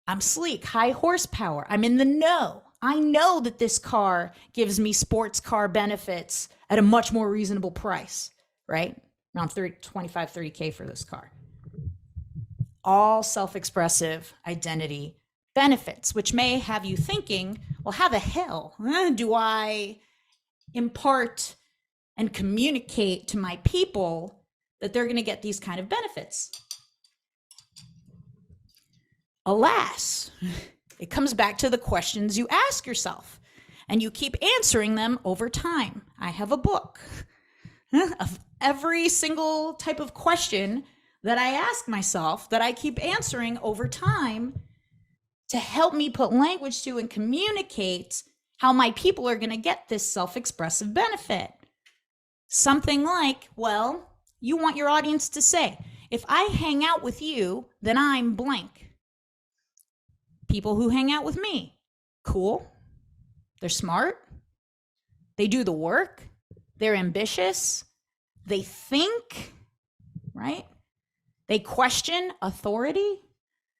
I'm sleek, high horsepower. I'm in the know. I know that this car gives me sports car benefits at a much more reasonable price, right? Around 25, 30K for this car. All self-expressive identity benefits, which may have you thinking, well, how the hell do I impart and communicate to my people that they're going to get these kind of benefits? Alas, it comes back to the questions you ask yourself, and you keep answering them over time. I have a book of every single type of question that I ask myself that I keep answering over time to help me put language to and communicate how my people are going to get this self-expressive benefit. Something like, well, you want your audience to say, if I hang out with you, then I'm blank. People who hang out with me, cool. They're smart. They do the work. They're ambitious. They think, right? They question authority.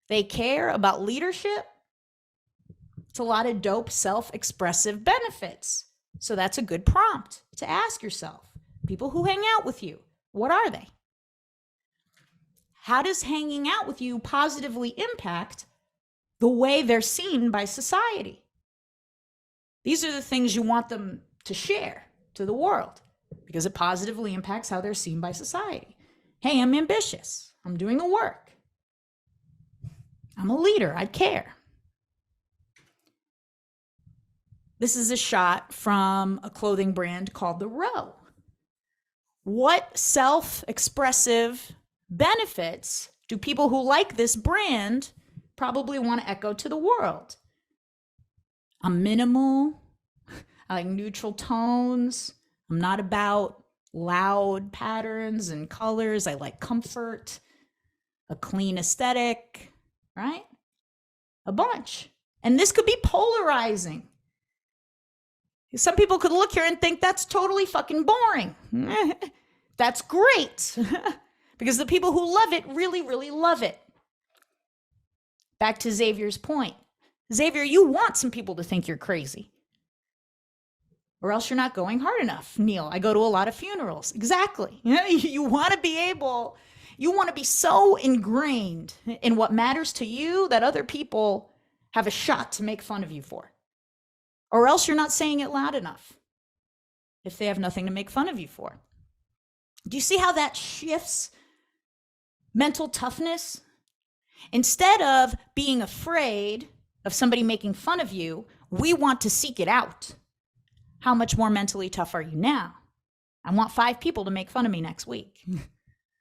They care about leadership. It's a lot of dope self-expressive benefits. So that's a good prompt to ask yourself. People who hang out with you, what are they? How does hanging out with you positively impact the way they're seen by society? These are the things you want them to share to the world because it positively impacts how they're seen by society. Hey, I'm ambitious. I'm doing the work. I'm a leader. I care. This is a shot from a clothing brand called The Row. What self-expressive benefits do people who like this brand probably want to echo to the world? I'm minimal. I like neutral tones. I'm not about loud patterns and colors. I like comfort, a clean aesthetic, right? A bunch. And this could be polarizing. Some people could look here and think that's totally fucking boring. That's great. Because the people who love it really, really love it. Back to Xavier's point. Xavier, you want some people to think you're crazy. Or else you're not going hard enough. Neil, I go to a lot of funerals. Exactly. You want to be able, you want to be so ingrained in what matters to you that other people have a shot to make fun of you for. Or else you're not saying it loud enough if they have nothing to make fun of you for. Do you see how that shifts mental toughness? Instead of being afraid of somebody making fun of you, we want to seek it out. How much more mentally tough are you now? I want 5 people to make fun of me next week.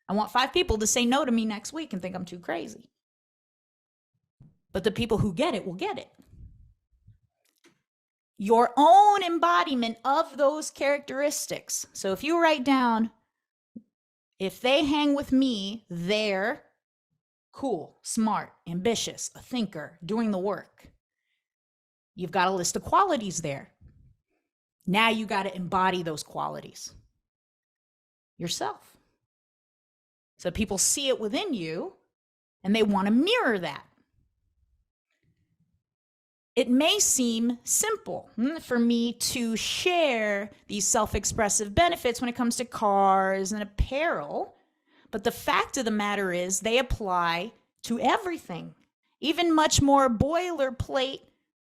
I want 5 people to say no to me next week and think I'm too crazy. But the people who get it will get it. Your own embodiment of those characteristics. So if you write down, if they hang with me, they're cool, smart, ambitious, a thinker, doing the work. You've got a list of qualities there. Now you got to embody those qualities yourself. So people see it within you and they want to mirror that. It may seem simple for me to share these self-expressive benefits when it comes to cars and apparel, but the fact of the matter is they apply to everything, even much more boilerplate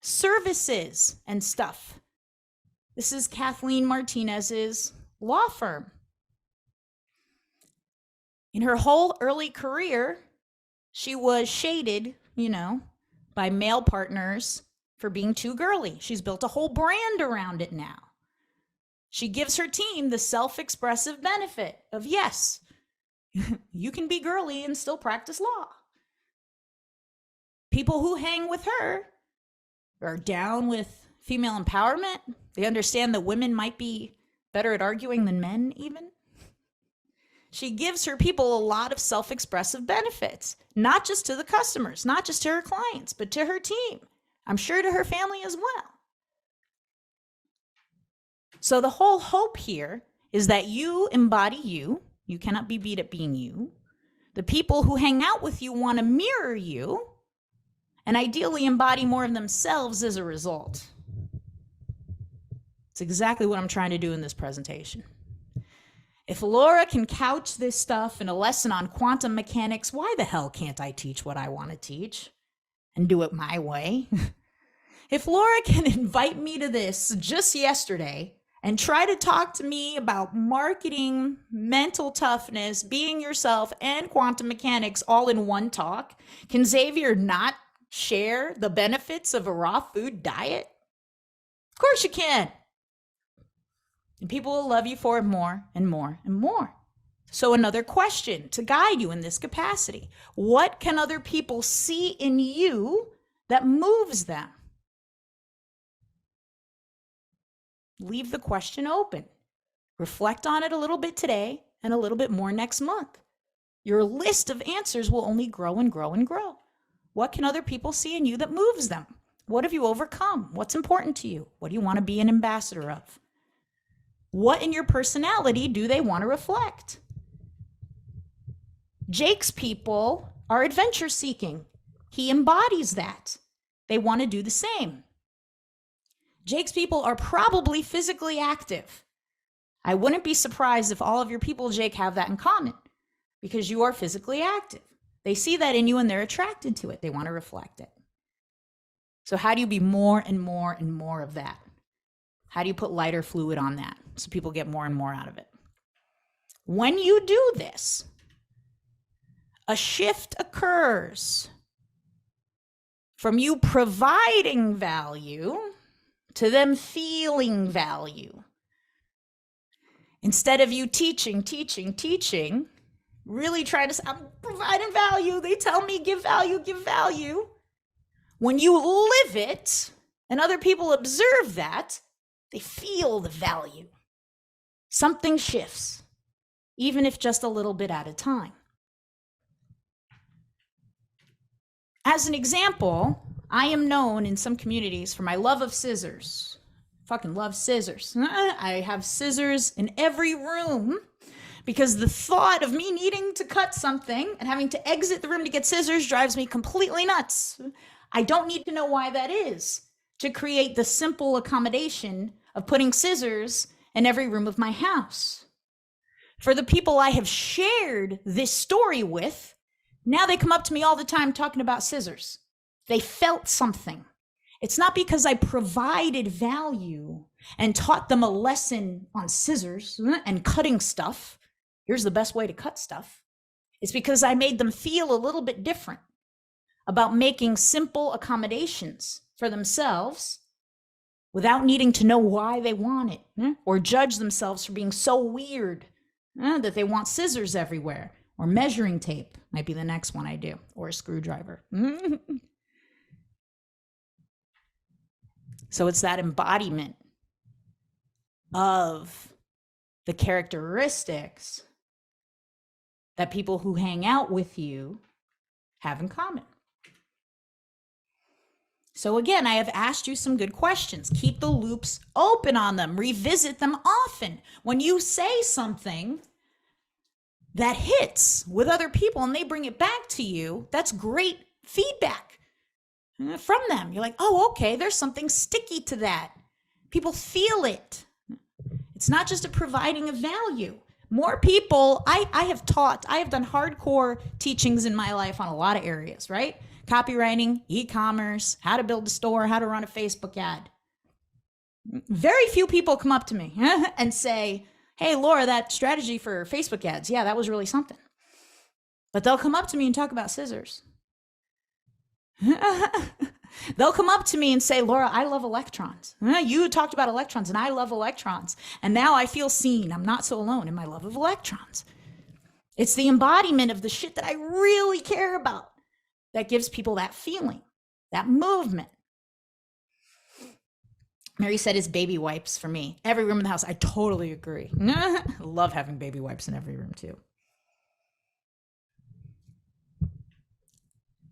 services and stuff. This is Kathleen Martinez's law firm. In her whole early career, she was shaded, by male partners for being too girly. She's built a whole brand around it now. She gives her team the self-expressive benefit of, yes, you can be girly and still practice law. People who hang with her are down with female empowerment. They understand that women might be better at arguing than men, even. She gives her people a lot of self-expressive benefits, not just to the customers, not just to her clients, but to her team. I'm sure to her family as well. So the whole hope here is that you embody you. You cannot be beat at being you. The people who hang out with you want to mirror you and ideally embody more of themselves as a result. It's exactly what I'm trying to do in this presentation. If Laura can couch this stuff in a lesson on quantum mechanics, why the hell can't I teach what I want to teach and do it my way? If Laura can invite me to this just yesterday and try to talk to me about marketing, mental toughness, being yourself, and quantum mechanics all in one talk, can Xavier not share the benefits of a raw food diet? Of course you can. And people will love you for it more and more and more. So another question to guide you in this capacity. What can other people see in you that moves them? Leave the question open. Reflect on it a little bit today and a little bit more next month. Your list of answers will only grow and grow and grow. What can other people see in you that moves them? What have you overcome? What's important to you? What do you want to be an ambassador of? What in your personality do they want to reflect? Jake's people are adventure seeking. He embodies that. They want to do the same. Jake's people are probably physically active. I wouldn't be surprised if all of your people, Jake, have that in common because you are physically active. They see that in you and they're attracted to it. They want to reflect it. So how do you be more and more and more of that? How do you put lighter fluid on that so people get more and more out of it? When you do this, a shift occurs from you providing value to them feeling value. Instead of you teaching, really trying to say, I'm providing value. They tell me, give value, give value. When you live it and other people observe that, they feel the value. Something shifts, even if just a little bit at a time. As an example, I am known in some communities for my love of scissors. Fucking love scissors. I have scissors in every room because the thought of me needing to cut something and having to exit the room to get scissors drives me completely nuts. I don't need to know why that is to create the simple accommodation of putting scissors in every room of my house. For the people I have shared this story with, now they come up to me all the time talking about scissors. They felt something. It's not because I provided value and taught them a lesson on scissors and cutting stuff. Here's the best way to cut stuff. It's because I made them feel a little bit different about making simple accommodations for themselves without needing to know why they want it or judge themselves for being so weird that they want scissors everywhere, or measuring tape might be the next one I do, or a screwdriver. So it's that embodiment of the characteristics that people who hang out with you have in common. So again, I have asked you some good questions. Keep the loops open on them. Revisit them often. When you say something that hits with other people and they bring it back to you, that's great feedback from them. You're like, oh, okay, there's something sticky to that. People feel it. It's not just a providing of value. More people, I have done hardcore teachings in my life on a lot of areas, right? Copywriting, e-commerce, how to build a store, how to run a Facebook ad. Very few people come up to me and say, hey, Laura, that strategy for Facebook ads, yeah, that was really something. But they'll come up to me and talk about scissors. They'll come up to me and say, Laura, I love electrons. You talked about electrons and I love electrons. And now I feel seen. I'm not so alone in my love of electrons. It's the embodiment of the shit that I really care about that gives people that feeling, that movement. Mary said it's baby wipes for me. Every room in the house. I totally agree. I love having baby wipes in every room too.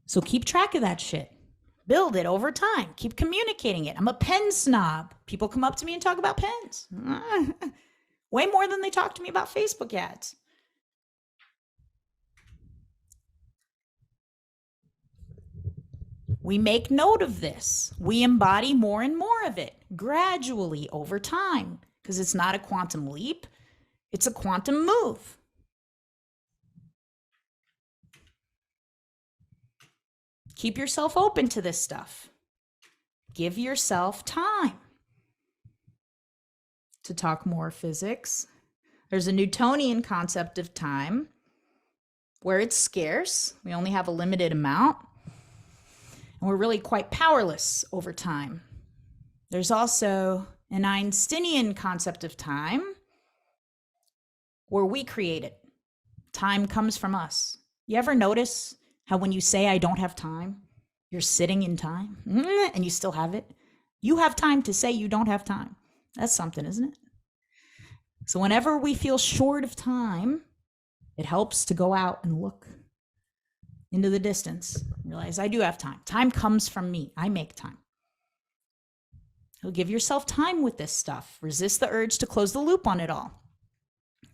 So keep track of that shit. Build it over time. Keep communicating it. I'm a pen snob. People come up to me and talk about pens. Way more than they talk to me about Facebook ads. We make note of this. We embody more and more of it gradually over time, because it's not a quantum leap, it's a quantum move. Keep yourself open to this stuff. Give yourself time to talk more physics. There's a Newtonian concept of time where it's scarce. We only have a limited amount. And we're really quite powerless over time. There's also an Einsteinian concept of time where we create it. Time comes from us. You ever notice how when you say, I don't have time, you're sitting in time and you still have it? You have time to say you don't have time. That's something, isn't it? So whenever we feel short of time, it helps to go out and look into the distance. Realize I do have time. Time comes from me. I make time. So give yourself time with this stuff. Resist the urge to close the loop on it all.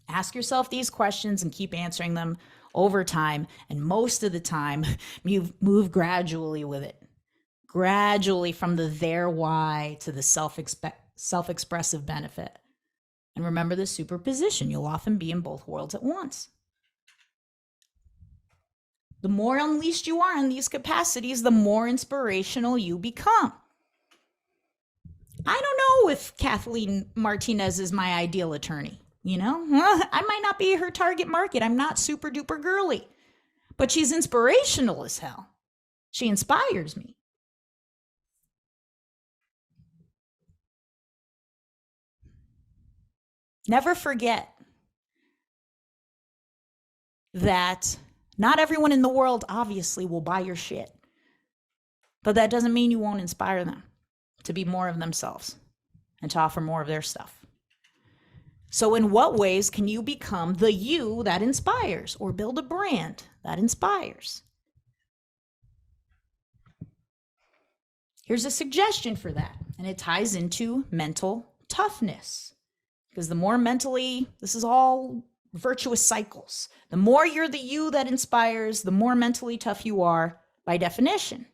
Ask yourself these questions and keep answering them over time. And most of the time, you move gradually with it. Gradually from the there why to the self-expressive benefit. And remember the superposition. You'll often be in both worlds at once. The more unleashed you are in these capacities, the more inspirational you become. I don't know if Kathleen Martinez is my ideal attorney. You know, I might not be her target market. I'm not super duper girly, but she's inspirational as hell. She inspires me. Never forget that not everyone in the world obviously will buy your shit, but that doesn't mean you won't inspire them to be more of themselves and to offer more of their stuff. So in what ways can you become the you that inspires or build a brand that inspires? Here's a suggestion for that, and it ties into mental toughness. Because the more mentally, this is all virtuous cycles. The more you're the you that inspires, the more mentally tough you are by definition.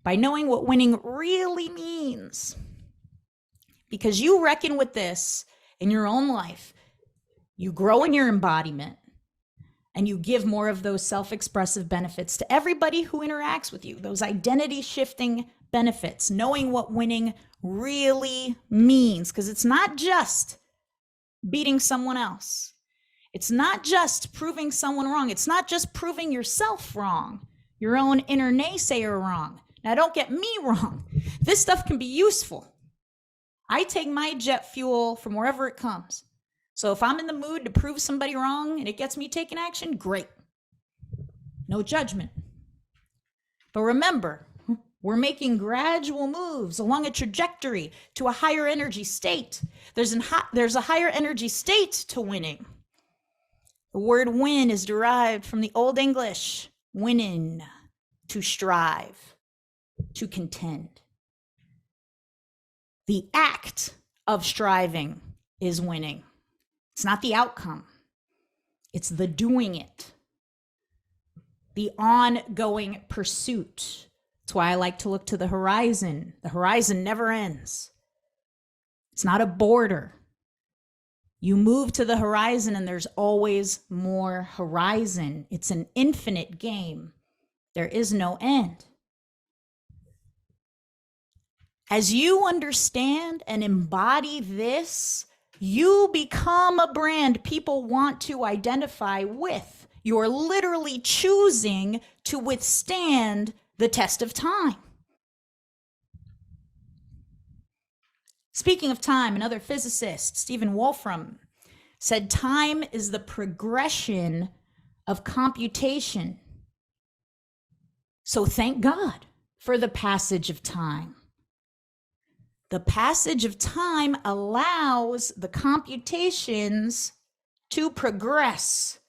By knowing what winning really means. Because you reckon with this in your own life, you grow in your embodiment and you give more of those self-expressive benefits to everybody who interacts with you, those identity shifting benefits, knowing what winning really means. Because it's not just beating someone else. It's not just proving someone wrong. It's not just proving yourself wrong, your own inner naysayer wrong. Now, don't get me wrong. This stuff can be useful. I take my jet fuel from wherever it comes. So if I'm in the mood to prove somebody wrong and it gets me taking action, great. No judgment. But remember, we're making gradual moves along a trajectory to a higher energy state. There's a higher energy state to winning. The word win is derived from the Old English, winnin, to strive, to contend. The act of striving is winning. It's not the outcome. It's the doing it. The ongoing pursuit. That's why I like to look to the horizon. The horizon never ends. It's not a border. You move to the horizon and there's always more horizon. It's an infinite game. There is no end. As you understand and embody this, you become a brand people want to identify with. You're literally choosing to withstand the test of time. Speaking of time, another physicist, Stephen Wolfram, said time is the progression of computation. So thank God for the passage of time. The passage of time allows the computations to progress.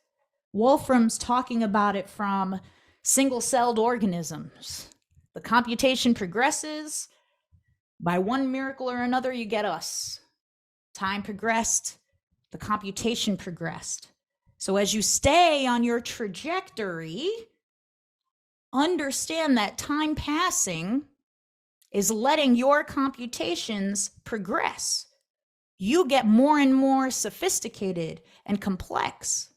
Wolfram's talking about it from single-celled organisms. The computation progresses. By one miracle or another, you get us. Time progressed. The computation progressed. So as you stay on your trajectory, understand that time passing is letting your computations progress. You get more and more sophisticated and complex.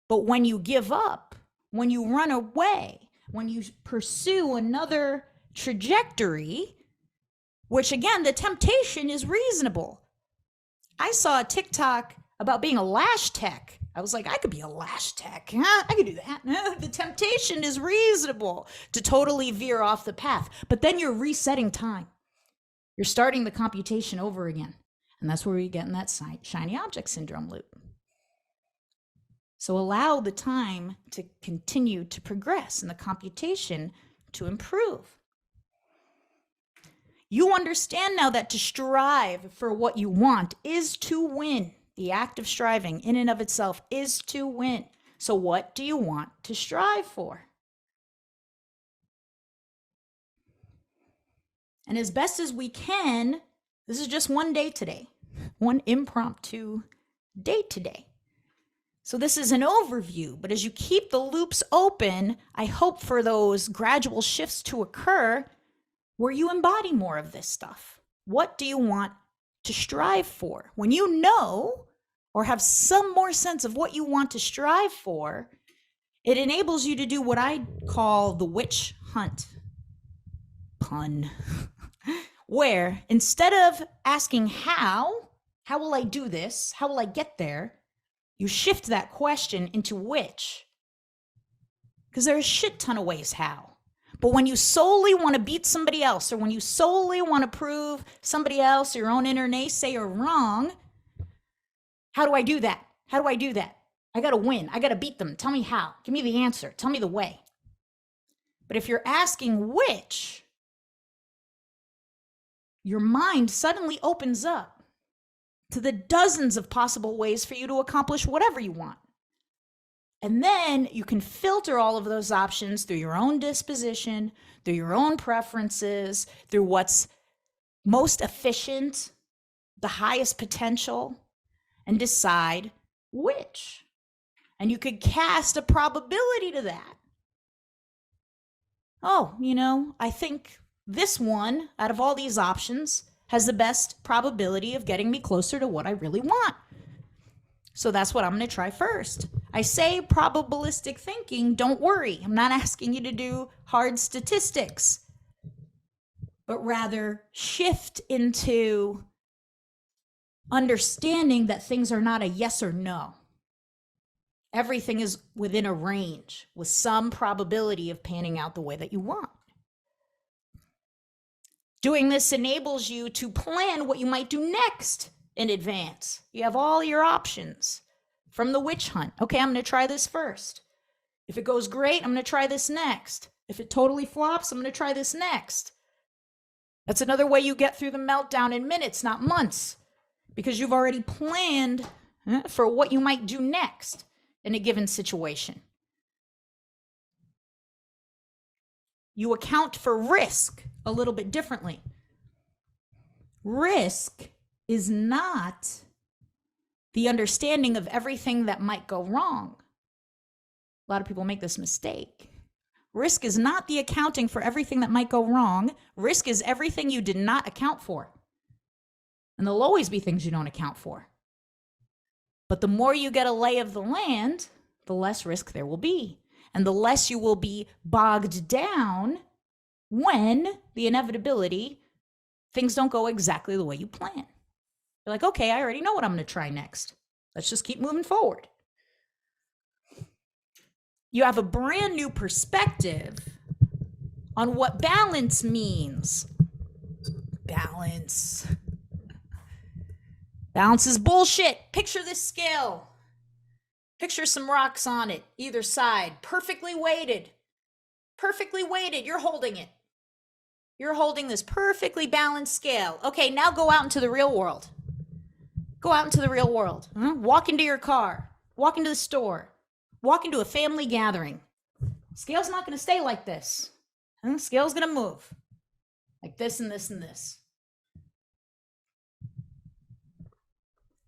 But when you give up, when you run away, when you pursue another trajectory, which again, the temptation is reasonable. I saw a TikTok about being a lash tech. I was like, I could be a lash tech. Huh? I could do that. The temptation is reasonable to totally veer off the path. But then you're resetting time. You're starting the computation over again. And that's where you get in that shiny object syndrome loop. So allow the time to continue to progress and the computation to improve. You understand now that to strive for what you want is to win. The act of striving in and of itself is to win. So what do you want to strive for? And as best as we can, this is just one day today, one impromptu day today. So this is an overview, but as you keep the loops open, I hope for those gradual shifts to occur where you embody more of this stuff. What do you want to strive for? When you know or have some more sense of what you want to strive for, it enables you to do what I call the witch hunt. Pun. Where instead of asking how will I do this? How will I get there? You shift that question into which. Because there are a shit ton of ways how. But when you solely want to beat somebody else, or when you solely want to prove somebody else, your own inner naysayer wrong, how do I do that? How do I do that? I got to win. I got to beat them. Tell me how. Give me the answer. Tell me the way. But if you're asking which, your mind suddenly opens up to the dozens of possible ways for you to accomplish whatever you want. And then you can filter all of those options through your own disposition, through your own preferences, through what's most efficient, the highest potential, and decide which. And you could cast a probability to that. Oh, I think this one out of all these options has the best probability of getting me closer to what I really want. So that's what I'm going to try first. I say probabilistic thinking, don't worry. I'm not asking you to do hard statistics, but rather shift into understanding that things are not a yes or no. Everything is within a range with some probability of panning out the way that you want. Doing this enables you to plan what you might do next in advance. You have all your options from the witch hunt. Okay, I'm going to try this first. If it goes great, I'm going to try this next. If it totally flops, I'm going to try this next. That's another way you get through the meltdown in minutes, not months, because you've already planned for what you might do next in a given situation. You account for risk a little bit differently. Risk is not the understanding of everything that might go wrong. A lot of people make this mistake. Risk is not the accounting for everything that might go wrong. Risk is everything you did not account for. And there'll always be things you don't account for. But the more you get a lay of the land, the less risk there will be. And the less you will be bogged down when the inevitability, things don't go exactly the way you plan. You're like, okay, I already know what I'm going to try next. Let's just keep moving forward. You have a brand new perspective on what balance means. Balance. Balance is bullshit. Picture this scale. Picture some rocks on it, either side, perfectly weighted. Perfectly weighted. You're holding it. You're holding this perfectly balanced scale. Okay, now go out into the real world. Go out into the real world. Walk into your car. Walk into the store. Walk into a family gathering. Scale's not going to stay like this. Scale's going to move. Like this and this and this.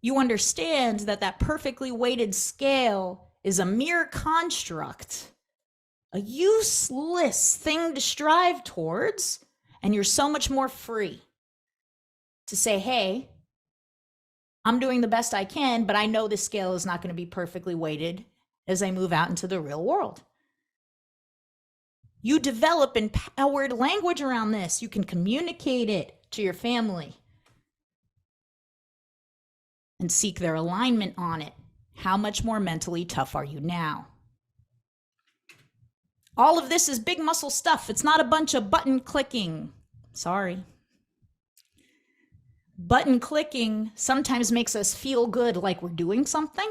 You understand that that perfectly weighted scale is a mere construct, a useless thing to strive towards, and you're so much more free to say, hey, I'm doing the best I can, but I know this scale is not going to be perfectly weighted as I move out into the real world. You develop empowered language around this. You can communicate it to your family and seek their alignment on it. How much more mentally tough are you now? All of this is big muscle stuff. It's not a bunch of button clicking. Sorry. Button clicking sometimes makes us feel good like we're doing something,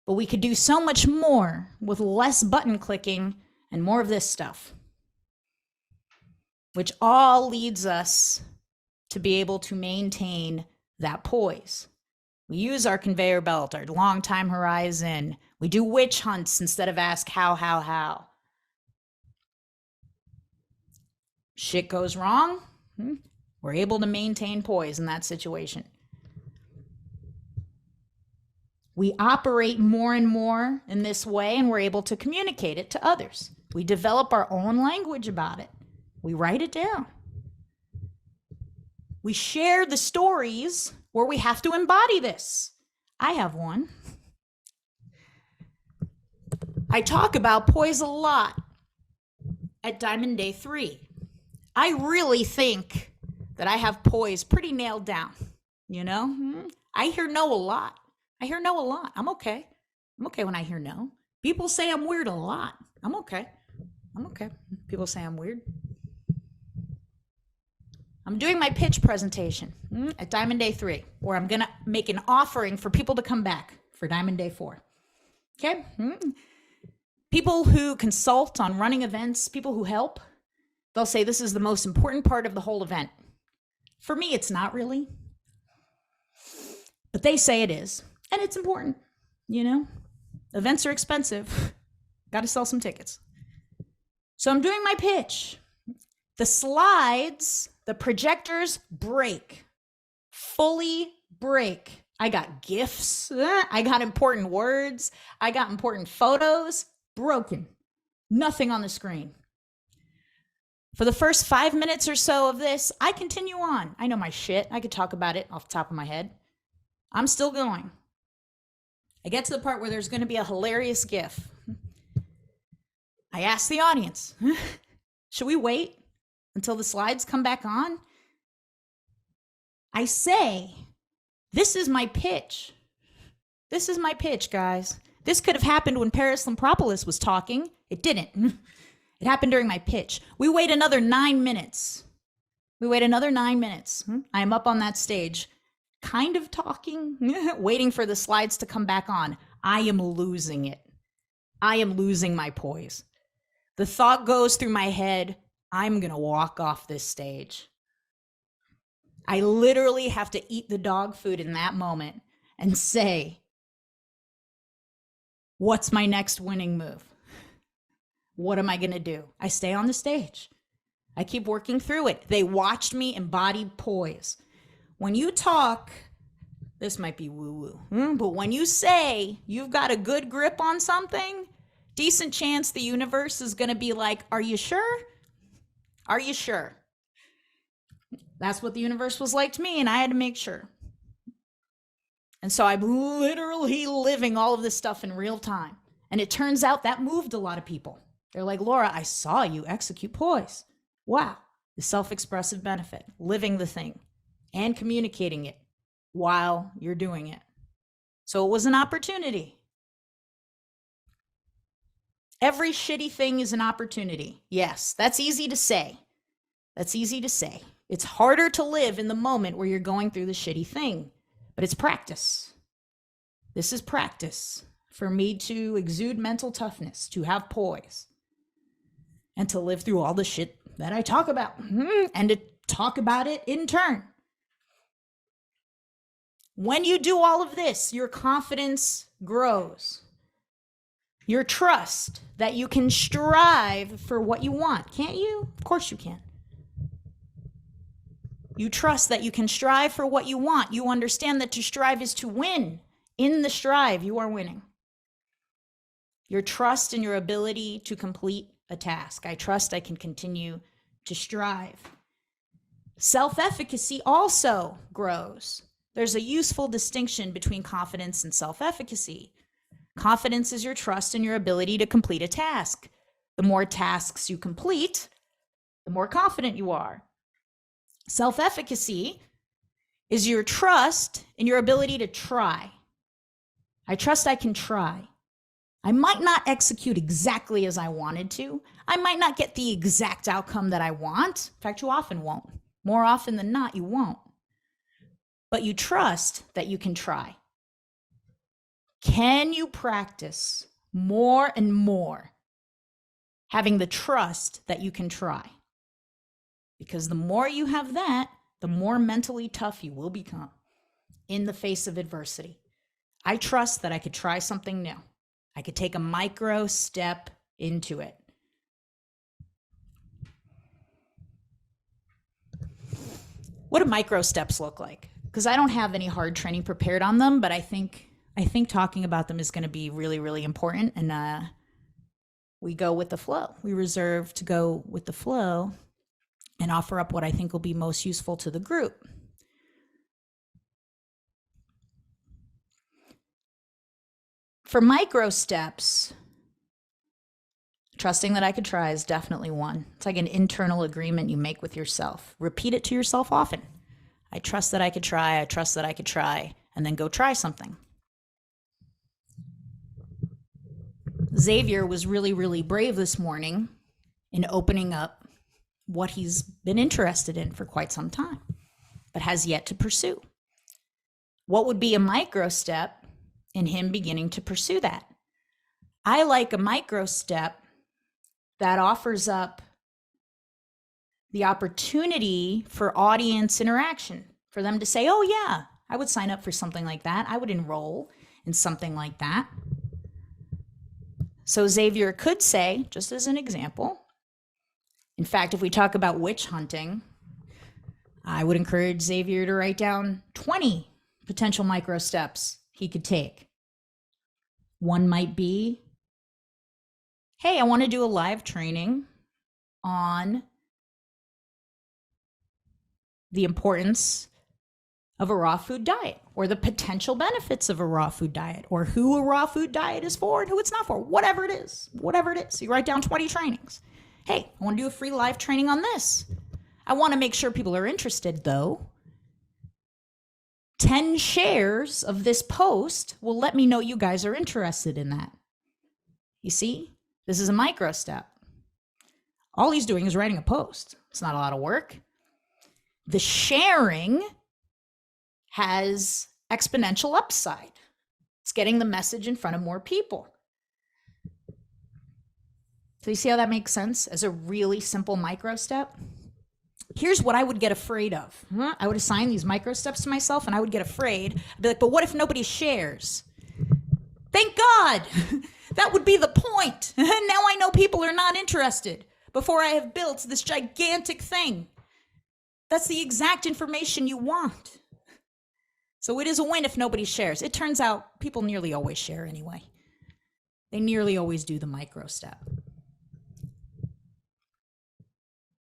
but we could do so much more with less button clicking and more of this stuff, which all leads us to be able to maintain that poise. We use our conveyor belt, our long time horizon. We do witch hunts instead of ask how. Shit goes wrong. We're able to maintain poise in that situation. We operate more and more in this way, and we're able to communicate it to others. We develop our own language about it. We write it down. We share the stories where we have to embody this. I have one. I talk about poise a lot at Diamond Day 3. I really think that I have poise pretty nailed down. You know, I hear no a lot. I'm okay. I'm okay when I hear no. People say I'm weird a lot. I'm okay. People say I'm weird. I'm doing my pitch presentation at Diamond Day 3, where I'm going to make an offering for people to come back for Diamond Day 4. Okay? People who consult on running events, people who help, they'll say this is the most important part of the whole event. For me, it's not really. But they say it is. And it's important, you know? Events are expensive. Got to sell some tickets. So I'm doing my pitch. The slides, the projectors break. Fully break. I got GIFs. I got important words. I got important photos. Broken. Nothing on the screen. For the first 5 minutes or so of this, I continue on. I know my shit. I could talk about it off the top of my head. I'm still going. I get to the part where there's going to be a hilarious GIF. I ask the audience, should we wait until the slides come back on? I say, this is my pitch. This is my pitch, guys. This could have happened when Paris Lampropoulos was talking. It didn't. It happened during my pitch. We wait another 9 minutes. I'm up on that stage, kind of talking, waiting for the slides to come back on. I am losing it. I am losing my poise. The thought goes through my head, I'm going to walk off this stage. I literally have to eat the dog food in that moment and say, what's my next winning move? What am I going to do? I stay on the stage. I keep working through it. They watched me embody poise. When you talk, this might be woo-woo, but when you say you've got a good grip on something, decent chance the universe is going to be like, are you sure? Are you sure? That's what the universe was like to me, and I had to make sure. And so I'm literally living all of this stuff in real time. And it turns out that moved a lot of people. They're like, Laura, I saw you execute poise. Wow. The self-expressive benefit, living the thing and communicating it while you're doing it. So it was an opportunity. Every shitty thing is an opportunity. Yes, that's easy to say. It's harder to live in the moment where you're going through the shitty thing, but it's practice. This is practice for me to exude mental toughness, to have poise, and to live through all the shit that I talk about, and to talk about it in turn. When you do all of this, your confidence grows. Your trust that you can strive for what you want. Can't you? Of course you can. You trust that you can strive for what you want. You understand that to strive is to win. In the strive, you are winning. Your trust in your ability to complete a task. I trust I can continue to strive. Self-efficacy also grows. There's a useful distinction between confidence and self-efficacy. Confidence is your trust in your ability to complete a task. The more tasks you complete, the more confident you are. Self-efficacy is your trust in your ability to try. I trust I can try. I might not execute exactly as I wanted to. I might not get the exact outcome that I want. In fact, you often won't. More often than not, you won't. But you trust that you can try. Can you practice more and more having the trust that you can try? Because the more you have that, the more mentally tough you will become in the face of adversity. I trust that I could try something new. I could take a micro step into it. What do micro steps look like? Because I don't have any hard training prepared on them, but I think talking about them is going to be really, really important. And we go with the flow. We reserve to go with the flow and offer up what I think will be most useful to the group. For micro steps, trusting that I could try is definitely one. It's like an internal agreement you make with yourself. Repeat it to yourself often. I trust that I could try. I trust that I could try. And then go try something. Xavier was really, really brave this morning in opening up what he's been interested in for quite some time, but has yet to pursue. What would be a micro step in him beginning to pursue that? I like a micro step that offers up the opportunity for audience interaction, for them to say, oh yeah, I would sign up for something like that. I would enroll in something like that. So Xavier could say, just as an example, in fact, if we talk about witch hunting, I would encourage Xavier to write down 20 potential micro steps he could take. One might be, hey, I want to do a live training on the importance of a raw food diet, or the potential benefits of a raw food diet, or who a raw food diet is for and who it's not for, whatever it is. You write down 20 trainings. Hey, I want to do a free live training on this. I want to make sure people are interested though. 10 shares of this post will let me know you guys are interested in that. You see, this is a micro step. All he's doing is writing a post. It's not a lot of work. The sharing has exponential upside. It's getting the message in front of more people. So you see how that makes sense as a really simple micro step? Here's what I would get afraid of. I would assign these micro steps to myself and I would get afraid. I'd be like, but what if nobody shares? Thank God. That would be the point. Now I know people are not interested before I have built this gigantic thing. That's the exact information you want. So it is a win if nobody shares. It turns out people nearly always share anyway. They nearly always do the micro step.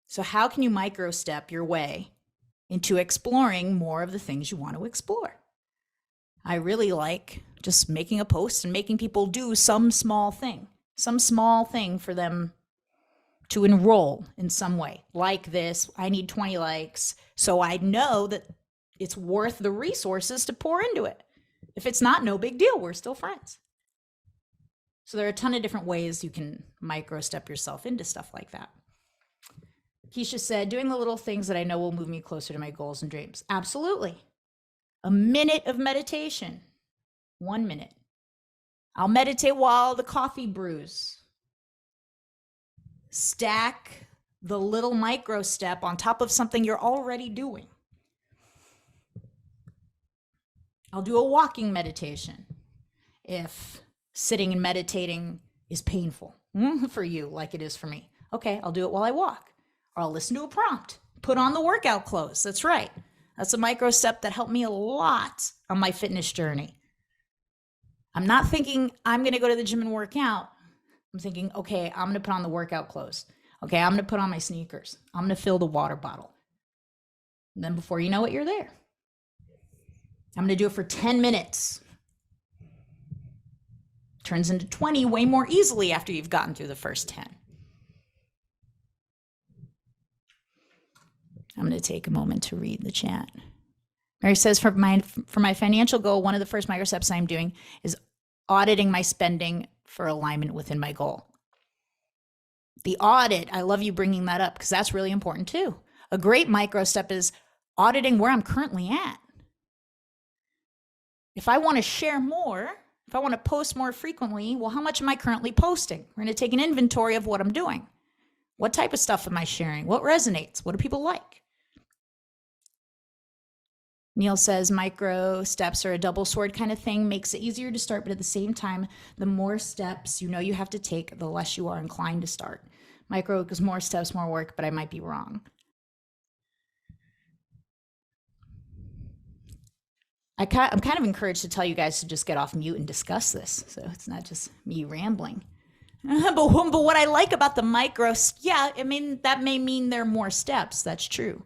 So how can you micro step your way into exploring more of the things you want to explore? I really like just making a post and making people do some small thing for them to enroll in some way. Like this, I need 20 likes, so I know that it's worth the resources to pour into it. If it's not, no big deal, we're still friends. So there are a ton of different ways you can micro step yourself into stuff like that. Keisha said, doing the little things that I know will move me closer to my goals and dreams. Absolutely. A minute of meditation. 1 minute. I'll meditate while the coffee brews. Stack the little micro step on top of something you're already doing. I'll do a walking meditation if sitting and meditating is painful for you like it is for me. Okay, I'll do it while I walk. Or I'll listen to a prompt. Put on the workout clothes. That's right. That's a micro step that helped me a lot on my fitness journey. I'm not thinking I'm going to go to the gym and work out. I'm thinking, okay, I'm going to put on the workout clothes. Okay, I'm going to put on my sneakers. I'm going to fill the water bottle. And then before you know it, you're there. I'm going to do it for 10 minutes. Turns into 20 way more easily after you've gotten through the first 10. I'm going to take a moment to read the chat. Mary says, for my financial goal, one of the first micro steps I'm doing is auditing my spending for alignment within my goal. The audit, I love you bringing that up because that's really important too. A great micro step is auditing where I'm currently at. If I want to share more, if I want to post more frequently, well, how much am I currently posting? We're going to take an inventory of what I'm doing. What type of stuff am I sharing? What resonates? What do people like? Neil says micro steps are a double sword kind of thing, makes it easier to start, but at the same time, the more steps you know you have to take, the less you are inclined to start. Micro is more steps, more work, but I might be wrong. I'm kind of encouraged to tell you guys to just get off mute and discuss this, so it's not just me rambling. But what I like about the micro, yeah, I mean, that may mean there are more steps. That's true.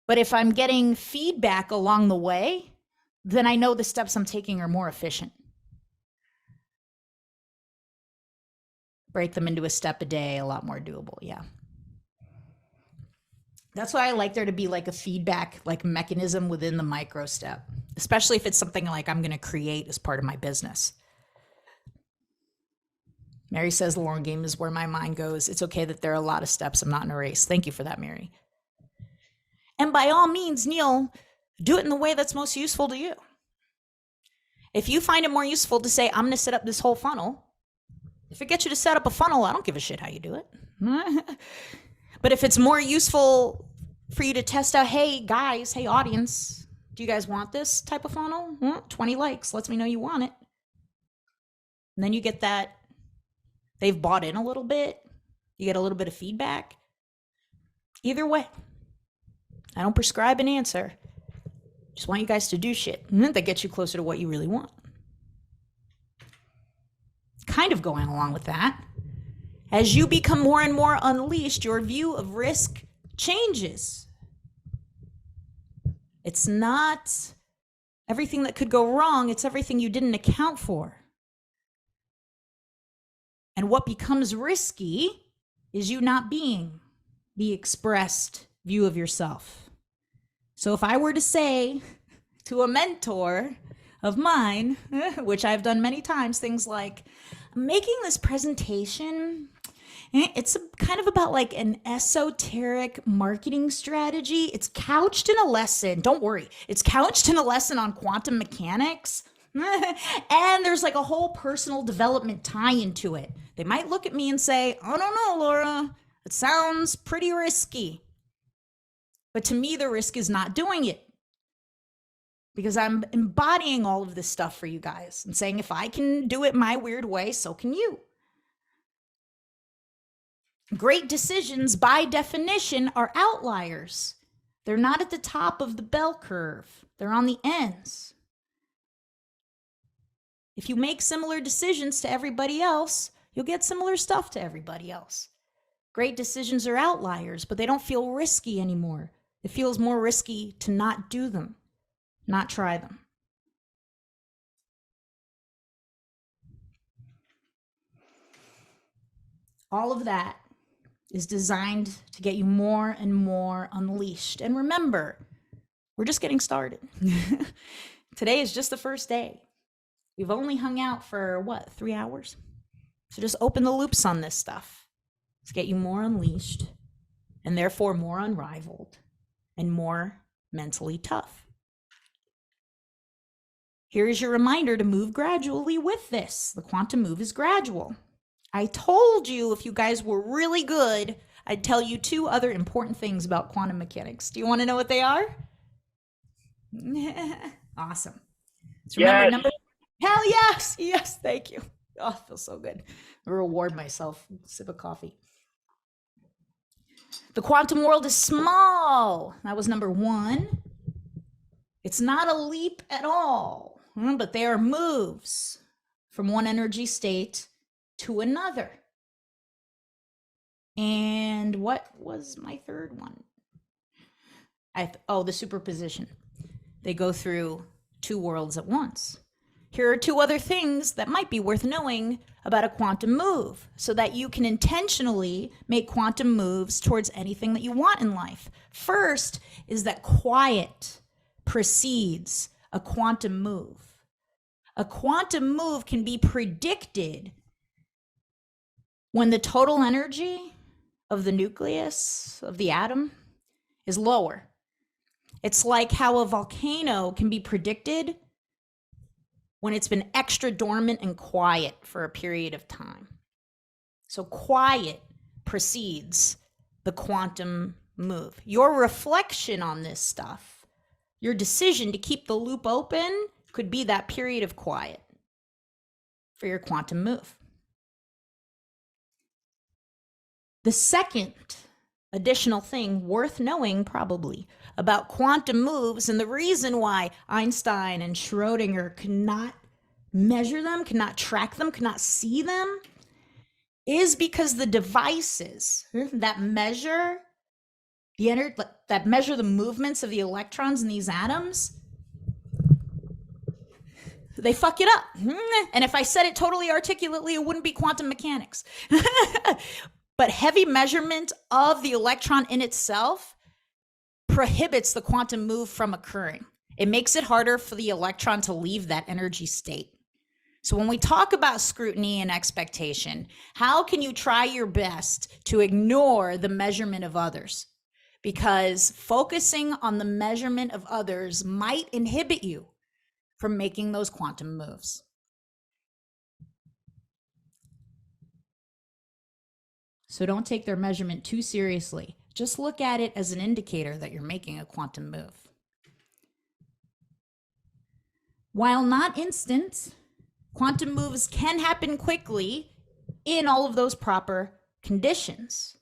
But if I'm getting feedback along the way, then I know the steps I'm taking are more efficient. Break them into a step a day, a lot more doable. Yeah. That's why I like there to be like a feedback like mechanism within the micro step, especially if it's something like I'm going to create as part of my business. Mary says the long game is where my mind goes. It's okay that there are a lot of steps. I'm not in a race. Thank you for that, Mary. And by all means, Neil, do it in the way that's most useful to you. If you find it more useful to say, I'm going to set up this whole funnel, if it gets you to set up a funnel, I don't give a shit how you do it. But if it's more useful for you to test out, hey guys, hey audience, do you guys want this type of funnel? 20 likes lets me know you want it. And then you get that they've bought in a little bit. You get a little bit of feedback. Either way, I don't prescribe an answer. Just want you guys to do shit that gets you closer to what you really want. Kind of going along with that, as you become more and more unleashed, your view of risk changes. It's not everything that could go wrong, it's everything you didn't account for. And what becomes risky is you not being the expressed view of yourself. So if I were to say to a mentor of mine, which I've done many times, things like, I'm making this presentation, it's kind of about like an esoteric marketing strategy. It's couched in a lesson. Don't worry. It's couched in a lesson on quantum mechanics. And there's like a whole personal development tie into it. They might look at me and say, I don't know, Laura, it sounds pretty risky. But to me, the risk is not doing it, because I'm embodying all of this stuff for you guys and saying, if I can do it my weird way, so can you. Great decisions, by definition, are outliers. They're not at the top of the bell curve. They're on the ends. If you make similar decisions to everybody else, you'll get similar stuff to everybody else. Great decisions are outliers, but they don't feel risky anymore. It feels more risky to not do them, not try them. All of that is designed to get you more and more unleashed. And remember, we're just getting started. Today is just the first day. We've only hung out for, 3 hours? So just open the loops on this stuff. Let's get you more unleashed, and therefore more unrivaled, and more mentally tough. Here is your reminder to move gradually with this. The quantum move is gradual. I told you if you guys were really good I'd tell you two other important things about quantum mechanics. Do you want to know what they are? Awesome. So remember Yes. number. Hell yes, yes, thank you. Oh, I feel so good. I reward myself. Sip of coffee. The quantum world is small. That was number one. It's not a leap at all, but they are moves from one energy state to another. And what was my third one? The superposition. They go through two worlds at once. Here are two other things that might be worth knowing about a quantum move so that you can intentionally make quantum moves towards anything that you want in life. First is that quiet precedes a quantum move. A quantum move can be predicted when the total energy of the nucleus of the atom is lower. It's like how a volcano can be predicted when it's been extra dormant and quiet for a period of time. So quiet precedes the quantum move. Your reflection on this stuff, your decision to keep the loop open, could be that period of quiet for your quantum move. The second additional thing worth knowing probably about quantum moves, and the reason why Einstein and Schrodinger could not measure them, could not track them, could not see them, is because the devices that measure the movements of the electrons in these atoms, they fuck it up. And if I said it totally articulately, it wouldn't be quantum mechanics. But heavy measurement of the electron in itself prohibits the quantum move from occurring. It makes it harder for the electron to leave that energy state. So when we talk about scrutiny and expectation, how can you try your best to ignore the measurement of others? Because focusing on the measurement of others might inhibit you from making those quantum moves. So don't take their measurement too seriously. Just look at it as an indicator that you're making a quantum move. While not instant, quantum moves can happen quickly in all of those proper conditions.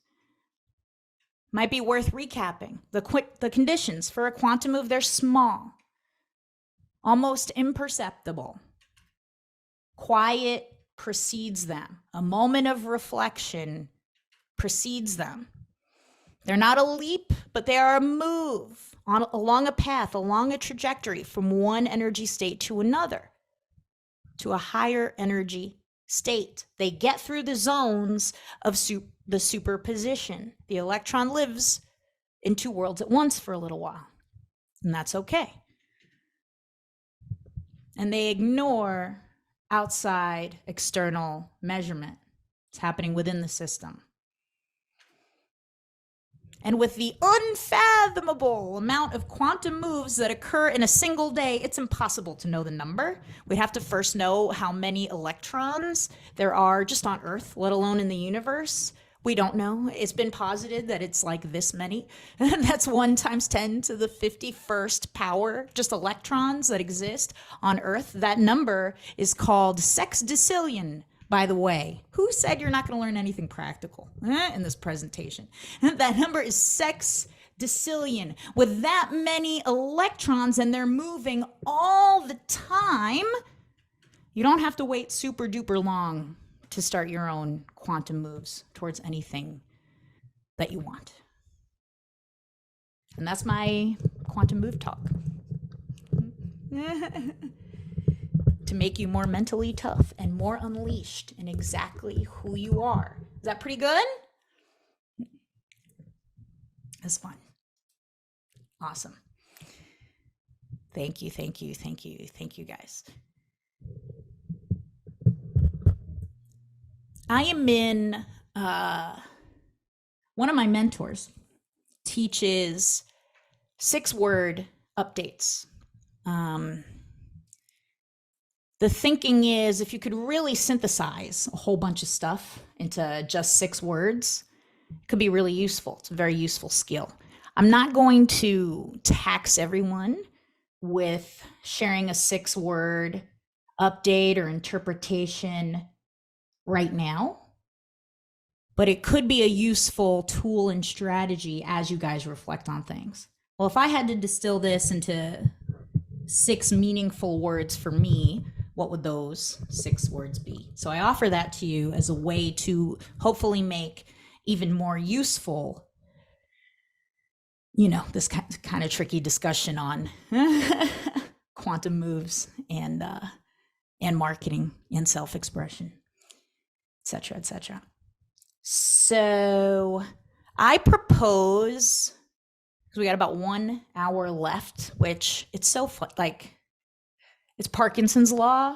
Might be worth recapping. The conditions for a quantum move, they're small, almost imperceptible. Quiet precedes them. A moment of reflection precedes them. They're not a leap, but they are a move along a path, along a trajectory from one energy state to another, to a higher energy state. They get through the zones of the superposition. The electron lives in two worlds at once for a little while, and that's okay. And they ignore outside external measurement. It's happening within the system. And with the unfathomable amount of quantum moves that occur in a single day, it's impossible to know the number. We have to first know how many electrons there are just on Earth, let alone in the universe. We don't know. It's been posited that it's like this many. That's 1 × 10 to the 51st power, just electrons that exist on Earth. That number is called sextillion. By the way, who said you're not going to learn anything practical in this presentation? That number is sextillion. With that many electrons and they're moving all the time, you don't have to wait super duper long to start your own quantum moves towards anything that you want. And that's my quantum move talk. To make you more mentally tough and more unleashed in exactly who you are. Is that pretty good? That's fun. Awesome. Thank you, thank you, thank you, thank you guys. I am in, one of my mentors teaches 6-word updates. The thinking is if you could really synthesize a whole bunch of stuff into just 6 words, it could be really useful. It's a very useful skill. I'm not going to tax everyone with sharing a 6-word update or interpretation right now, but it could be a useful tool and strategy as you guys reflect on things. Well, if I had to distill this into 6 meaningful words for me, what would those 6 words be? So I offer that to you as a way to hopefully make even more useful, this kind of tricky discussion on quantum moves and marketing and self-expression, et cetera, et cetera. So I propose, because we got about 1 hour left, which it's so fun, like it's Parkinson's law.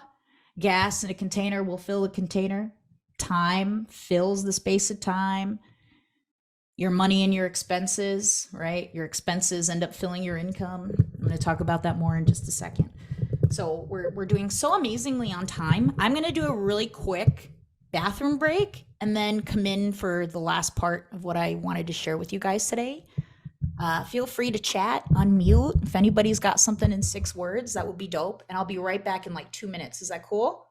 Gas in a container will fill a container. Time fills the space of time. Your money and your expenses, right? Your expenses end up filling your income. I'm going to talk about that more in just a second. So we're doing so amazingly on time. I'm going to do a really quick bathroom break and then come in for the last part of what I wanted to share with you guys today. Feel free to chat, unmute. If anybody's got something in 6 words, that would be dope. And I'll be right back in like 2 minutes. Is that cool?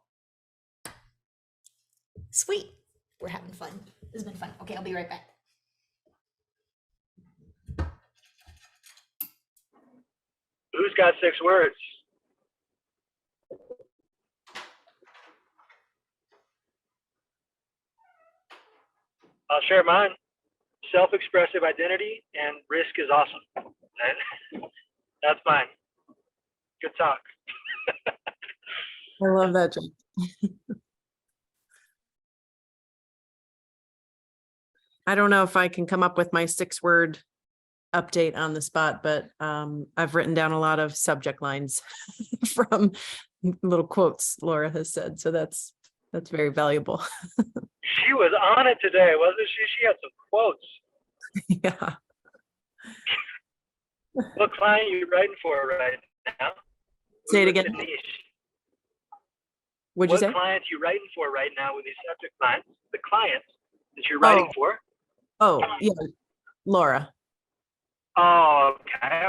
Sweet. We're having fun. This has been fun. Okay, I'll be right back. Who's got 6 words? I'll share mine. Self-expressive identity and risk is awesome. That's mine. Good talk. I love that, Jake. I don't know if I can come up with my 6-word update on the spot, but I've written down a lot of subject lines from little quotes Laura has said. So that's very valuable. She was on it today, wasn't she? She had some quotes. Yeah. What client are you writing for right now? Say it again. What's the niche? What'd you say? What clients you writing for right now with these subject lines? The clients that you're writing for? Oh, yeah. Laura. Oh, okay.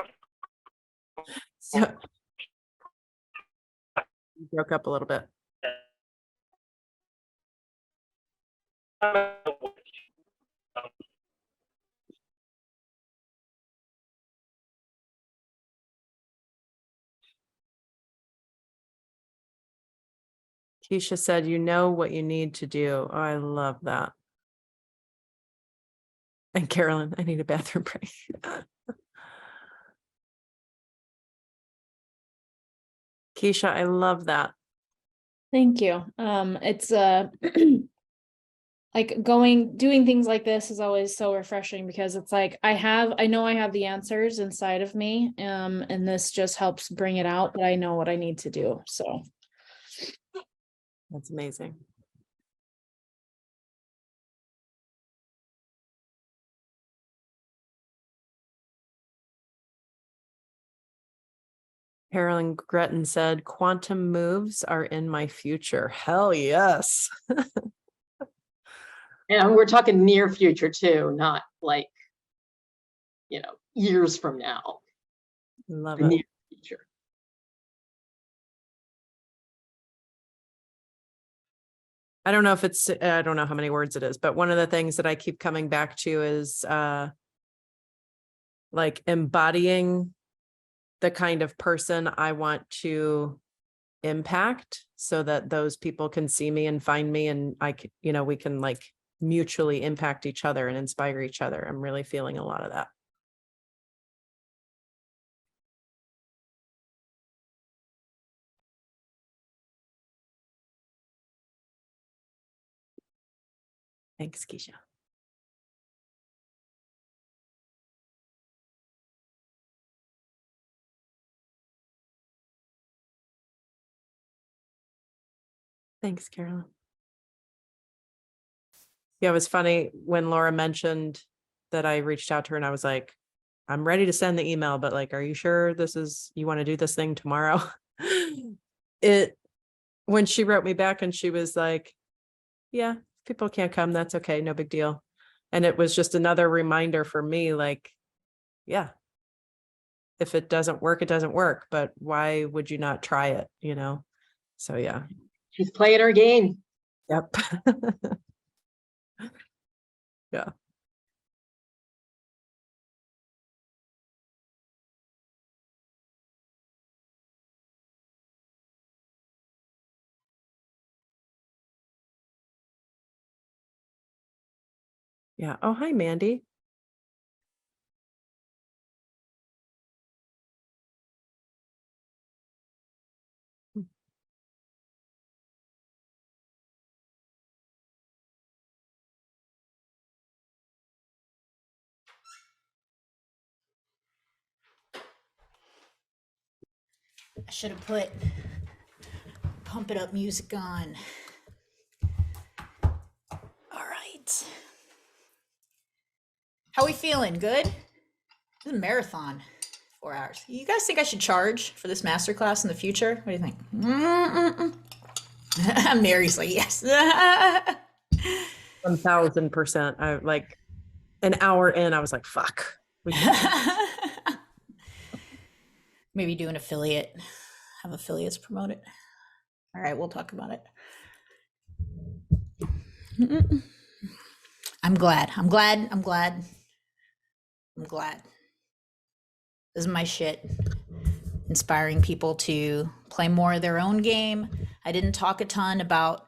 So, you broke up a little bit. Keisha said, you know what you need to do. Oh, I love that. And Carolyn, I need a bathroom break. Keisha, I love that. Thank you. It's like doing things like this is always so refreshing because it's like I know I have the answers inside of me, and this just helps bring it out, but I know what I need to do. So That's amazing. Carolyn Gretton said, quantum moves are in my future. Hell yes. And we're talking near future too, not like, years from now. Love The it. near future. I don't know if it's, I don't know how many words it is, but one of the things that I keep coming back to is like embodying the kind of person I want to impact so that those people can see me and find me and we can like mutually impact each other and inspire each other. I'm really feeling a lot of that. Thanks, Keisha. Thanks, Carolyn. Yeah, it was funny when Laura mentioned that I reached out to her and I was like, I'm ready to send the email, but like, are you sure you want to do this thing tomorrow? When she wrote me back and she was like, yeah, people can't come. That's okay. No big deal. And it was just another reminder for me, like, yeah, if it doesn't work, it doesn't work, but why would you not try it, you know? So yeah. She's playing her game. Yep. Yeah. Yeah. Oh, hi, Mandy. I should have put pump it up music on. All right. How we feeling? Good? This is a marathon. 4 hours. You guys think I should charge for this masterclass in the future? What do you think? Mary's like, yes. 1000%. I like an hour in, I was like, fuck. Maybe do an affiliate, have affiliates promote it. All right, we'll talk about it. I'm glad. This is my shit. Inspiring people to play more of their own game. I didn't talk a ton about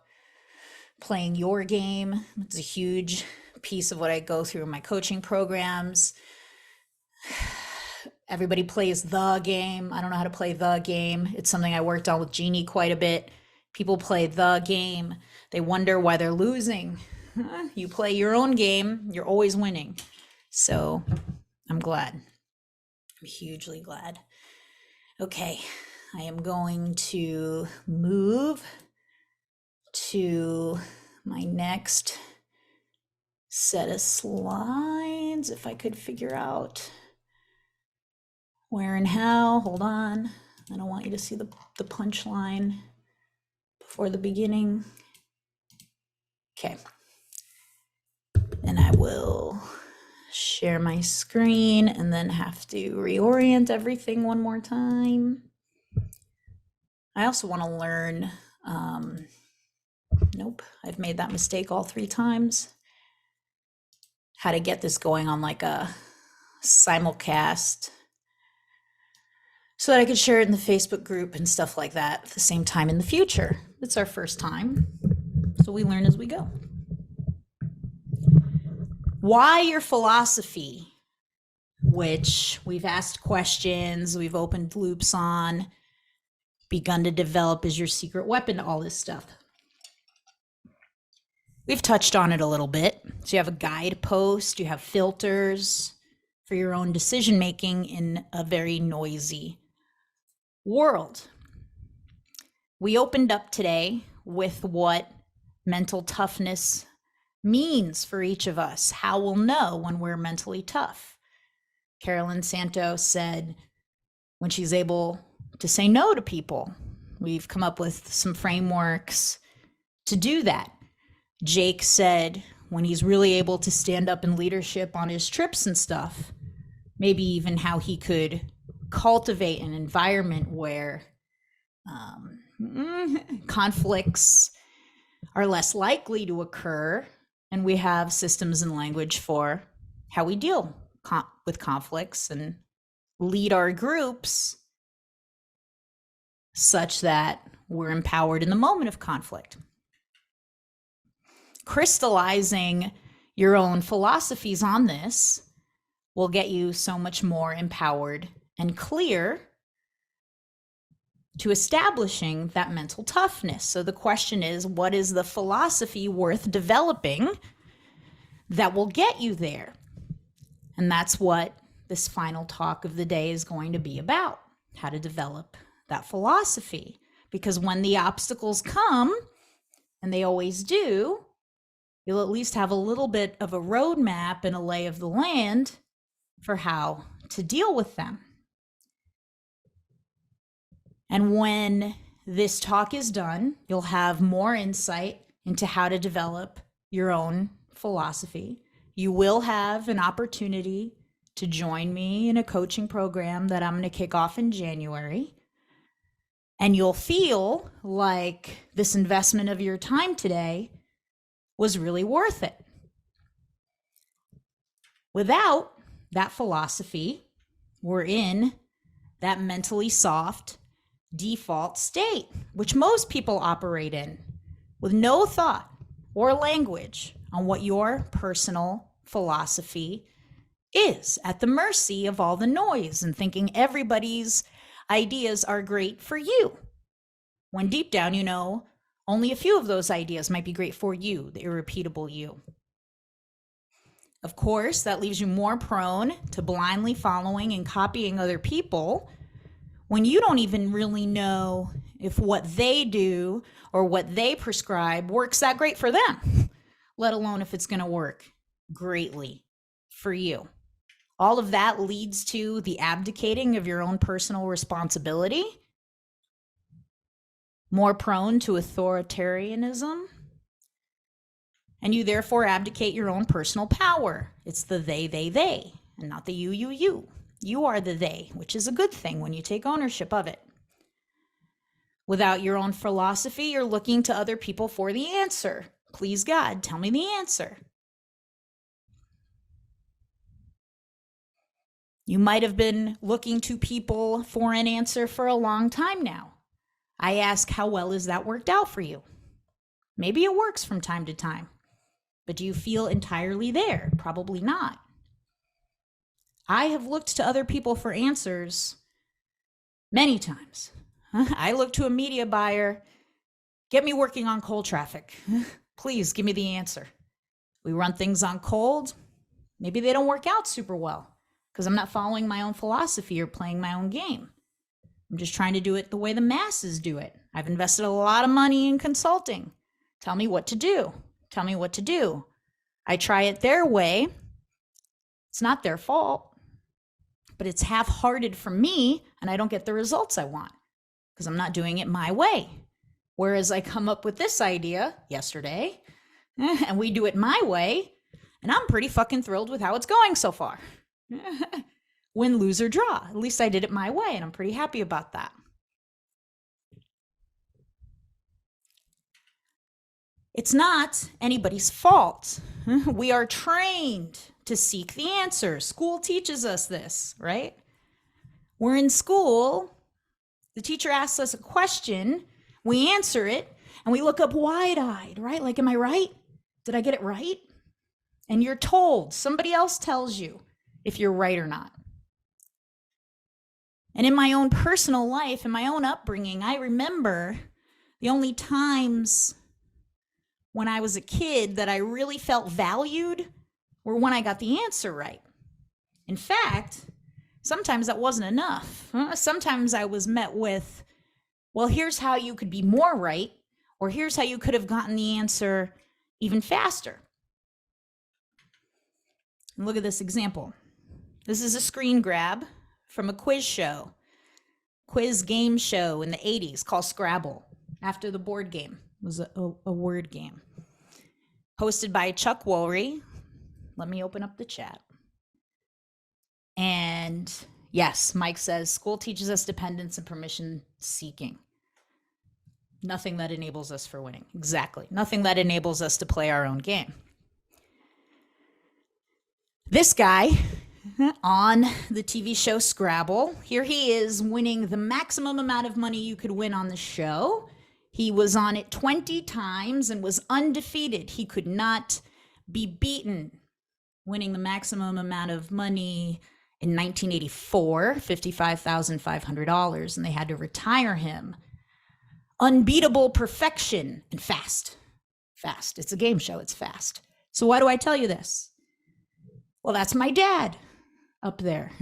playing your game. It's a huge piece of what I go through in my coaching programs. Everybody plays the game. I don't know how to play the game. It's something I worked on with Jeannie quite a bit. People play the game. They wonder why they're losing. You play your own game, you're always winning. So I'm glad. I'm hugely glad. Okay, I am going to move to my next set of slides, if I could figure out where and how. Hold on. I don't want you to see the punchline before the beginning. Okay. And I will share my screen and then have to reorient everything one more time. I also want to learn, nope, I've made that mistake all 3 times. How to get this going on like a simulcast so that I could share it in the Facebook group and stuff like that at the same time in the future. It's our first time, so we learn as we go. Why your philosophy, which we've asked questions, we've opened loops on, begun to develop as your secret weapon, all this stuff. We've touched on it a little bit. So you have a guide post, you have filters for your own decision making in a very noisy world. We opened up today with what mental toughness means for each of us, how we'll know when we're mentally tough. Carolyn Santos said when she's able to say no to people. We've come up with some frameworks to do that. Jake said when he's really able to stand up in leadership on his trips and stuff, maybe even how he could cultivate an environment where conflicts are less likely to occur, and we have systems and language for how we deal with conflicts and lead our groups such that we're empowered in the moment of conflict. Crystallizing your own philosophies on this will get you so much more empowered and clear to establishing that mental toughness. So the question is, what is the philosophy worth developing that will get you there? And that's what this final talk of the day is going to be about, how to develop that philosophy. Because when the obstacles come, and they always do, you'll at least have a little bit of a roadmap and a lay of the land for how to deal with them. And when this talk is done, you'll have more insight into how to develop your own philosophy. you will have an opportunity to join me in a coaching program that I'm going to kick off in January. And you'll feel like this investment of your time today was really worth it. Without that philosophy, we're in that mentally soft default state, which most people operate in, with no thought or language on what your personal philosophy is, at the mercy of all the noise and thinking everybody's ideas are great for you, when deep down you know only a few of those ideas might be great for you, the irrepeatable you. Of course, that leaves you more prone to blindly following and copying other people when you don't even really know if what they do or what they prescribe works that great for them, let alone if it's going to work greatly for you. All of that leads to the abdicating of your own personal responsibility, more prone to authoritarianism, and you therefore abdicate your own personal power. It's the they, and not the you. You are the they, which is a good thing when you take ownership of it. Without your own philosophy, you're looking to other people for the answer. Please, God, tell me the answer. You might have been looking to people for an answer for a long time now. I ask, how well has that worked out for you? Maybe it works from time to time, but do you feel entirely there? Probably not. I have looked to other people for answers many times. I look to a media buyer, get me working on cold traffic. Please give me the answer. We run things on cold. Maybe they don't work out super well because I'm not following my own philosophy or playing my own game. I'm just trying to do it the way the masses do it. I've invested a lot of money in consulting. Tell me what to do. Tell me what to do. I try it their way. It's not their fault, but it's half-hearted for me, and I don't get the results I want because I'm not doing it my way. Whereas I come up with this idea yesterday, and we do it my way, and I'm pretty fucking thrilled with how it's going so far. Win, lose, or draw. At least I did it my way, and I'm pretty happy about that. It's not anybody's fault. We are trained to seek the answers. School teaches us this, right? We're in school, the teacher asks us a question, we answer it, and we look up wide-eyed, right? Like, am I right? Did I get it right? And you're told, somebody else tells you if you're right or not. And in my own personal life, in my own upbringing, I remember the only times when I was a kid that I really felt valued were when I got the answer right. In fact, sometimes that wasn't enough. Sometimes I was met with, well, here's how you could be more right, or here's how you could have gotten the answer even faster. And look at this example. This is a screen grab from a quiz game show in the 80s called Scrabble, after the board game. It was a word game. Hosted by Chuck Woolery. Let me open up the chat. And yes, Mike says, school teaches us dependence and permission seeking. Nothing that enables us for winning. Exactly. Nothing that enables us to play our own game. This guy on the TV show Scrabble, here he is winning the maximum amount of money you could win on the show. He was on it 20 times and was undefeated. He could not be beaten, winning the maximum amount of money in 1984, $55,500, and they had to retire him. Unbeatable perfection and fast. Fast. It's a game show. It's fast. So why do I tell you this? Well, that's my dad up there.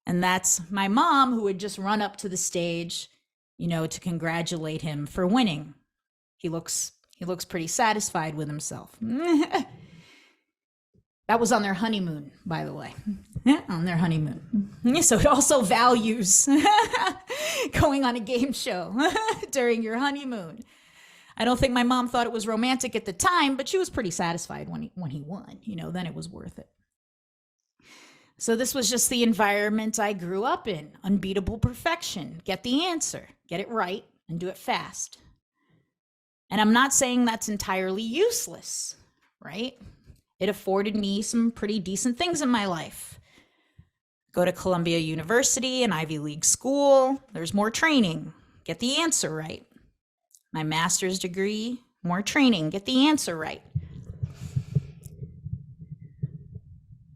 And that's my mom, who would just run up to the stage, you know, to congratulate him for winning. He looks pretty satisfied with himself. That was on their honeymoon, by the way. On their honeymoon. So it also values going on a game show during your honeymoon. I don't think my mom thought it was romantic at the time, but she was pretty satisfied when he won. Then it was worth it. So this was just the environment I grew up in. Unbeatable perfection. Get the answer, get it right, and do it fast. And I'm not saying that's entirely useless, right? It afforded me some pretty decent things in my life. Go to Columbia University, an Ivy League school. There's more training. Get the answer right. My master's degree, more training. Get the answer right.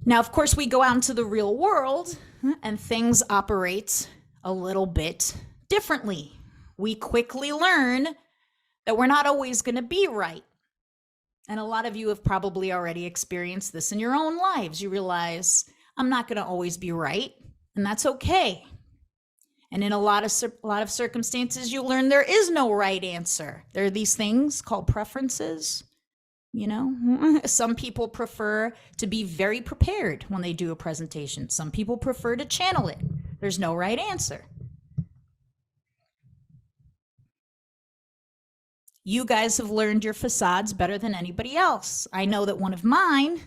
Now, of course, we go out into the real world and things operate a little bit differently. We quickly learn that we're not always going to be right. And a lot of you have probably already experienced this in your own lives. You realize, I'm not going to always be right, and that's okay. And in a lot of circumstances, you learn there is no right answer. There are these things called preferences. Some people prefer to be very prepared when they do a presentation. Some people prefer to channel it. There's no right answer. You guys have learned your facades better than anybody else. I know that one of mine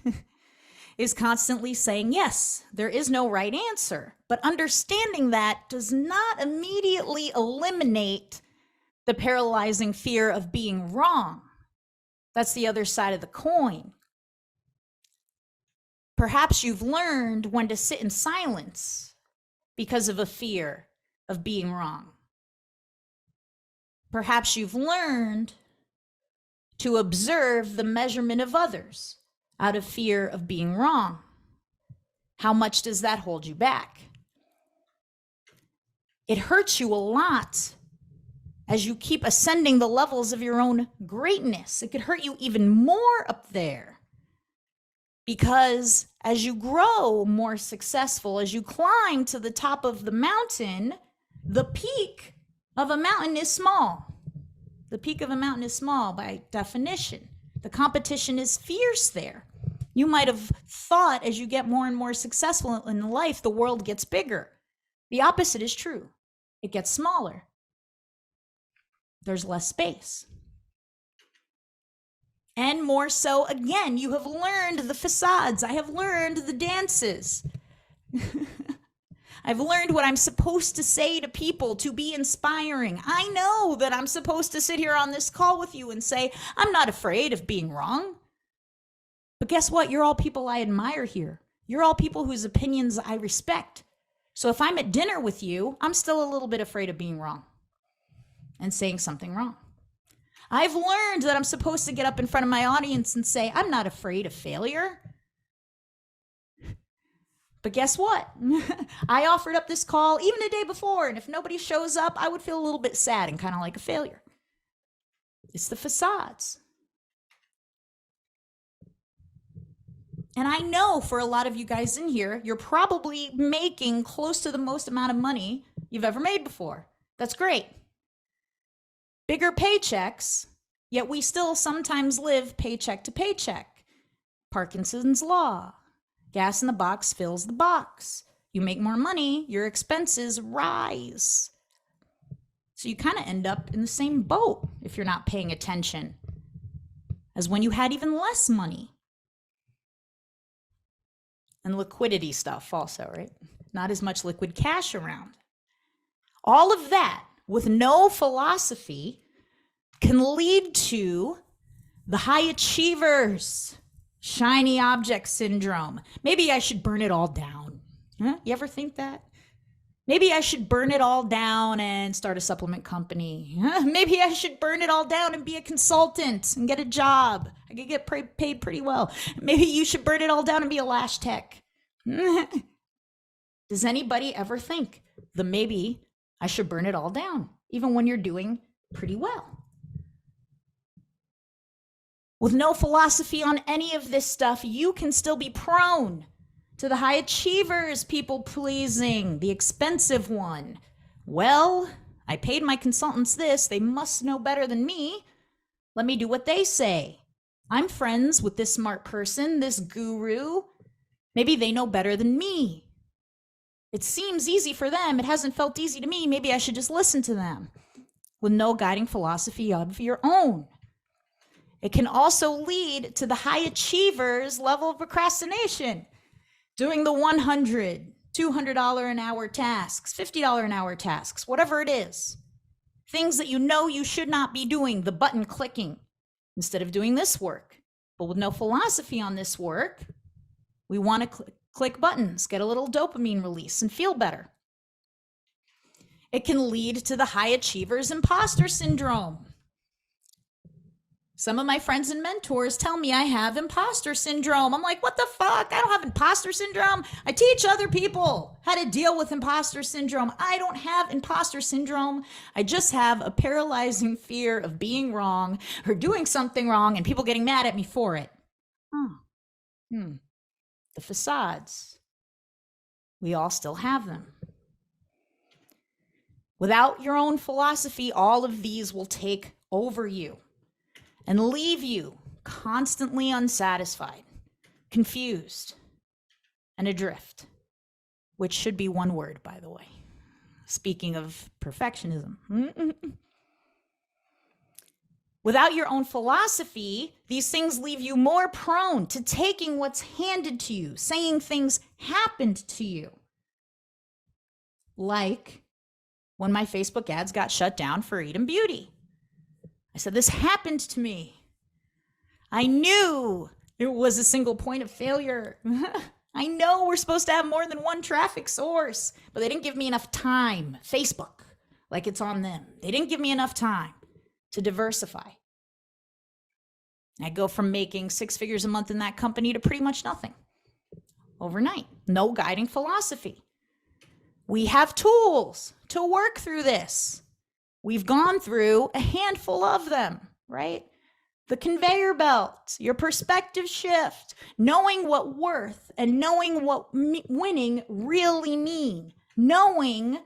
is constantly saying, yes, there is no right answer. But understanding that does not immediately eliminate the paralyzing fear of being wrong. That's the other side of the coin. Perhaps you've learned when to sit in silence because of a fear of being wrong. Perhaps you've learned to observe the measurement of others out of fear of being wrong. How much does that hold you back? It hurts you a lot as you keep ascending the levels of your own greatness. It could hurt you even more up there. Because as you grow more successful, as you climb to the top of the mountain, the peak of a mountain is small. The peak of a mountain is small by definition. The competition is fierce there. You might have thought as you get more and more successful in life, the world gets bigger. The opposite is true. It gets smaller. There's less space. And more so, again, you have learned the facades. I have learned the dances. I've learned what I'm supposed to say to people to be inspiring. I know that I'm supposed to sit here on this call with you and say, I'm not afraid of being wrong. But guess what? You're all people I admire here. You're all people whose opinions I respect. So if I'm at dinner with you, I'm still a little bit afraid of being wrong and saying something wrong. I've learned that I'm supposed to get up in front of my audience and say, I'm not afraid of failure. But guess what? I offered up this call even the day before, and if nobody shows up, I would feel a little bit sad and kind of like a failure. It's the facades. And I know for a lot of you guys in here, you're probably making close to the most amount of money you've ever made before. That's great. Bigger paychecks, yet we still sometimes live paycheck to paycheck. Parkinson's law. Gas in the box fills the box. You make more money, your expenses rise. So you kind of end up in the same boat if you're not paying attention as when you had even less money. And liquidity stuff also, right? Not as much liquid cash around. All of that with no philosophy can lead to the high achievers, shiny object syndrome. Maybe I should burn it all down. Huh? You ever think that? Maybe I should burn it all down and start a supplement company. Huh? Maybe I should burn it all down and be a consultant and get a job. I could get paid pretty well. Maybe you should burn it all down and be a lash tech. Does anybody ever think the maybe I should burn it all down, even when you're doing pretty well? With no philosophy on any of this stuff, you can still be prone to the high achievers, people pleasing, the expensive one. Well, I paid my consultants this. They must know better than me. Let me do what they say. I'm friends with this smart person, this guru. Maybe they know better than me. It seems easy for them. It hasn't felt easy to me. Maybe I should just listen to them. with no guiding philosophy of your own. It can also lead to the high achievers level of procrastination, doing the $100, $200 an hour tasks, $50 an hour tasks, whatever it is. Things that you know you should not be doing, the button clicking, instead of doing this work. But with no philosophy on this work, we want to click buttons, get a little dopamine release, and feel better. It can lead to the high achievers imposter syndrome. Some of my friends and mentors tell me I have imposter syndrome. I'm like, what the fuck? I don't have imposter syndrome. I teach other people how to deal with imposter syndrome. I don't have imposter syndrome. I just have a paralyzing fear of being wrong or doing something wrong and people getting mad at me for it. The facades. We all still have them. Without your own philosophy, all of these will take over you and leave you constantly unsatisfied, confused, and adrift, which should be one word, by the way. Speaking of perfectionism. Without your own philosophy, these things leave you more prone to taking what's handed to you, saying things happened to you. Like when my Facebook ads got shut down for Eden Beauty. I said, this happened to me. I knew it was a single point of failure. I know we're supposed to have more than one traffic source, but they didn't give me enough time. Facebook, like it's on them. They didn't give me enough time to diversify. I go from making 6 figures a month in that company to pretty much nothing overnight. No guiding philosophy. We have tools to work through this. We've gone through a handful of them, right? The conveyor belt, your perspective shift, knowing what worth and knowing what winning really mean, knowing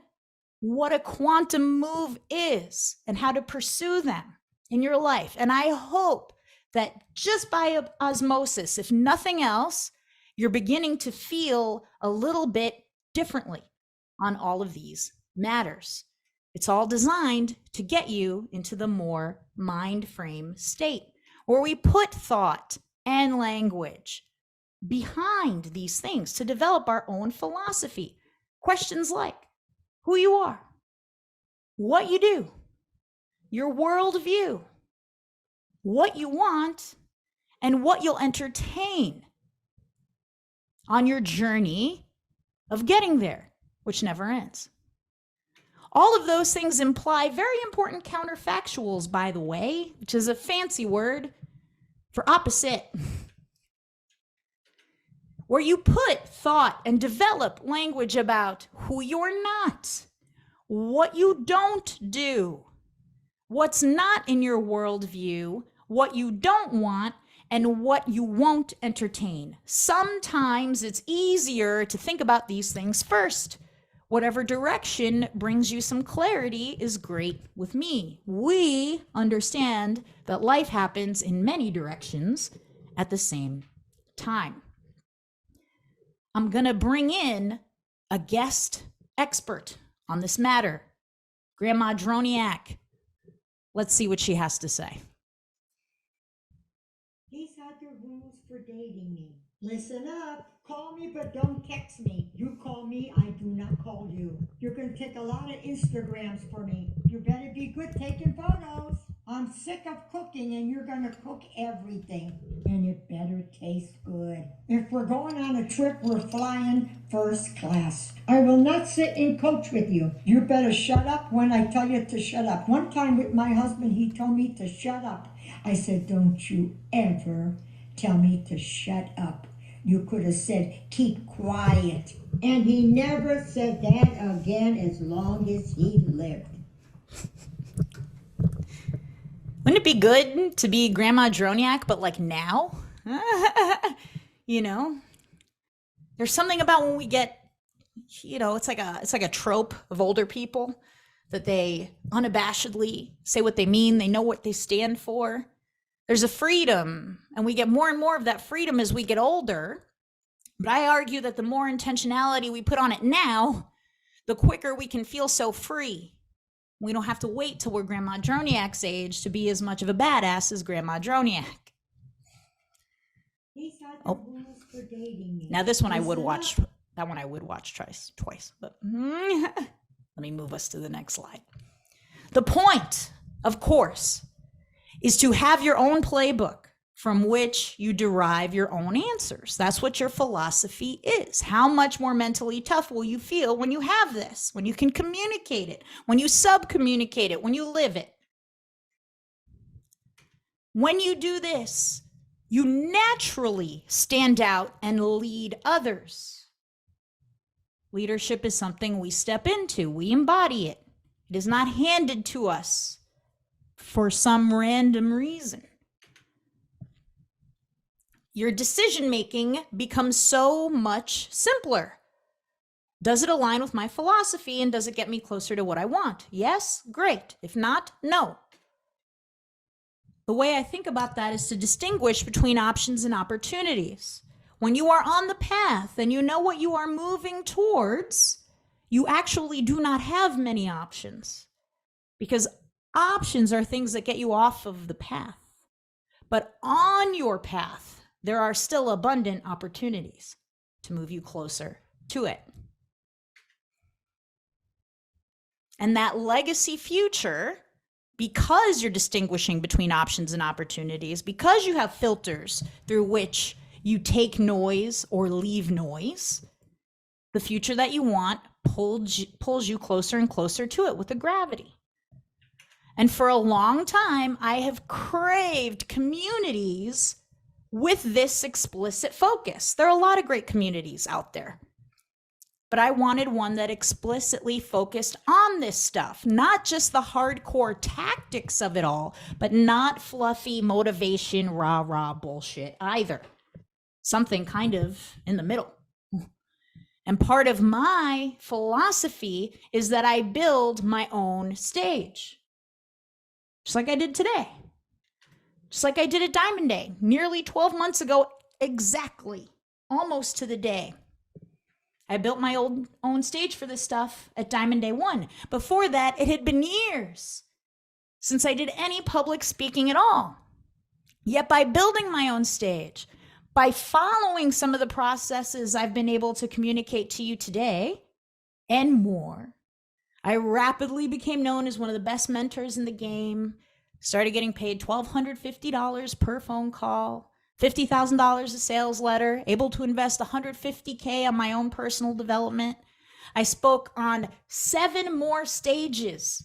what a quantum move is and how to pursue them in your life. And I hope that just by osmosis, if nothing else, you're beginning to feel a little bit differently on all of these matters. It's all designed to get you into the more mind frame state where we put thought and language behind these things to develop our own philosophy. Questions like who you are, what you do, your worldview, what you want, and what you'll entertain on your journey of getting there, which never ends. All of those things imply very important counterfactuals, by the way, which is a fancy word for opposite, where you put thought and develop language about who you're not, what you don't do, what's not in your worldview, what you don't want, and what you won't entertain. Sometimes it's easier to think about these things first. Whatever direction brings you some clarity is great with me. We understand that life happens in many directions at the same time. I'm going to bring in a guest expert on this matter, Grandma Droniak. Let's see what she has to say. These are the rules for dating me. Listen up. Call me, but don't text me. You call me, I do not call you. You're going to take a lot of Instagrams for me. You better be good taking photos. I'm sick of cooking, and you're going to cook everything. And it better taste good. If we're going on a trip, we're flying first class. I will not sit and coach with you. You better shut up when I tell you to shut up. One time with my husband, he told me to shut up. I said, don't you ever tell me to shut up. You could have said, keep quiet. And he never said that again as long as he lived. Wouldn't it be good to be Grandma Droniak, but like now? You know, there's something about when we get, you know, it's like a trope of older people that they unabashedly say what they mean. They know what they stand for. There's a freedom, and we get more and more of that freedom as we get older. But I argue that the more intentionality we put on it now, the quicker we can feel so free. We don't have to wait till we're Grandma Droniak's age to be as much of a badass as Grandma Droniak. These are the Oh. rules for dating me. Now this one I would Listen watch. up. That one I would watch twice. But let me move us to the next slide. The point, of course, is to have your own playbook from which you derive your own answers. That's what your philosophy is. How much more mentally tough will you feel when you have this, when you can communicate it, when you sub-communicate it, when you live it? When you do this, you naturally stand out and lead others. Leadership is something we step into, we embody it. It is not handed to us for some random reason. Your decision making becomes so much simpler. Does it align with my philosophy and does it get me closer to what I want? Yes, great. If not, no. The way I think about that is to distinguish between options and opportunities. When you are on the path and you know what you are moving towards, you actually do not have many options, because options are things that get you off of the path. But on your path, there are still abundant opportunities to move you closer to it. And that legacy future, because you're distinguishing between options and opportunities, because you have filters through which you take noise or leave noise, the future that you want pulls you closer and closer to it with the gravity. And for a long time, I have craved communities with this explicit focus. There are a lot of great communities out there, but I wanted one that explicitly focused on this stuff, not just the hardcore tactics of it all, but not fluffy motivation, rah-rah bullshit either. Something kind of in the middle. And part of my philosophy is that I build my own stage, just like I did today. Just like I did at Diamond Day, nearly 12 months ago, exactly, almost to the day. I built my own stage for this stuff at Diamond Day 1. Before that, it had been years since I did any public speaking at all. Yet by building my own stage, by following some of the processes I've been able to communicate to you today and more, I rapidly became known as one of the best mentors in the game. Started getting paid $1,250 per phone call, $50,000 a sales letter, able to invest $150K on my own personal development. I spoke on 7 more stages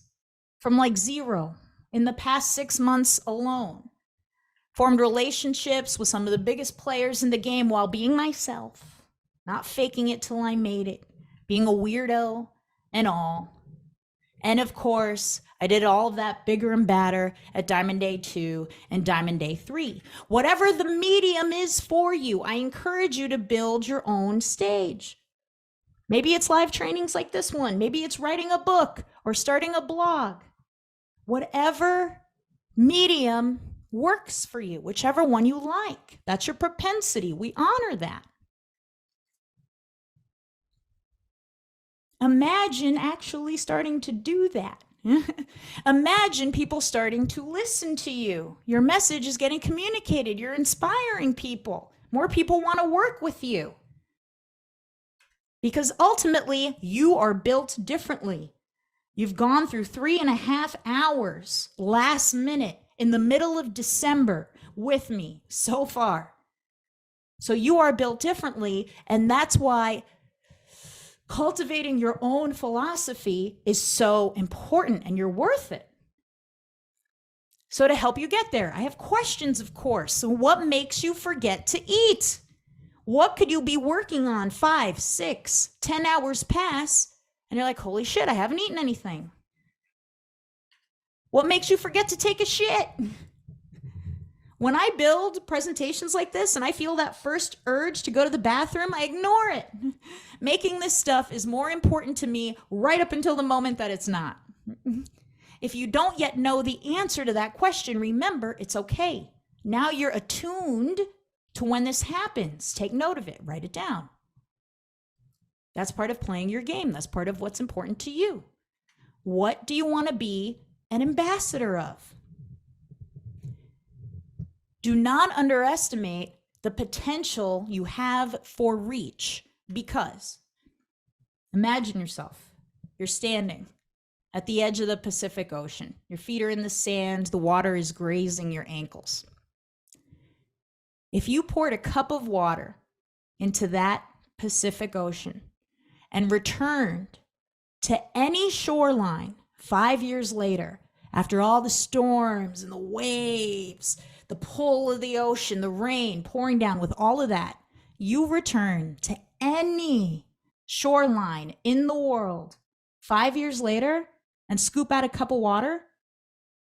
from like 0 in the past 6 months alone. Formed relationships with some of the biggest players in the game while being myself, not faking it till I made it, being a weirdo and all. And of course, I did all of that bigger and badder at Diamond Day 2 and Diamond Day 3. Whatever the medium is for you, I encourage you to build your own stage. Maybe it's live trainings like this one. Maybe it's writing a book or starting a blog. Whatever medium works for you, whichever one you like. That's your propensity. We honor that. Imagine actually starting to do that. Imagine people starting to listen to you. Your message is getting communicated. You're inspiring people. More people want to work with you. Because ultimately, you are built differently. You've gone through 3.5 hours last minute in the middle of December with me so far. So you are built differently, and that's why cultivating your own philosophy is so important, and you're worth it. So to help you get there, I have questions, of course. So what makes you forget to eat? What could you be working on 5, 6, 10 hours pass, and you're like, holy shit, I haven't eaten anything? What makes you forget to take a shit? When I build presentations like this and I feel that first urge to go to the bathroom, I ignore it. Making this stuff is more important to me right up until the moment that it's not. If you don't yet know the answer to that question, remember, it's okay. Now you're attuned to when this happens. Take note of it, write it down. That's part of playing your game. That's part of what's important to you. What do you want to be an ambassador of? Do not underestimate the potential you have for reach, because imagine yourself, you're standing at the edge of the Pacific Ocean. Your feet are in the sand, the water is grazing your ankles. If you poured a cup of water into that Pacific Ocean and returned to any shoreline 5 years later, after all the storms and the waves, the pull of the ocean, the rain pouring down, with all of that, you return to any shoreline in the world 5 years later and scoop out a cup of water,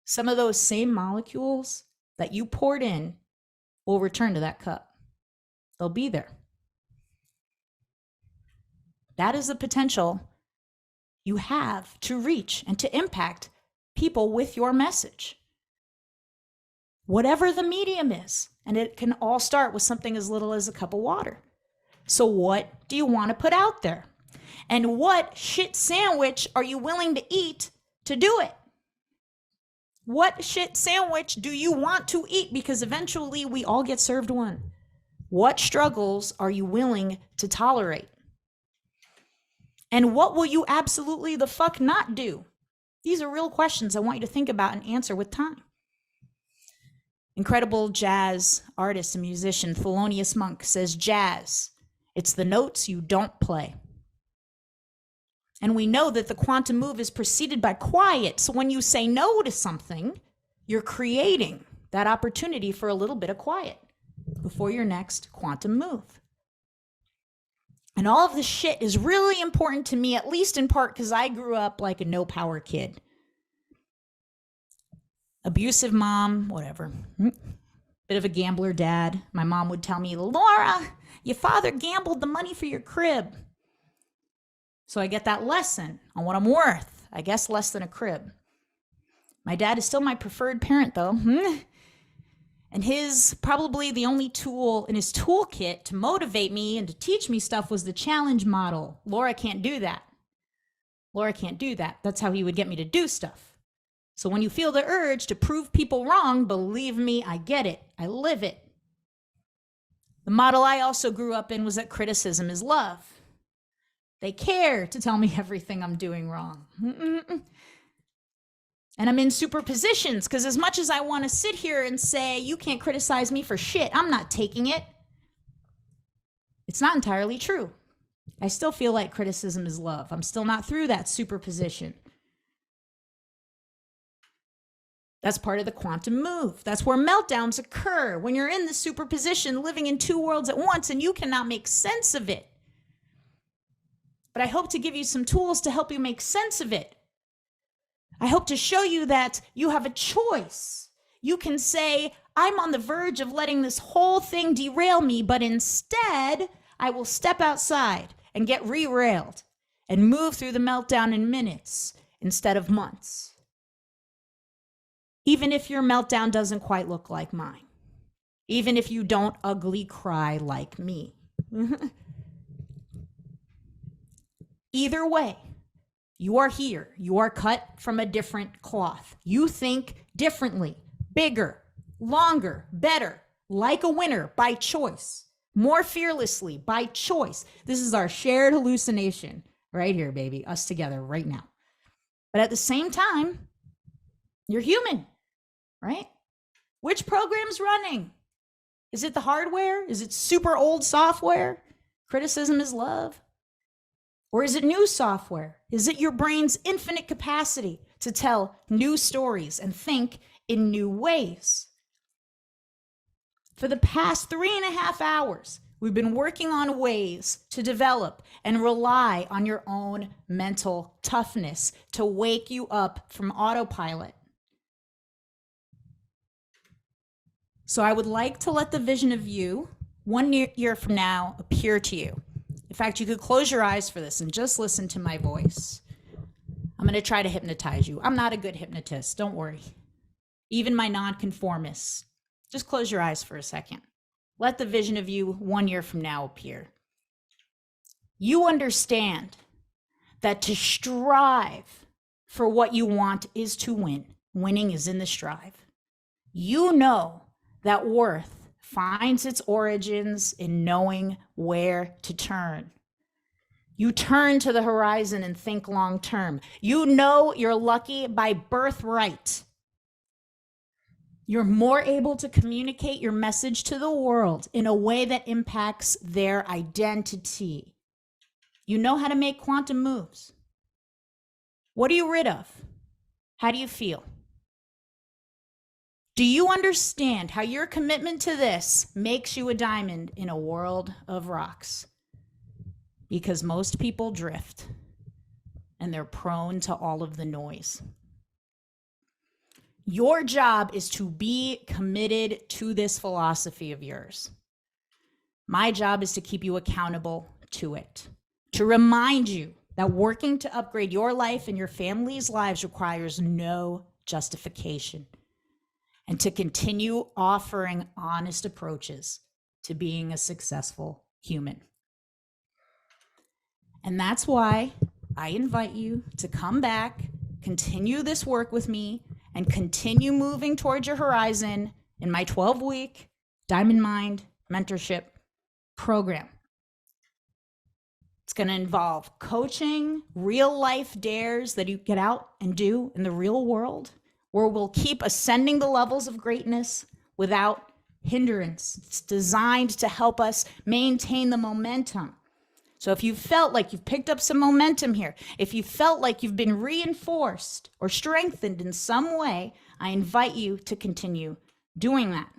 some of those same molecules that you poured in will return to that cup. They'll be there. That is the potential you have to reach and to impact people with your message. Whatever the medium is, and it can all start with something as little as a cup of water. So what do you want to put out there? And what shit sandwich are you willing to eat to do it? What shit sandwich do you want to eat? Because eventually we all get served one. What struggles are you willing to tolerate? And what will you absolutely the fuck not do? These are real questions I want you to think about and answer with time. Incredible jazz artist and musician Thelonious Monk says, jazz, it's the notes you don't play. And we know that the quantum move is preceded by quiet. So when you say no to something, you're creating that opportunity for a little bit of quiet before your next quantum move. And all of this shit is really important to me, at least in part because I grew up like a no power kid. Abusive mom, whatever. Bit of a gambler dad. My mom would tell me, Laura, your father gambled the money for your crib. So I get that lesson on what I'm worth. I guess less than a crib. My dad is still my preferred parent, though. And his probably the only tool in his toolkit to motivate me and to teach me stuff was the challenge model. Laura can't do that. Laura can't do that. That's how he would get me to do stuff. So when you feel the urge to prove people wrong, believe me, I get it. I live it. The model I also grew up in was that criticism is love. They care to tell me everything I'm doing wrong. And I'm in superpositions because as much as I want to sit here and say, you can't criticize me for shit, I'm not taking it. It's not entirely true. I still feel like criticism is love. I'm still not through that superposition. That's part of the quantum move. That's where meltdowns occur, when you're in the superposition, living in two worlds at once, and you cannot make sense of it. But I hope to give you some tools to help you make sense of it. I hope to show you that you have a choice. You can say, I'm on the verge of letting this whole thing derail me, but instead, I will step outside and get re-railed and move through the meltdown in minutes instead of months. Even if your meltdown doesn't quite look like mine. Even if you don't ugly cry like me. Either way, you are here. You are cut from a different cloth. You think differently, bigger, longer, better, like a winner by choice, more fearlessly by choice. This is our shared hallucination right here, baby, us together right now. But at the same time, you're human, right? Which program's running? Is it the hardware? Is it super old software? Criticism is love. Or is it new software? Is it your brain's infinite capacity to tell new stories and think in new ways? For the past 3.5 hours, we've been working on ways to develop and rely on your own mental toughness to wake you up from autopilot. So I would like to let the vision of you 1 year from now appear to you. In fact, you could close your eyes for this and just listen to my voice. I'm going to try to hypnotize you. I'm not a good hypnotist, don't worry. Even my nonconformists. Just close your eyes for a second. Let the vision of you 1 year from now appear. You understand that to strive for what you want is to win. Winning is in the strive. You know that worth finds its origins in knowing where to turn. You turn to the horizon and think long term. You know you're lucky by birthright. You're more able to communicate your message to the world in a way that impacts their identity. You know how to make quantum moves. What are you rid of? How do you feel? Do you understand how your commitment to this makes you a diamond in a world of rocks? Because most people drift and they're prone to all of the noise. Your job is to be committed to this philosophy of yours. My job is to keep you accountable to it, to remind you that working to upgrade your life and your family's lives requires no justification, and to continue offering honest approaches to being a successful human. And that's why I invite you to come back, continue this work with me, and continue moving towards your horizon in my 12-week Diamond Mind mentorship program. It's going to involve coaching, real life dares that you get out and do in the real world, where we'll keep ascending the levels of greatness without hindrance. It's designed to help us maintain the momentum. So if you felt like you've picked up some momentum here, if you felt like you've been reinforced or strengthened in some way, I invite you to continue doing that.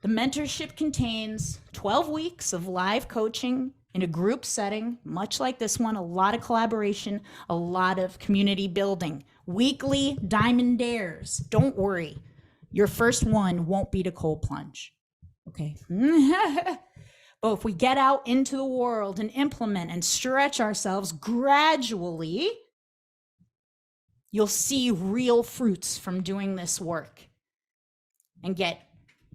The mentorship contains 12 weeks of live coaching in a group setting, much like this one, a lot of collaboration, a lot of community building, weekly diamond dares. Don't worry, your first one won't be to cold plunge, okay? But if we get out into the world and implement and stretch ourselves gradually, you'll see real fruits from doing this work and get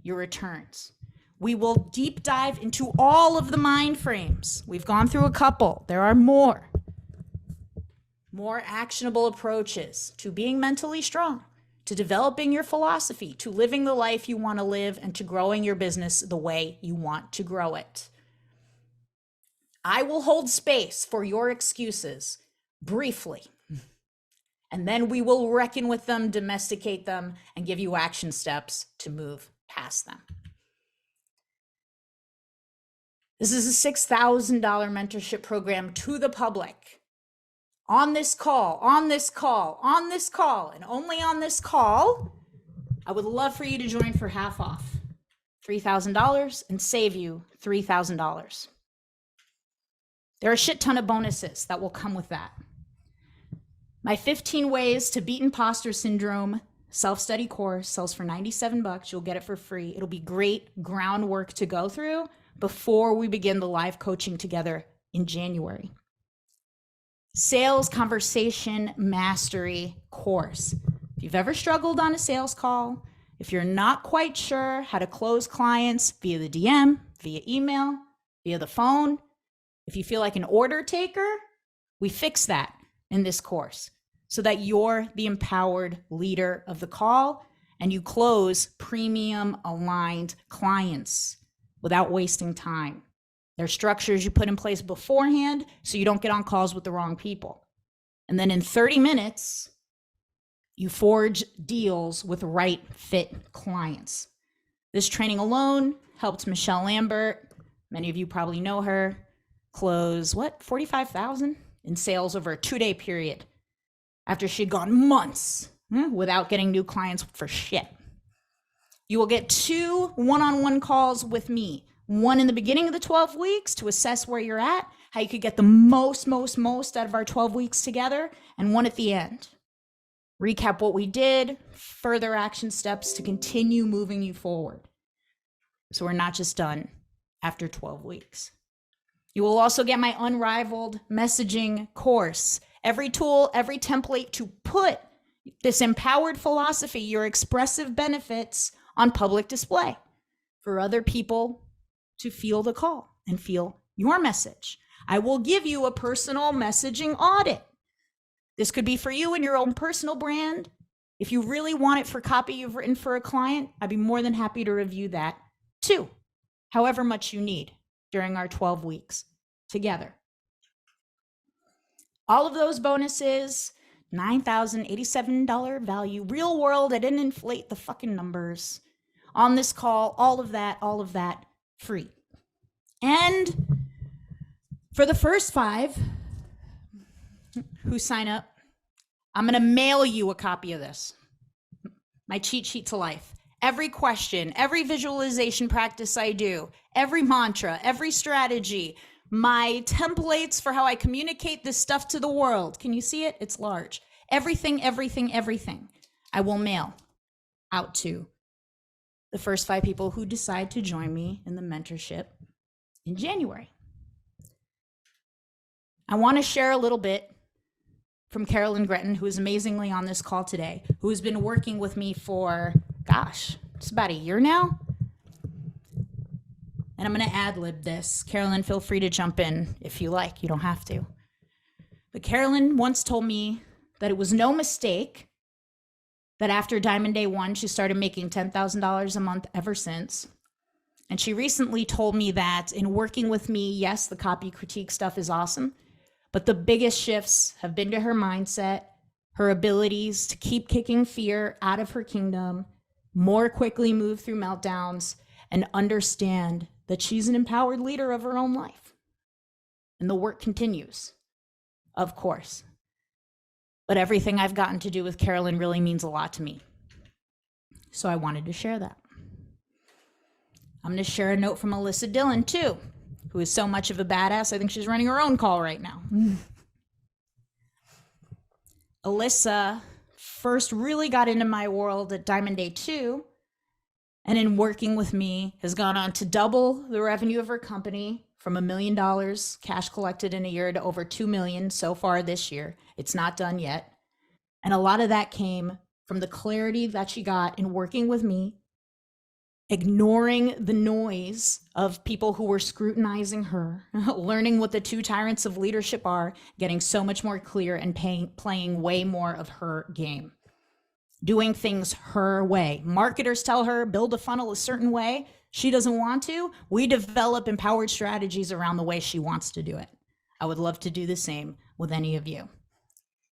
your returns. We will deep dive into all of the mind frames. We've gone through a couple. There are more actionable approaches to being mentally strong, to developing your philosophy, to living the life you want to live, and to growing your business the way you want to grow it. I will hold space for your excuses briefly, and then we will reckon with them, domesticate them, and give you action steps to move past them. This is a $6,000 mentorship program to the public. On this call, and only on this call, I would love for you to join for half off, $3,000, and save you $3,000. There are a shit ton of bonuses that will come with that. My 15 Ways to Beat Imposter Syndrome self-study course sells for $97. You'll get it for free. It'll be great groundwork to go through before we begin the live coaching together in January. Sales Conversation Mastery course. If you've ever struggled on a sales call, if you're not quite sure how to close clients via the DM, via email, via the phone, if you feel like an order taker, we fix that in this course so that you're the empowered leader of the call and you close premium aligned clients without wasting time. There are structures you put in place beforehand so you don't get on calls with the wrong people. And then in 30 minutes, you forge deals with right fit clients. This training alone helped Michelle Lambert, many of you probably know her, close, $45,000 in sales over a 2-day period after she'd gone months without getting new clients for shit. You will get 2 one-on-one calls with me, one in the beginning of the 12 weeks to assess where you're at, how you could get the most out of our 12 weeks together, and one at the end. Recap what we did, further action steps to continue moving you forward. So we're not just done after 12 weeks. You will also get my unrivaled messaging course. Every tool, every template to put this empowered philosophy, your expressive benefits, on public display for other people to feel the call and feel your message. I will give you a personal messaging audit This could be for you and your own personal brand. If you really want it for copy you've written for a client, I'd be more than happy to review that too, however much you need during our 12 weeks together. All of those bonuses, $9,087 value, real world. I didn't inflate the fucking numbers on this call. All of that free. And for the first 5 who sign up, I'm going to mail you a copy of this. My cheat sheet to life. Every question, every visualization practice I do, every mantra, every strategy, my templates for how I communicate this stuff to the world. Can you see it? It's large. Everything I will mail out to the first 5 people who decide to join me in the mentorship in January. I want to share a little bit from Carolyn Gretton, who is amazingly on this call today, who has been working with me for, gosh, it's about a year now. And I'm going to ad-lib this. Carolyn, feel free to jump in if you like. You don't have to. But Carolyn once told me that it was no mistake that after Diamond Day 1, she started making $10,000 a month ever since. And she recently told me that in working with me, yes, the copy critique stuff is awesome, but the biggest shifts have been to her mindset, her abilities to keep kicking fear out of her kingdom, more quickly move through meltdowns, and understand that she's an empowered leader of her own life. And the work continues, of course. But everything I've gotten to do with Carolyn really means a lot to me. So I wanted to share that. I'm going to share a note from Alyssa Dillon, too, who is so much of a badass. I think she's running her own call right now. Alyssa first really got into my world at Diamond Day 2, and in working with me has gone on to double the revenue of her company from $1 million cash collected in a year to over 2 million so far this year. It's not done yet. And a lot of that came from the clarity that she got in working with me, ignoring the noise of people who were scrutinizing her, learning what the 2 tyrants of leadership are, getting so much more clear and playing way more of her game. Doing things her way. Marketers tell her, build a funnel a certain way. She doesn't want to. We develop empowered strategies around the way she wants to do it. I would love to do the same with any of you.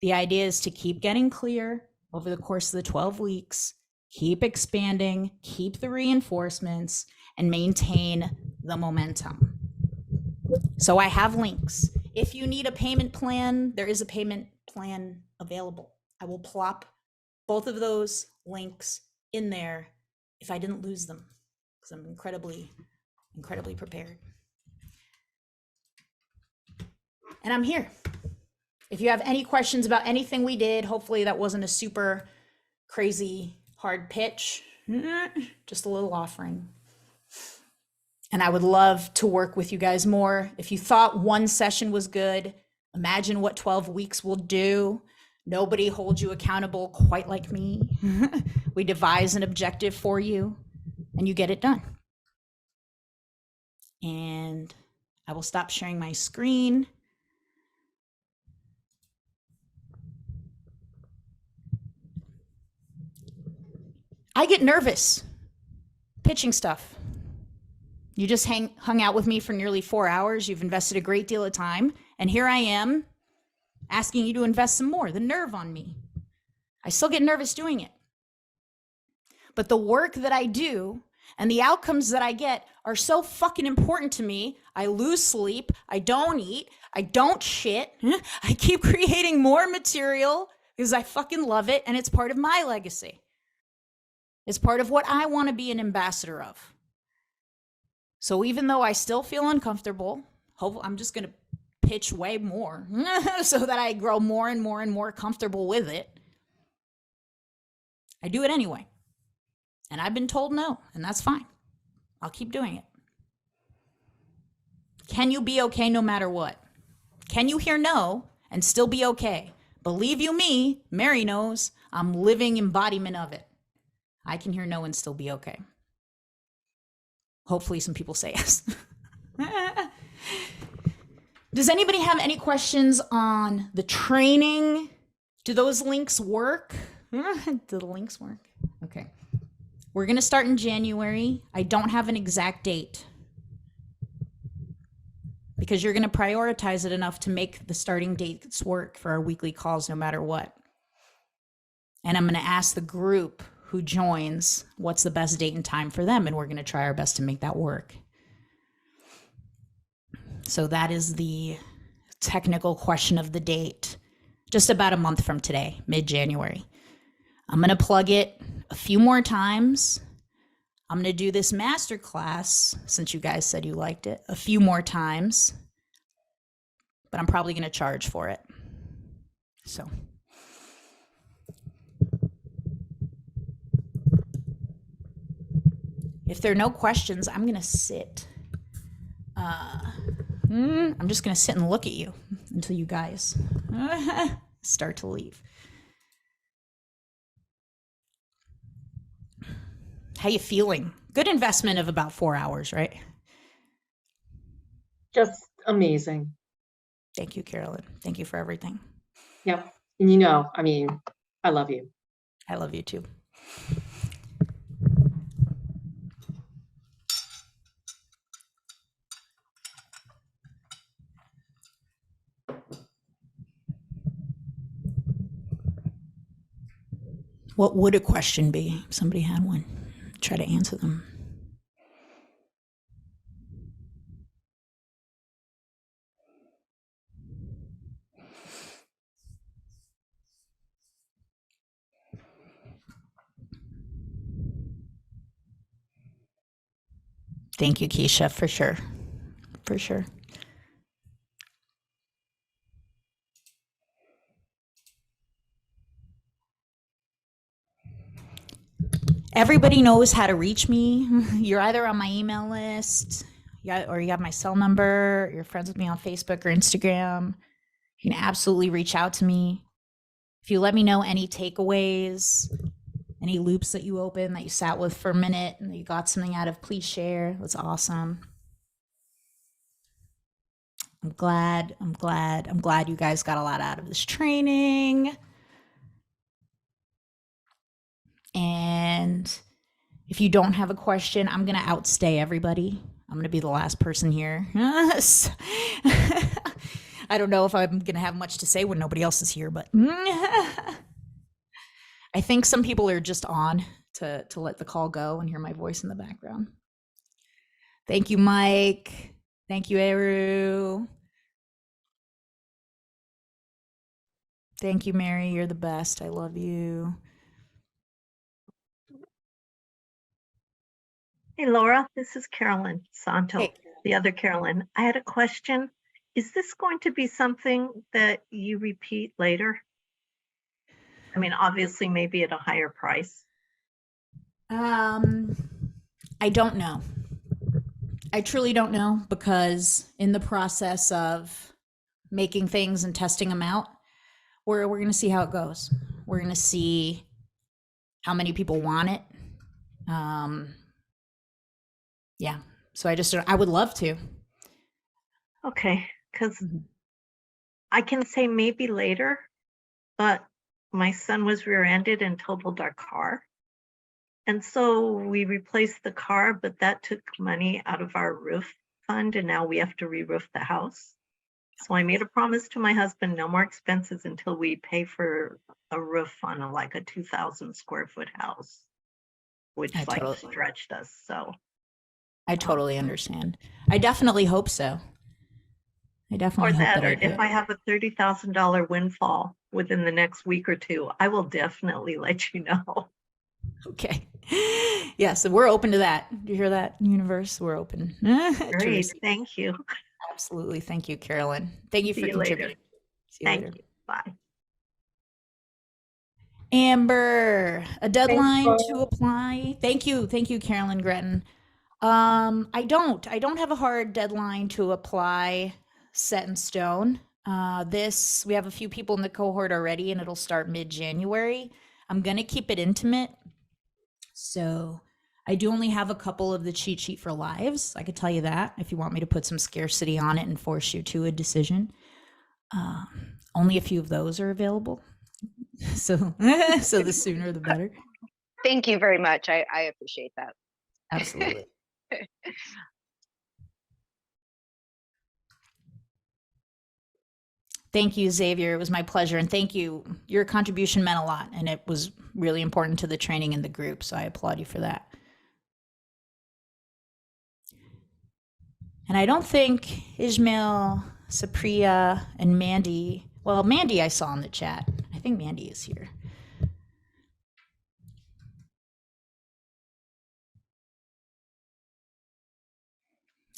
The idea is to keep getting clear over the course of the 12 weeks, keep expanding, keep the reinforcements, and maintain the momentum. So I have links. If you need a payment plan, there is a payment plan available. I will plop both of those links in there if I didn't lose them, because I'm incredibly prepared. And I'm here. If you have any questions about anything we did, hopefully that wasn't a super crazy hard pitch, just a little offering. And I would love to work with you guys more. If you thought one session was good, imagine what 12 weeks will do. Nobody holds you accountable quite like me. We devise an objective for you and you get it done. And I will stop sharing my screen. I get nervous pitching stuff. You just hung out with me for nearly 4 hours. You've invested a great deal of time. And here I am asking you to invest some more. The nerve on me. I still get nervous doing it. But the work that I do and the outcomes that I get are so fucking important to me. I lose sleep. I don't eat. I don't shit. I keep creating more material because I fucking love it. And it's part of my legacy. It's part of what I want to be an ambassador of. So even though I still feel uncomfortable, I'm just going to pitch way more so that I grow more and more and more comfortable with it. I do it anyway. And I've been told no, and that's fine. I'll keep doing it. Can you be okay no matter what? Can you hear no and still be okay? Believe you me, Mary knows I'm living embodiment of it. I can hear no and still be okay. Hopefully some people say yes. Does anybody have any questions on the training, Do those links work? Do the links work? Okay. We're going to start in January. I don't have an exact date because you're going to prioritize it enough to make the starting dates work for our weekly calls no matter what. And I'm going to ask the group who joins what's the best date and time for them, and we're going to try our best to make that work. So that is the technical question of the date. Just about a month from today, mid-January. I'm going to plug it a few more times. I'm going to do this masterclass, since you guys said you liked it, a few more times. But I'm probably going to charge for it. So. If there are no questions, I'm going to sit. I'm just going to sit and look at you until you guys start to leave. How you feeling? Good investment of about 4 hours, right? Just amazing. Thank you, Carolyn. Thank you for everything. Yep. And you know, I mean, I love you. I love you too. What would a question be if somebody had one? Try to answer them. Thank you, Keisha, for sure. For sure. Everybody knows how to reach me. You're either on my email list, or you have my cell number, you're friends with me on Facebook or Instagram. You can absolutely reach out to me. If you let me know any takeaways, any loops that you open that you sat with for a minute and that you got something out of, please share. That's awesome. I'm glad you guys got a lot out of this training. And if you don't have a question, I'm going to outstay everybody. I'm going to be the last person here. I don't know if I'm going to have much to say when nobody else is here, but I think some people are just on to let the call go and hear my voice in the background. Thank you, Mike. Thank you, Eru. Thank you, Mary. You're the best. I love you. Hey, Laura, this is Carolyn Santo, Hey. the other Carolyn. I had a question. Is this going to be something that you repeat later? I mean, obviously, maybe at a higher price. I don't know. I truly don't know, because in the process of making things and testing them out, we're going to see how it goes. We're going to see how many people want it. Yeah. So I would love to. Okay, because Mhm. I can say maybe later, but my son was rear-ended and totaled our car. And so we replaced the car, but that took money out of our roof fund, and now we have to re-roof the house. So I made a promise to my husband, no more expenses until we pay for a roof on like a 2,000 square foot house, which I like totally- stretched us. So I totally understand. I definitely hope so. I or definitely hope that, that or I do. if I have a $30,000 windfall within the next week or two, I will definitely let you know. Okay. Yeah, so we're open to that. Do you hear that, universe? We're open. to Great, receive. thank you. Absolutely. Thank you, Carolyn. Thank you See for you later. contributing. See you Thank later. you. Bye. Amber, a deadline to Laura. apply. Thank you, Carolyn Gretton. I don't have a hard deadline to apply set in stone. We have a few people in the cohort already, and it'll start mid-January. I'm gonna keep it intimate. So I do only have a couple of the cheat sheet for lives. I could tell you that if you want me to put some scarcity on it and force you to a decision. Only a few of those are available. So, so the sooner the better. Thank you very much. I appreciate that. Absolutely. Thank you, Xavier. It was my pleasure. And thank you. Your contribution meant a lot, and it was really important to the training in the group. So I applaud you for that. And I don't think Ismail, Supriya, and Mandy, well, Mandy I saw in the chat. I think Mandy is here.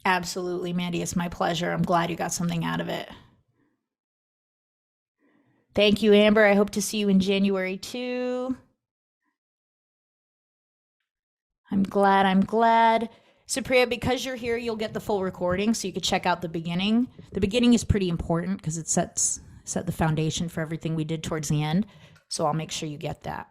Absolutely, Mandy. It's my pleasure. I'm glad you got something out of it. Thank you, Amber. I hope to see you in January too. I'm glad. Supriya, because you're here, you'll get the full recording so you can check out the beginning. The beginning is pretty important because it set the foundation for everything we did towards the end. So I'll make sure you get that.